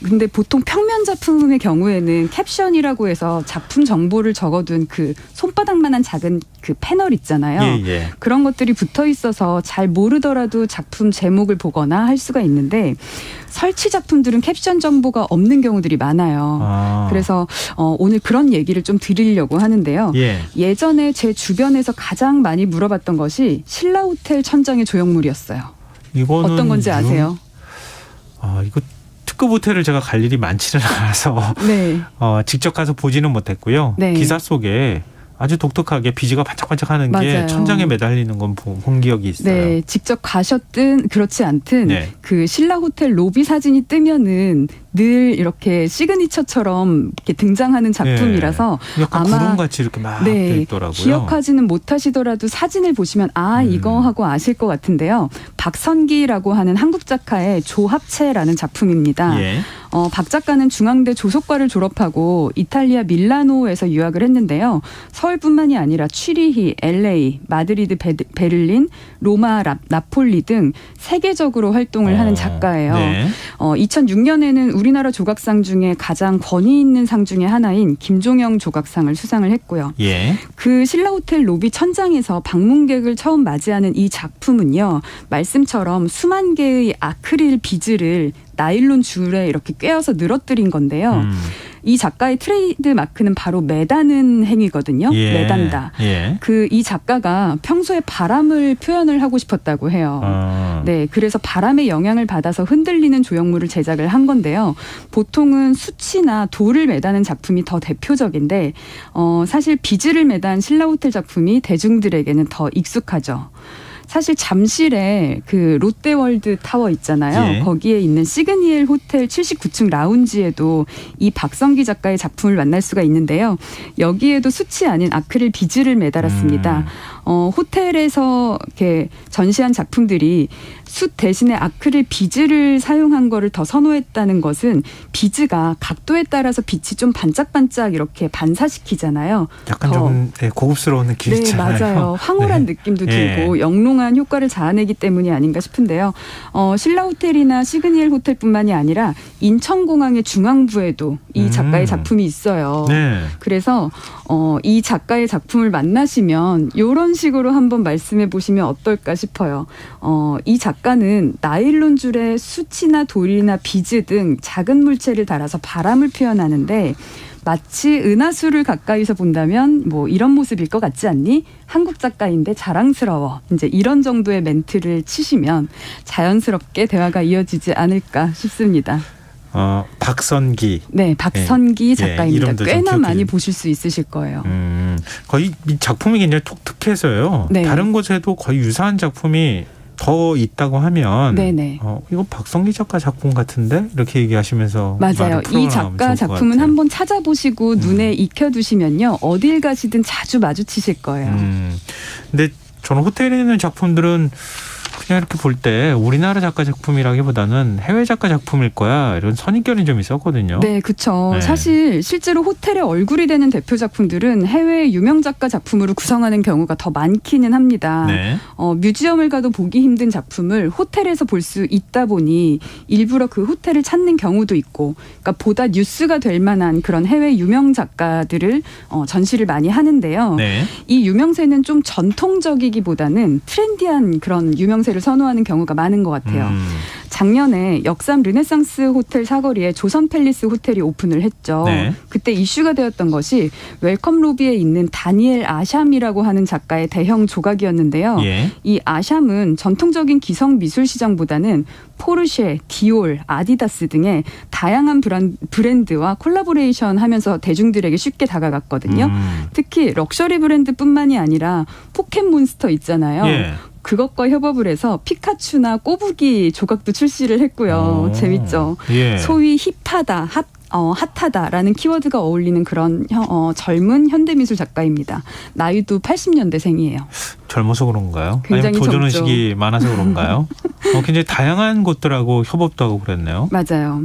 근데 보통 평면 작품의 경우에는 캡션이라고 해서 작품 정보를 적어둔 그 손바닥만한 작은 그 패널 있잖아요. 예. 그런 것들이 붙어 있어서 잘 모르더라도 작품 제목을 보거나 할 수가 있는데 설치 작품들은 캡션 정보가 없는 경우들이 많아요. 그래서 오늘 그런 얘기를 좀 드리려고 하는데요. 예. 예전에 제 주변에서 가장 많이 물어봤던 것이 신라 호텔 천장의 조형물이었어요. 이거는 어떤 건지 아세요? 이거 특급 호텔을 제가 갈 일이 많지는 않아서 네. 직접 가서 보지는 못했고요. 네. 기사 속에 아주 독특하게 비지가 반짝반짝하는 게 맞아요. 천장에 매달리는 건 본 기억이 있어요. 네, 직접 가셨든 그렇지 않든 네. 그 신라 호텔 로비 사진이 뜨면은 늘 이렇게 시그니처처럼 이렇게 등장하는 작품이라서 네. 약간 아마 구름같이 이렇게 막 돼 있더라고요. 기억하지는 못하시더라도 사진을 보시면 이거 하고 아실 것 같은데요. 박선기라고 하는 한국 작가의 조합체라는 작품입니다. 예. 박 작가는 중앙대 조속과를 졸업하고 이탈리아 밀라노에서 유학을 했는데요. 서울뿐만이 아니라 취리히, LA, 마드리드, 베를린, 로마, 나폴리 등 세계적으로 활동을 하는 작가예요. 네. 2006년에는 우리나라 조각상 중에 가장 권위 있는 상 중에 하나인 김종영 조각상을 수상을 했고요. 예. 그 신라 호텔 로비 천장에서 방문객을 처음 맞이하는 이 작품은요. 말씀처럼 수만 개의 아크릴 비즈를 나일론 줄에 이렇게 꿰어서 늘어뜨린 건데요. 이 작가의 트레이드 마크는 바로 매다는 행위거든요. 예. 매단다. 예. 이 작가가 평소에 바람을 표현을 하고 싶었다고 해요. 네, 그래서 바람의 영향을 받아서 흔들리는 조형물을 제작을 한 건데요. 보통은 수치나 돌을 매다는 작품이 더 대표적인데 사실 비즈를 매단 신라 호텔 작품이 대중들에게는 더 익숙하죠. 사실 잠실에 그 롯데월드 타워 있잖아요. 예. 거기에 있는 시그니엘 호텔 79층 라운지에도 이 박성기 작가의 작품을 만날 수가 있는데요. 여기에도 수치 아닌 아크릴 비즈를 매달았습니다. 호텔에서 이렇게 전시한 작품들이 숯 대신에 아크릴 비즈를 사용한 거를 더 선호했다는 것은 비즈가 각도에 따라서 빛이 좀 반짝반짝 이렇게 반사시키잖아요. 약간 좀 고급스러운 느낌이 네, 있잖아요. 맞아요. 황홀한 느낌도 들고 영롱한 효과를 자아내기 때문이 아닌가 싶은데요. 신라 호텔이나 시그니엘 호텔뿐만이 아니라 인천공항의 중앙부에도 이 작가의 작품이 있어요. 네. 그래서 이 작가의 작품을 만나시면 이런 식으로 한번 말씀해 보시면 어떨까 싶어요. 이 작가는 나일론 줄에 수치나 돌이나 비즈 등 작은 물체를 달아서 바람을 표현하는데 마치 은하수를 가까이서 본다면 뭐 이런 모습일 것 같지 않니? 한국 작가인데 자랑스러워. 이제 이런 정도의 멘트를 치시면 자연스럽게 대화가 이어지지 않을까 싶습니다. 박선기. 네, 박선기 작가입니다. 이름도 꽤나 많이 보실 수 있으실 거예요. 거의 이 작품이 굉장히 독특해서요. 네. 다른 곳에도 거의 유사한 작품이 더 있다고 하면 네네. 이거 박성기 작가 작품 같은데 이렇게 얘기하시면서 맞아요. 이 작가 작품은 한번 찾아보시고 눈에 익혀두시면요. 어딜 가시든 자주 마주치실 거예요. 근데 저는 호텔에 있는 작품들은 그냥 이렇게 볼 때 우리나라 작가 작품이라기보다는 해외 작가 작품일 거야 이런 선입견이 좀 있었거든요. 네, 그렇죠. 네. 사실 실제로 호텔의 얼굴이 되는 대표 작품들은 해외 유명 작가 작품으로 구성하는 경우가 더 많기는 합니다. 네. 뮤지엄을 가도 보기 힘든 작품을 호텔에서 볼 수 있다 보니 일부러 그 호텔을 찾는 경우도 있고, 그러니까 보다 뉴스가 될 만한 그런 해외 유명 작가들을 전시를 많이 하는데요. 네. 이 유명세는 좀 전통적이기보다는 트렌디한 그런 유명세를 선호하는 경우가 많은 것 같아요. 작년에 역삼 르네상스 호텔 사거리에 조선 팰리스 호텔이 오픈을 했죠. 네. 그때 이슈가 되었던 것이 웰컴 로비에 있는 다니엘 아샴이라고 하는 작가의 대형 조각이었는데요. 예. 이 아샴은 전통적인 기성 미술 시장보다는 포르쉐, 디올, 아디다스 등의 다양한 브랜드와 콜라보레이션 하면서 대중들에게 쉽게 다가갔거든요. 특히 럭셔리 브랜드뿐만이 아니라 포켓몬스터 있잖아요. 예. 그것과 협업을 해서 피카츄나 꼬부기 조각도 출시를 했고요. 재밌죠. 예. 소위 힙하다, 핫하다라는 키워드가 어울리는 그런 젊은 현대미술 작가입니다. 나이도 80년대생이에요. 젊어서 그런가요? 굉장히 아니면 젊죠. 도전의식이 많아서 그런가요? 굉장히 다양한 곳들하고 협업도 하고 그랬네요. 맞아요.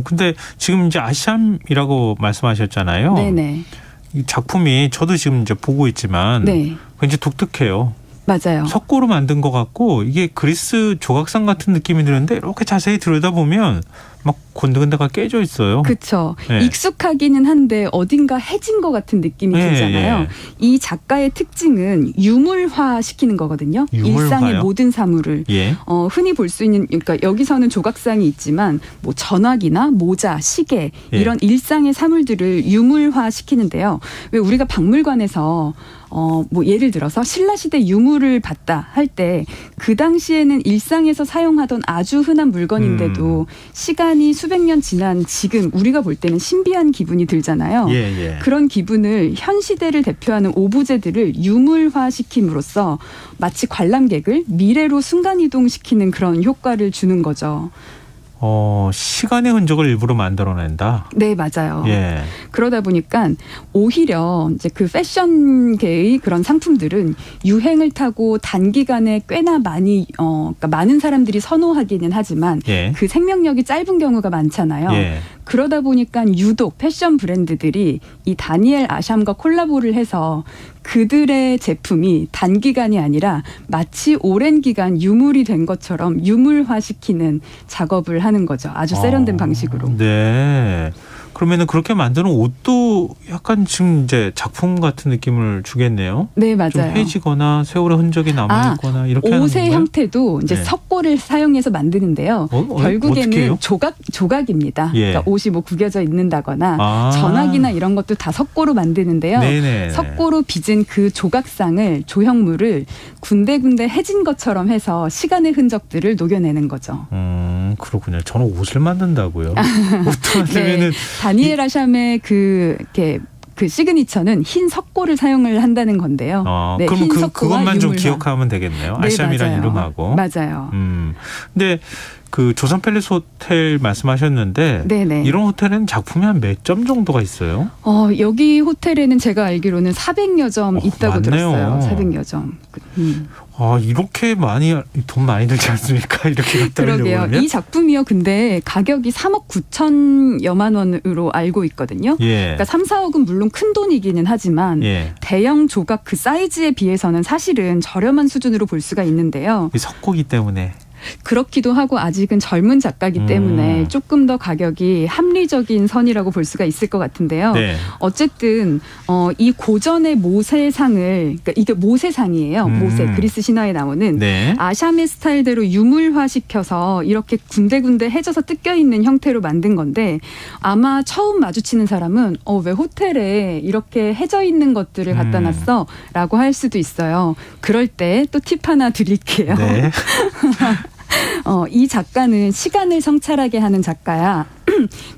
근데 지금 이제 아샴이라고 말씀하셨잖아요. 네네. 이 작품이 저도 지금 이제 보고 있지만 네. 굉장히 독특해요. 맞아요. 석고로 만든 것 같고 이게 그리스 조각상 같은 느낌이 드는데 이렇게 자세히 들여다보면 막 곤드곤드가 깨져 있어요. 그렇죠. 네. 익숙하기는 한데 어딘가 해진 것 같은 느낌이 네, 들잖아요. 네. 이 작가의 특징은 유물화 시키는 거거든요. 유물화요? 일상의 모든 사물을. 예. 흔히 볼 수 있는, 그러니까 여기서는 조각상이 있지만 뭐 전화기나 모자, 시계 예. 이런 일상의 사물들을 유물화 시키는데요. 왜 우리가 박물관에서 뭐 예를 들어서 신라시대 유물을 봤다 할 때 그 당시에는 일상에서 사용하던 아주 흔한 물건인데도 시간이 수백 년 지난 지금 우리가 볼 때는 신비한 기분이 들잖아요. 예. 그런 기분을 현 시대를 대표하는 오브제들을 유물화시킴으로써 마치 관람객을 미래로 순간이동시키는 그런 효과를 주는 거죠. 시간의 흔적을 일부러 만들어낸다. 네, 맞아요. 예. 그러다 보니까 오히려 이제 그 패션계의 그런 상품들은 유행을 타고 단기간에 꽤나 많이 그러니까 많은 사람들이 선호하기는 하지만 예. 그 생명력이 짧은 경우가 많잖아요. 예. 그러다 보니까 유독 패션 브랜드들이 이 다니엘 아샴과 콜라보를 해서 그들의 제품이 단기간이 아니라 마치 오랜 기간 유물이 된 것처럼 유물화시키는 작업을 하는 거죠. 아주 세련된 방식으로. 네. 그러면은 그렇게 만드는 옷도 약간 지금 이제 작품 같은 느낌을 주겠네요. 네, 맞아요. 좀 해지거나 세월의 흔적이 남아있거나 이렇게 하는 옷의 건가요? 형태도 이제 네. 석고를 사용해서 만드는데요. 어떻게 결국에는 해요? 조각입니다. 예. 그러니까 옷이 뭐 구겨져 있는다거나 아. 전화기나 이런 것도 다 석고로 만드는데요. 네네. 석고로 빚은 그 조각상을 조형물을 군데군데 해진 것처럼 해서 시간의 흔적들을 녹여내는 거죠. 그렇군요. 저는 옷을 만든다고요. 옷도 만들면은 다니엘 아샴의 그 시그니처는 흰 석고를 사용을 한다는 건데요. 네, 그러면 흰 석고와 그것만 좀 유물화. 기억하면 되겠네요. 네, 아샴이라는 맞아요. 이름하고. 맞아요. 근데 그 조선 팰리스 호텔 말씀하셨는데 네네. 이런 호텔은 작품이 한 몇 점 정도가 있어요? 여기 호텔에는 제가 알기로는 400여 점 있다고 많네요. 들었어요. 400여 점. 이렇게 돈 많이 들지 않습니까? 이렇게 갔다 오려고 그러게요. 하면? 이 작품이요. 근데 가격이 3억 9천여만 원으로 알고 있거든요. 예. 그러니까 3, 4억은 물론 큰 돈이기는 하지만 예. 대형 조각 그 사이즈에 비해서는 사실은 저렴한 수준으로 볼 수가 있는데요. 이 석고기 때문에. 그렇기도 하고 아직은 젊은 작가이기 때문에 조금 더 가격이 합리적인 선이라고 볼 수가 있을 것 같은데요. 네. 어쨌든 이 고전의 모세상을, 그러니까 이게 모세상이에요. 모세, 그리스 신화에 나오는 네. 아샴의 스타일대로 유물화시켜서 이렇게 군데군데 해져서 뜯겨 있는 형태로 만든 건데 아마 처음 마주치는 사람은 왜 호텔에 이렇게 해져 있는 것들을 갖다 놨어? 라고 할 수도 있어요. 그럴 때 또 팁 하나 드릴게요. 네. 이 작가는 시간을 성찰하게 하는 작가야.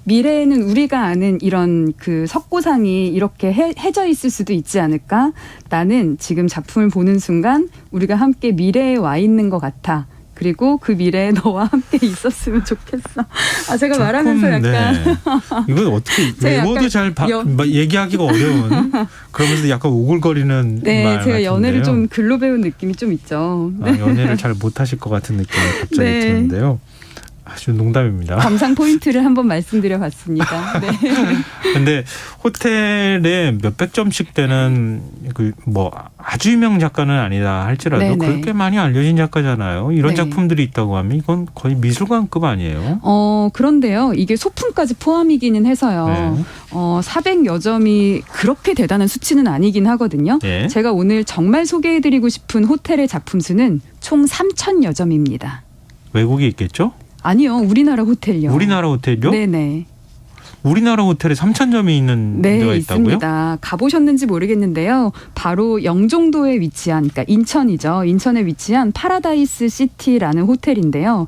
미래에는 우리가 아는 이런 그 석고상이 이렇게 해져 있을 수도 있지 않을까? 나는 지금 작품을 보는 순간 우리가 함께 미래에 와 있는 것 같아. 그리고 그 미래에 너와 함께 있었으면 좋겠어. 제가 말하면서 약간. 네. 이건 어떻게 외모도 잘 얘기하기가 어려운 그러면서 약간 오글거리는 네, 말 제가 같은데요. 연애를 좀 글로 배운 느낌이 좀 있죠. 네. 연애를 잘 못하실 것 같은 느낌이 갑자기 네. 드는데요. 아주 농담입니다. 감상 포인트를 한번 말씀드려봤습니다. 네. 근데 호텔에 몇백 점씩 되는 그 뭐 아주 유명 작가는 아니다 할지라도 네네. 그렇게 많이 알려진 작가잖아요. 이런 네. 작품들이 있다고 하면 이건 거의 미술관급 아니에요? 그런데요. 이게 소품까지 포함이기는 해서요. 네. 400여 점이 그렇게 대단한 수치는 아니긴 하거든요. 네. 제가 오늘 정말 소개해드리고 싶은 호텔의 작품 수는 총 3,000여 점입니다. 외국에 있겠죠? 아니요. 우리나라 호텔요. 우리나라 호텔요? 네네. 우리나라 호텔에 3,000점이 있는 네, 데가 있다고요? 있습니다. 가보셨는지 모르겠는데요. 바로 영종도에 위치한, 그러니까 인천이죠. 인천에 위치한 파라다이스 시티라는 호텔인데요.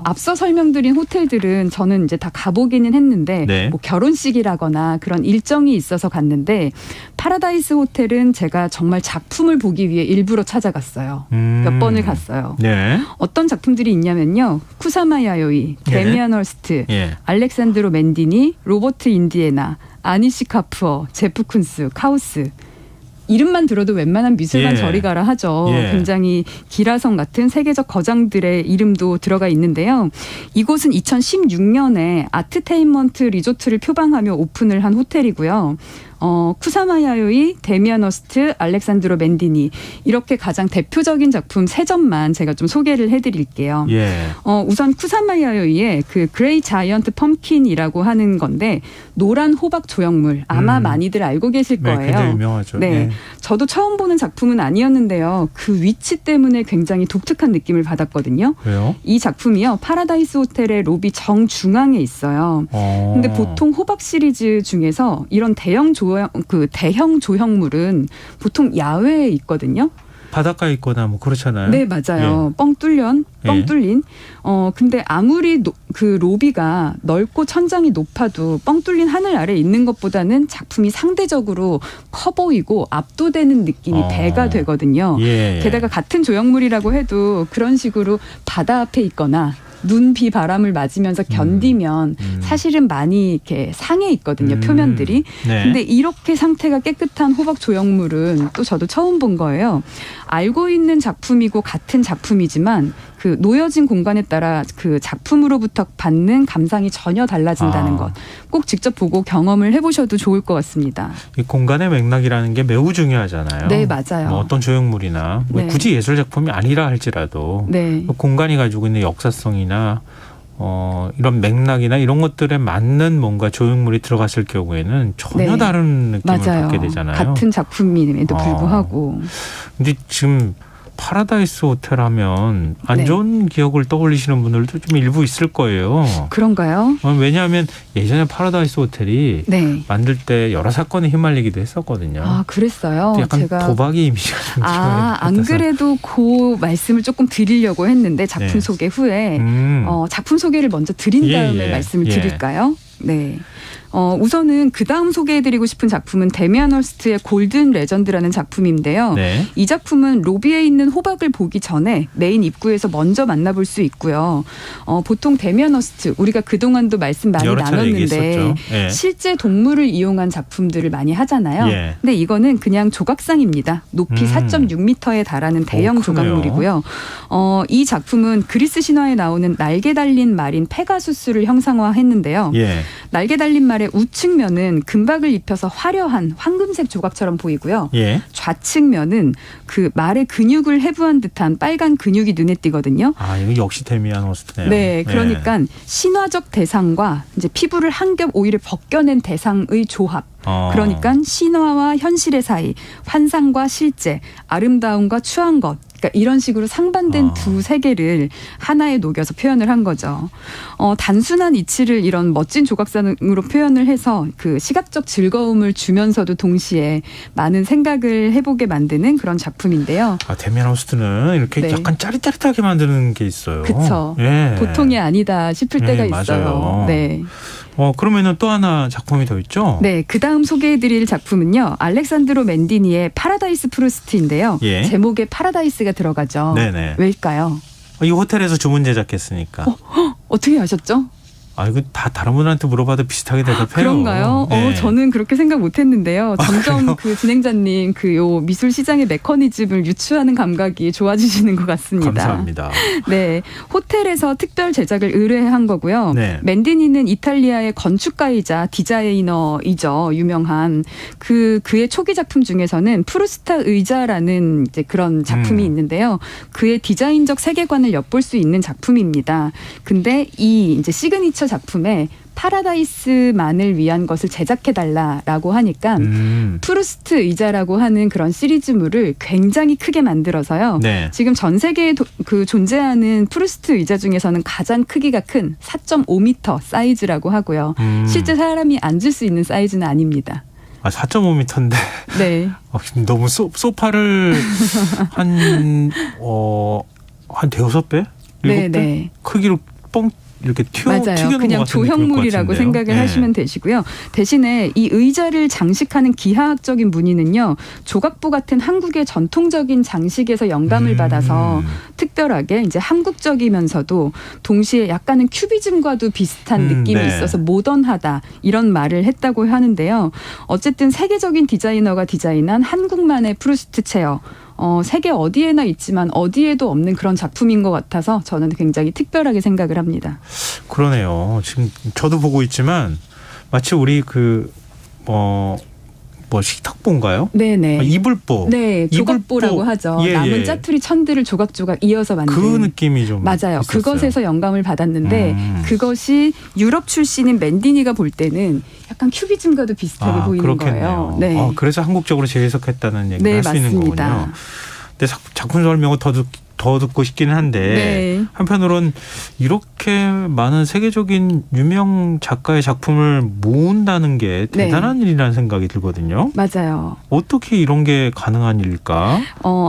앞서 설명드린 호텔들은 저는 이제 다 가보기는 했는데 네. 뭐 결혼식이라거나 그런 일정이 있어서 갔는데 파라다이스 호텔은 제가 정말 작품을 보기 위해 일부러 찾아갔어요. 몇 번을 갔어요. 네. 어떤 작품들이 있냐면요. 쿠사마 야요이, 데미안 헐스트, 예. 알렉산드로 맨디니, 로버트 인디애나, 아니시 카푸어, 제프 쿤스, 카우스. 이름만 들어도 웬만한 미술관 예. 저리 가라 하죠. 예. 굉장히 기라성 같은 세계적 거장들의 이름도 들어가 있는데요. 이곳은 2016년에 아트테인먼트 리조트를 표방하며 오픈을 한 호텔이고요. 쿠사마 야요이, 데미안 허스트, 알렉산드로 맨디니 이렇게 가장 대표적인 작품 3점만 제가 좀 소개를 해드릴게요. 예. 우선 쿠사마 야요이의 그 그레이 자이언트 펌킨이라고 하는 건데 노란 호박 조형물 아마 많이들 알고 계실 네, 거예요. 굉장히 유명하죠. 네. 네. 저도 처음 보는 작품은 아니었는데요. 그 위치 때문에 굉장히 독특한 느낌을 받았거든요. 왜요? 이 작품이요. 파라다이스 호텔의 로비 정중앙에 있어요. 근데 보통 호박 시리즈 중에서 이런 대형 조형물은 보통 야외에 있거든요. 바닷가에 있거나 뭐 그렇잖아요. 네, 맞아요. 예. 뻥 뚫린. 근데 아무리 그 로비가 넓고 천장이 높아도 뻥 뚫린 하늘 아래 있는 것보다는 작품이 상대적으로 커 보이고 압도되는 느낌이 배가 되거든요. 예. 게다가 같은 조형물이라고 해도 그런 식으로 바다 앞에 있거나 눈, 비, 바람을 맞으면서 견디면 사실은 많이 이렇게 상해 있거든요. 표면들이. 네. 근데 이렇게 상태가 깨끗한 호박 조형물은 또 저도 처음 본 거예요. 알고 있는 작품이고 같은 작품이지만 그 놓여진 공간에 따라 그 작품으로부터 받는 감상이 전혀 달라진다는 것. 꼭 직접 보고 경험을 해보셔도 좋을 것 같습니다. 이 공간의 맥락이라는 게 매우 중요하잖아요. 네, 맞아요. 뭐 어떤 조형물이나 뭐 네. 굳이 예술 작품이 아니라 할지라도 네. 그 공간이 가지고 있는 역사성이나 이런 맥락이나 이런 것들에 맞는 뭔가 조형물이 들어갔을 경우에는 전혀 네. 다른 느낌을 맞아요. 받게 되잖아요. 같은 작품임에도 불구하고. 근데 지금 파라다이스 호텔 하면 안 네. 좋은 기억을 떠올리시는 분들도 좀 일부 있을 거예요. 그런가요? 왜냐하면 예전에 파라다이스 호텔이 네. 만들 때 여러 사건에 휘말리기도 했었거든요. 그랬어요. 약간 제가 도박의 이미지가 좀 안 그래도 그 말씀을 조금 드리려고 했는데 작품 네. 소개 후에 작품 소개를 먼저 드린 다음에 말씀을 드릴까요? 네. 우선은 그 다음 소개해드리고 싶은 작품은 데미안 헐스트의 골든 레전드라는 작품인데요. 네. 이 작품은 로비에 있는 호박을 보기 전에 메인 입구에서 먼저 만나볼 수 있고요. 보통 데미안 헐스트 우리가 그동안도 말씀 많이 여러 차례 나눴는데 얘기했었죠. 예. 실제 동물을 이용한 작품들을 많이 하잖아요. 예. 근데 이거는 그냥 조각상입니다. 높이 4.6m에 달하는 대형 조각물이고요. 이 작품은 그리스 신화에 나오는 날개 달린 말인 페가수스를 형상화했는데요. 예. 날개 달린 말의 있는데 우측면은 금박을 입혀서 화려한 황금색 조각처럼 보이고요. 예. 좌측면은 그 말의 근육을 해부한 듯한 빨간 근육이 눈에 띄거든요. 아, 이거 역시 데미안 호스트네요. 네, 그러니까 신화적 대상과 이제 피부를 한 겹 오히려 벗겨낸 대상의 조합. 그러니까 신화와 현실의 사이, 환상과 실제, 아름다움과 추한 것. 그러니까 이런 식으로 상반된 두 세계를 하나에 녹여서 표현을 한 거죠. 단순한 이치를 이런 멋진 조각상으로 표현을 해서 그 시각적 즐거움을 주면서도 동시에 많은 생각을 해보게 만드는 그런 작품인데요. 아, 데미안 호스트는 이렇게 네. 약간 짜릿짜릿하게 만드는 게 있어요. 그렇죠. 예. 보통이 아니다 싶을 때가 있어요. 맞아요. 네. 그러면은 또 하나 작품이 더 있죠? 네, 그 다음 소개해드릴 작품은요. 알렉산드로 맨디니의 파라다이스 프루스트인데요. 예. 제목에 파라다이스가 들어가죠. 네네. 왜일까요? 이 호텔에서 주문 제작했으니까. 어떻게 아셨죠? 아, 이거 다 다른 분한테 물어봐도 비슷하게 대답해요. 그런가요? 네. 저는 그렇게 생각 못했는데요. 점점 그 진행자님 요 미술 시장의 메커니즘을 유추하는 감각이 좋아지시는 것 같습니다. 감사합니다. 네, 호텔에서 특별 제작을 의뢰한 거고요. 네. 맨디니는 이탈리아의 건축가이자 디자이너이죠. 유명한 그의 초기 작품 중에서는 프루스타 의자라는 이제 그런 작품이 있는데요. 그의 디자인적 세계관을 엿볼 수 있는 작품입니다. 근데 이 이제 시그니처 작품에 파라다이스만을 위한 것을 제작해달라라고 하니까 프루스트 의자라고 하는 그런 시리즈물을 굉장히 크게 만들어서요. 네. 지금 전 세계에 그 존재하는 프루스트 의자 중에서는 가장 크기가 큰 4.5m 사이즈라고 하고요. 실제 사람이 앉을 수 있는 사이즈는 아닙니다. 아, 4.5m인데. 네. 너무 소파를 한 대여섯 배? 네, 네. 크기로 뻥 이렇게 맞아요. 그냥 조형물이라고 생각을 하시면 되시고요. 대신에 이 의자를 장식하는 기하학적인 무늬는요. 조각부 같은 한국의 전통적인 장식에서 영감을 받아서 특별하게 이제 한국적이면서도 동시에 약간은 큐비즘과도 비슷한 느낌이 네. 있어서 모던하다 이런 말을 했다고 하는데요. 어쨌든 세계적인 디자이너가 디자인한 한국만의 프루스트 체어. 세계 어디에나 있지만 어디에도 없는 그런 작품인 것 같아서 저는 굉장히 특별하게 생각을 합니다. 그러네요. 지금 저도 보고 있지만 마치 우리 식탁보인가요? 네네. 이불보. 네, 조각보라고 하죠. 예, 남은 예. 짜투리 천들을 조각조각 이어서 만든. 그 느낌이 좀 맞아요. 있었어요. 그것에서 영감을 받았는데 그것이 유럽 출신인 맨디니가 볼 때는 약간 큐비즘과도 비슷하게 보이는 그렇겠네요. 거예요. 네. 그래서 한국적으로 재해석했다는 얘기를 네, 할 수 있는 맞습니다. 거군요. 근데 작품 설명을 더 듣고 싶기는 한데 네. 한편으로는 이렇게 많은 세계적인 유명 작가의 작품을 모은다는 게 대단한 일이라는 생각이 들거든요. 맞아요. 어떻게 이런 게 가능한 일일까?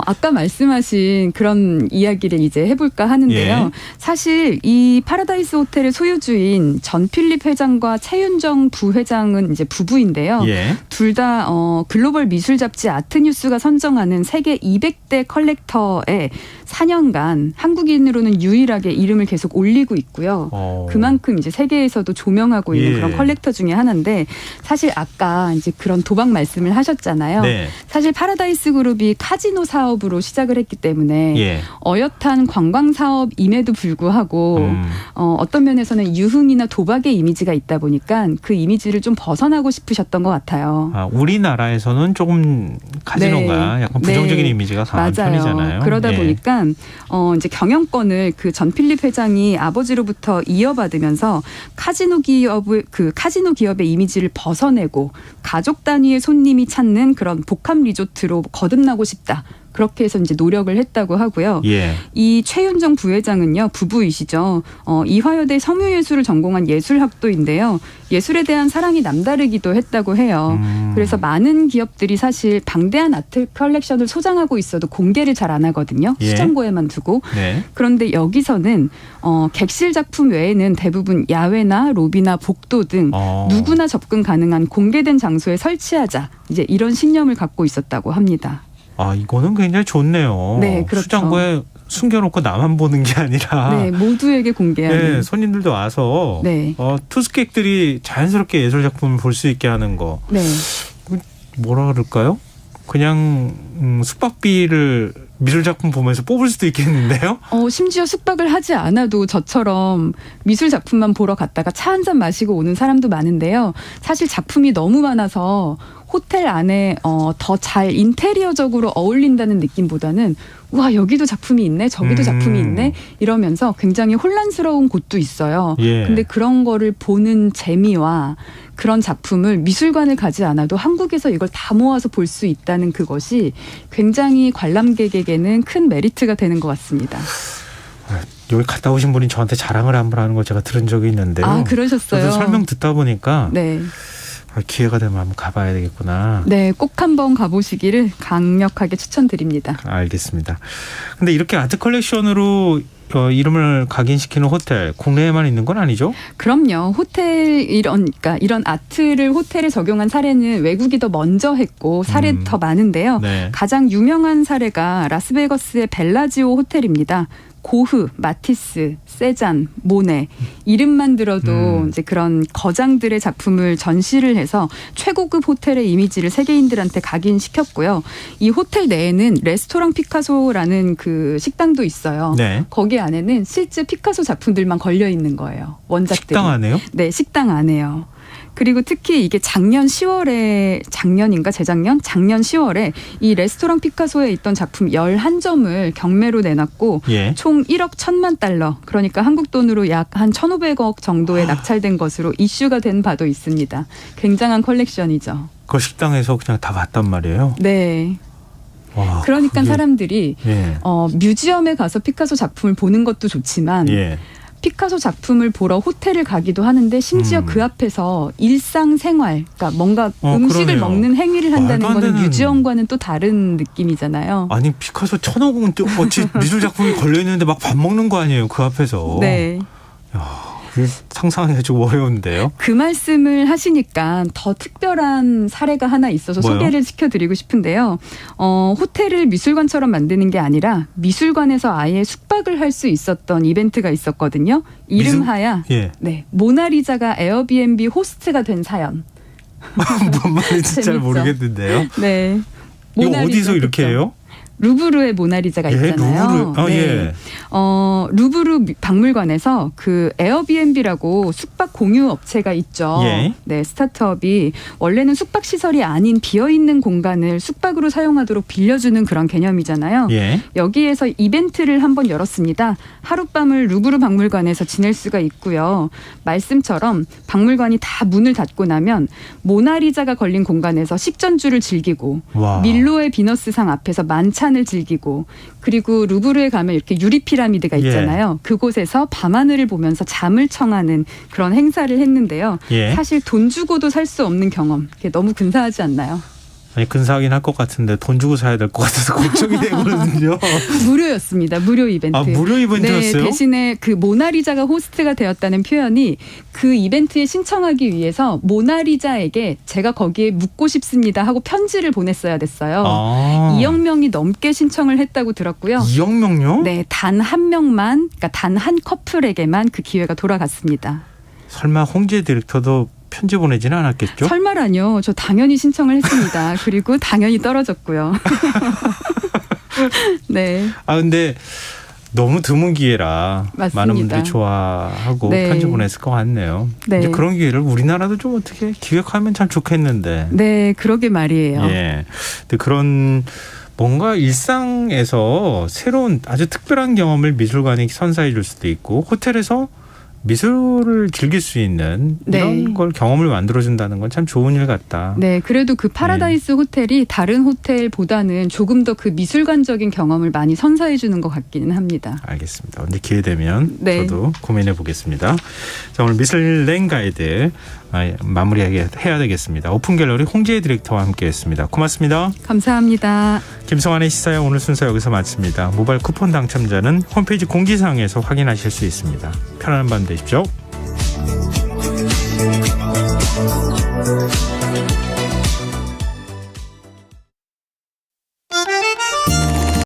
아까 말씀하신 그런 이야기를 이제 해볼까 하는데요. 예. 사실 이 파라다이스 호텔의 소유주인 전필립 회장과 최윤정 부회장은 이제 부부인데요. 예. 둘 다 글로벌 미술 잡지 아트뉴스가 선정하는 세계 200대 컬렉터에 4년간 한국인으로는 유일하게 이름을 계속 올리고 있고요. 그만큼 이제 세계에서도 조명하고 있는 예. 그런 컬렉터 중에 하나인데 사실 아까 이제 그런 도박 말씀을 하셨잖아요. 네. 사실 파라다이스 그룹이 카지노 사업으로 시작을 했기 때문에 예. 어엿한 관광 사업임에도 불구하고 어떤 면에서는 유흥이나 도박의 이미지가 있다 보니까 그 이미지를 좀 벗어나고 싶으셨던 것 같아요. 우리나라에서는 조금 카지노가 네. 약간 부정적인 네. 이미지가 강한 맞아요. 편이잖아요. 그러다 예. 보니까 이제 경영권을 그 전필립 회장이 아버지로부터 이어받으면서 카지노 기업의 이미지를 벗어내고 가족 단위의 손님이 찾는 그런 복합 리조트로 거듭나고 싶다. 그렇게 해서 이제 노력을 했다고 하고요. 예. 이 최윤정 부회장은요, 부부이시죠. 이화여대 섬유예술을 전공한 예술학도인데요. 예술에 대한 사랑이 남다르기도 했다고 해요. 그래서 많은 기업들이 사실 방대한 아트 컬렉션을 소장하고 있어도 공개를 잘 안 하거든요. 예. 수정고에만 두고. 네. 그런데 여기서는 객실 작품 외에는 대부분 야외나 로비나 복도 등 누구나 접근 가능한 공개된 장소에 설치하자. 이제 이런 신념을 갖고 있었다고 합니다. 이거는 굉장히 좋네요. 네, 그렇죠. 수장고에 숨겨놓고 나만 보는 게 아니라 네, 모두에게 공개하는. 네, 손님들도 와서 네. 투숙객들이 자연스럽게 예술 작품을 볼 수 있게 하는 거. 네. 뭐라 그럴까요? 그냥 숙박비를 미술 작품 보면서 뽑을 수도 있겠는데요? 심지어 숙박을 하지 않아도 저처럼 미술 작품만 보러 갔다가 차 한 잔 마시고 오는 사람도 많은데요. 사실 작품이 너무 많아서 호텔 안에 더 잘 인테리어적으로 어울린다는 느낌보다는 와 여기도 작품이 있네 저기도 작품이 있네 이러면서 굉장히 혼란스러운 곳도 있어요. 예. 근데 그런 거를 보는 재미와 그런 작품을 미술관을 가지 않아도 한국에서 이걸 다 모아서 볼 수 있다는 그것이 굉장히 관람객에게는 큰 메리트가 되는 것 같습니다. 여기 갔다 오신 분이 저한테 자랑을 한번 하는 거 제가 들은 적이 있는데요. 아, 그러셨어요? 저도 설명 듣다 보니까 네. 기회가 되면 한번 가봐야 되겠구나. 네, 꼭 한번 가보시기를 강력하게 추천드립니다. 알겠습니다. 근데 이렇게 아트 컬렉션으로 이름을 각인시키는 호텔 국내에만 있는 건 아니죠? 그럼요. 그러니까 이런 아트를 호텔에 적용한 사례는 외국이 더 먼저 했고 사례 더 많은데요. 네. 가장 유명한 사례가 라스베거스의 벨라지오 호텔입니다. 고흐, 마티스, 세잔, 모네 이름만 들어도 이제 그런 거장들의 작품을 전시를 해서 최고급 호텔의 이미지를 세계인들한테 각인시켰고요. 이 호텔 내에는 레스토랑 피카소라는 그 식당도 있어요. 네. 거기 안에는 실제 피카소 작품들만 걸려 있는 거예요. 원작들이. 식당 안에요? 네, 식당 안에요. 그리고 특히 이게 작년 10월에 작년 10월에 이 레스토랑 피카소에 있던 작품 11점을 경매로 내놨고 예. 총 1억 1천만 달러 그러니까 한국 돈으로 약 한 1,500억 정도에 낙찰된 것으로 이슈가 된 바도 있습니다. 굉장한 컬렉션이죠. 그 식당에서 그냥 다 봤단 말이에요? 네. 와, 그러니까 사람들이 예. 뮤지엄에 가서 피카소 작품을 보는 것도 좋지만 예. 피카소 작품을 보러 호텔을 가기도 하는데 심지어 그 앞에서 일상생활, 그러니까 뭔가 음식을 그러네요. 먹는 행위를 한다는 말도 안 거는 되는. 뮤지엄과는 또 다른 느낌이잖아요. 아니 피카소 1,000억 원 어찌 미술 작품이 걸려 있는데 막 밥 먹는 거 아니에요 그 앞에서? 네. 상상하기가 좀 어려운데요. 그 말씀을 하시니까 더 특별한 사례가 하나 있어서 뭐요? 소개를 시켜드리고 싶은데요. 호텔을 미술관처럼 만드는 게 아니라 미술관에서 아예 숙박을 할 수 있었던 이벤트가 있었거든요. 이름하야 예. 네, 모나리자가 에어비앤비 호스트가 된 사연. 뭔 말인지 잘 모르겠는데요. 네. 이거 어디서 이렇게 해요? 루브르의 모나리자가 있잖아요. 루브르. 예. 루브르 박물관에서 그 에어비앤비라고 숙박 공유 업체가 있죠. 예. 네, 스타트업이 원래는 숙박 시설이 아닌 비어 있는 공간을 숙박으로 사용하도록 빌려주는 그런 개념이잖아요. 예. 여기에서 이벤트를 한번 열었습니다. 하룻밤을 루브르 박물관에서 지낼 수가 있고요. 말씀처럼 박물관이 다 문을 닫고 나면 모나리자가 걸린 공간에서 식전주를 즐기고 와. 밀로의 비너스상 앞에서 만찬을 즐기고 그리고 루브르에 가면 이렇게 유리 피라미드가 있잖아요. 그곳에서 밤하늘을 보면서 잠을 청하는 그런 행사를 했는데요. 예. 사실 돈 주고도 살 수 없는 경험. 그게 너무 근사하지 않나요? 아니 근사하긴 할 것 같은데 돈 주고 사야 될 것 같아서 걱정이 되거든요. 무료였습니다. 무료 이벤트. 아, 무료 이벤트였어요? 네, 대신에 그 모나리자가 호스트가 되었다는 표현이 그 이벤트에 신청하기 위해서 모나리자에게 제가 거기에 묵고 싶습니다 하고 편지를 보냈어야 됐어요. 2억 명이 넘게 신청을 했다고 들었고요. 2억 명요? 네, 단 한 명만, 그러니까 단 한 커플에게만 그 기회가 돌아갔습니다. 설마 홍재 디렉터도 편지 보내지는 않았겠죠? 설마라뇨. 저 당연히 신청을 했습니다. 그리고 당연히 떨어졌고요. 네. 아 근데 너무 드문 기회라 맞습니다. 많은 분들이 좋아하고 네. 편지 보냈을 것 같네요. 네. 이제 그런 기회를 우리나라도 좀 어떻게 기획하면 참 좋겠는데. 네, 그러게 말이에요. 예. 근데 그런 뭔가 일상에서 새로운 아주 특별한 경험을 미술관이 선사해 줄 수도 있고 호텔에서 미술을 즐길 수 있는 이런 네. 걸 경험을 만들어준다는 건 참 좋은 일 같다. 네, 그래도 그 파라다이스 호텔이 다른 호텔보다는 조금 더 그 미술관적인 경험을 많이 선사해 주는 것 같기는 합니다. 알겠습니다. 언제 기회 되면 네. 저도 고민해 보겠습니다. 자, 오늘 미술 여행 가이드 마무리해야 되겠습니다. 오픈 갤러리 홍재 디렉터와 함께했습니다. 고맙습니다. 감사합니다. 김성환의 시사회 오늘 순서 여기서 마칩니다. 모바일 쿠폰 당첨자는 홈페이지 공지사항에서 확인하실 수 있습니다. 편안한 밤 되십시오.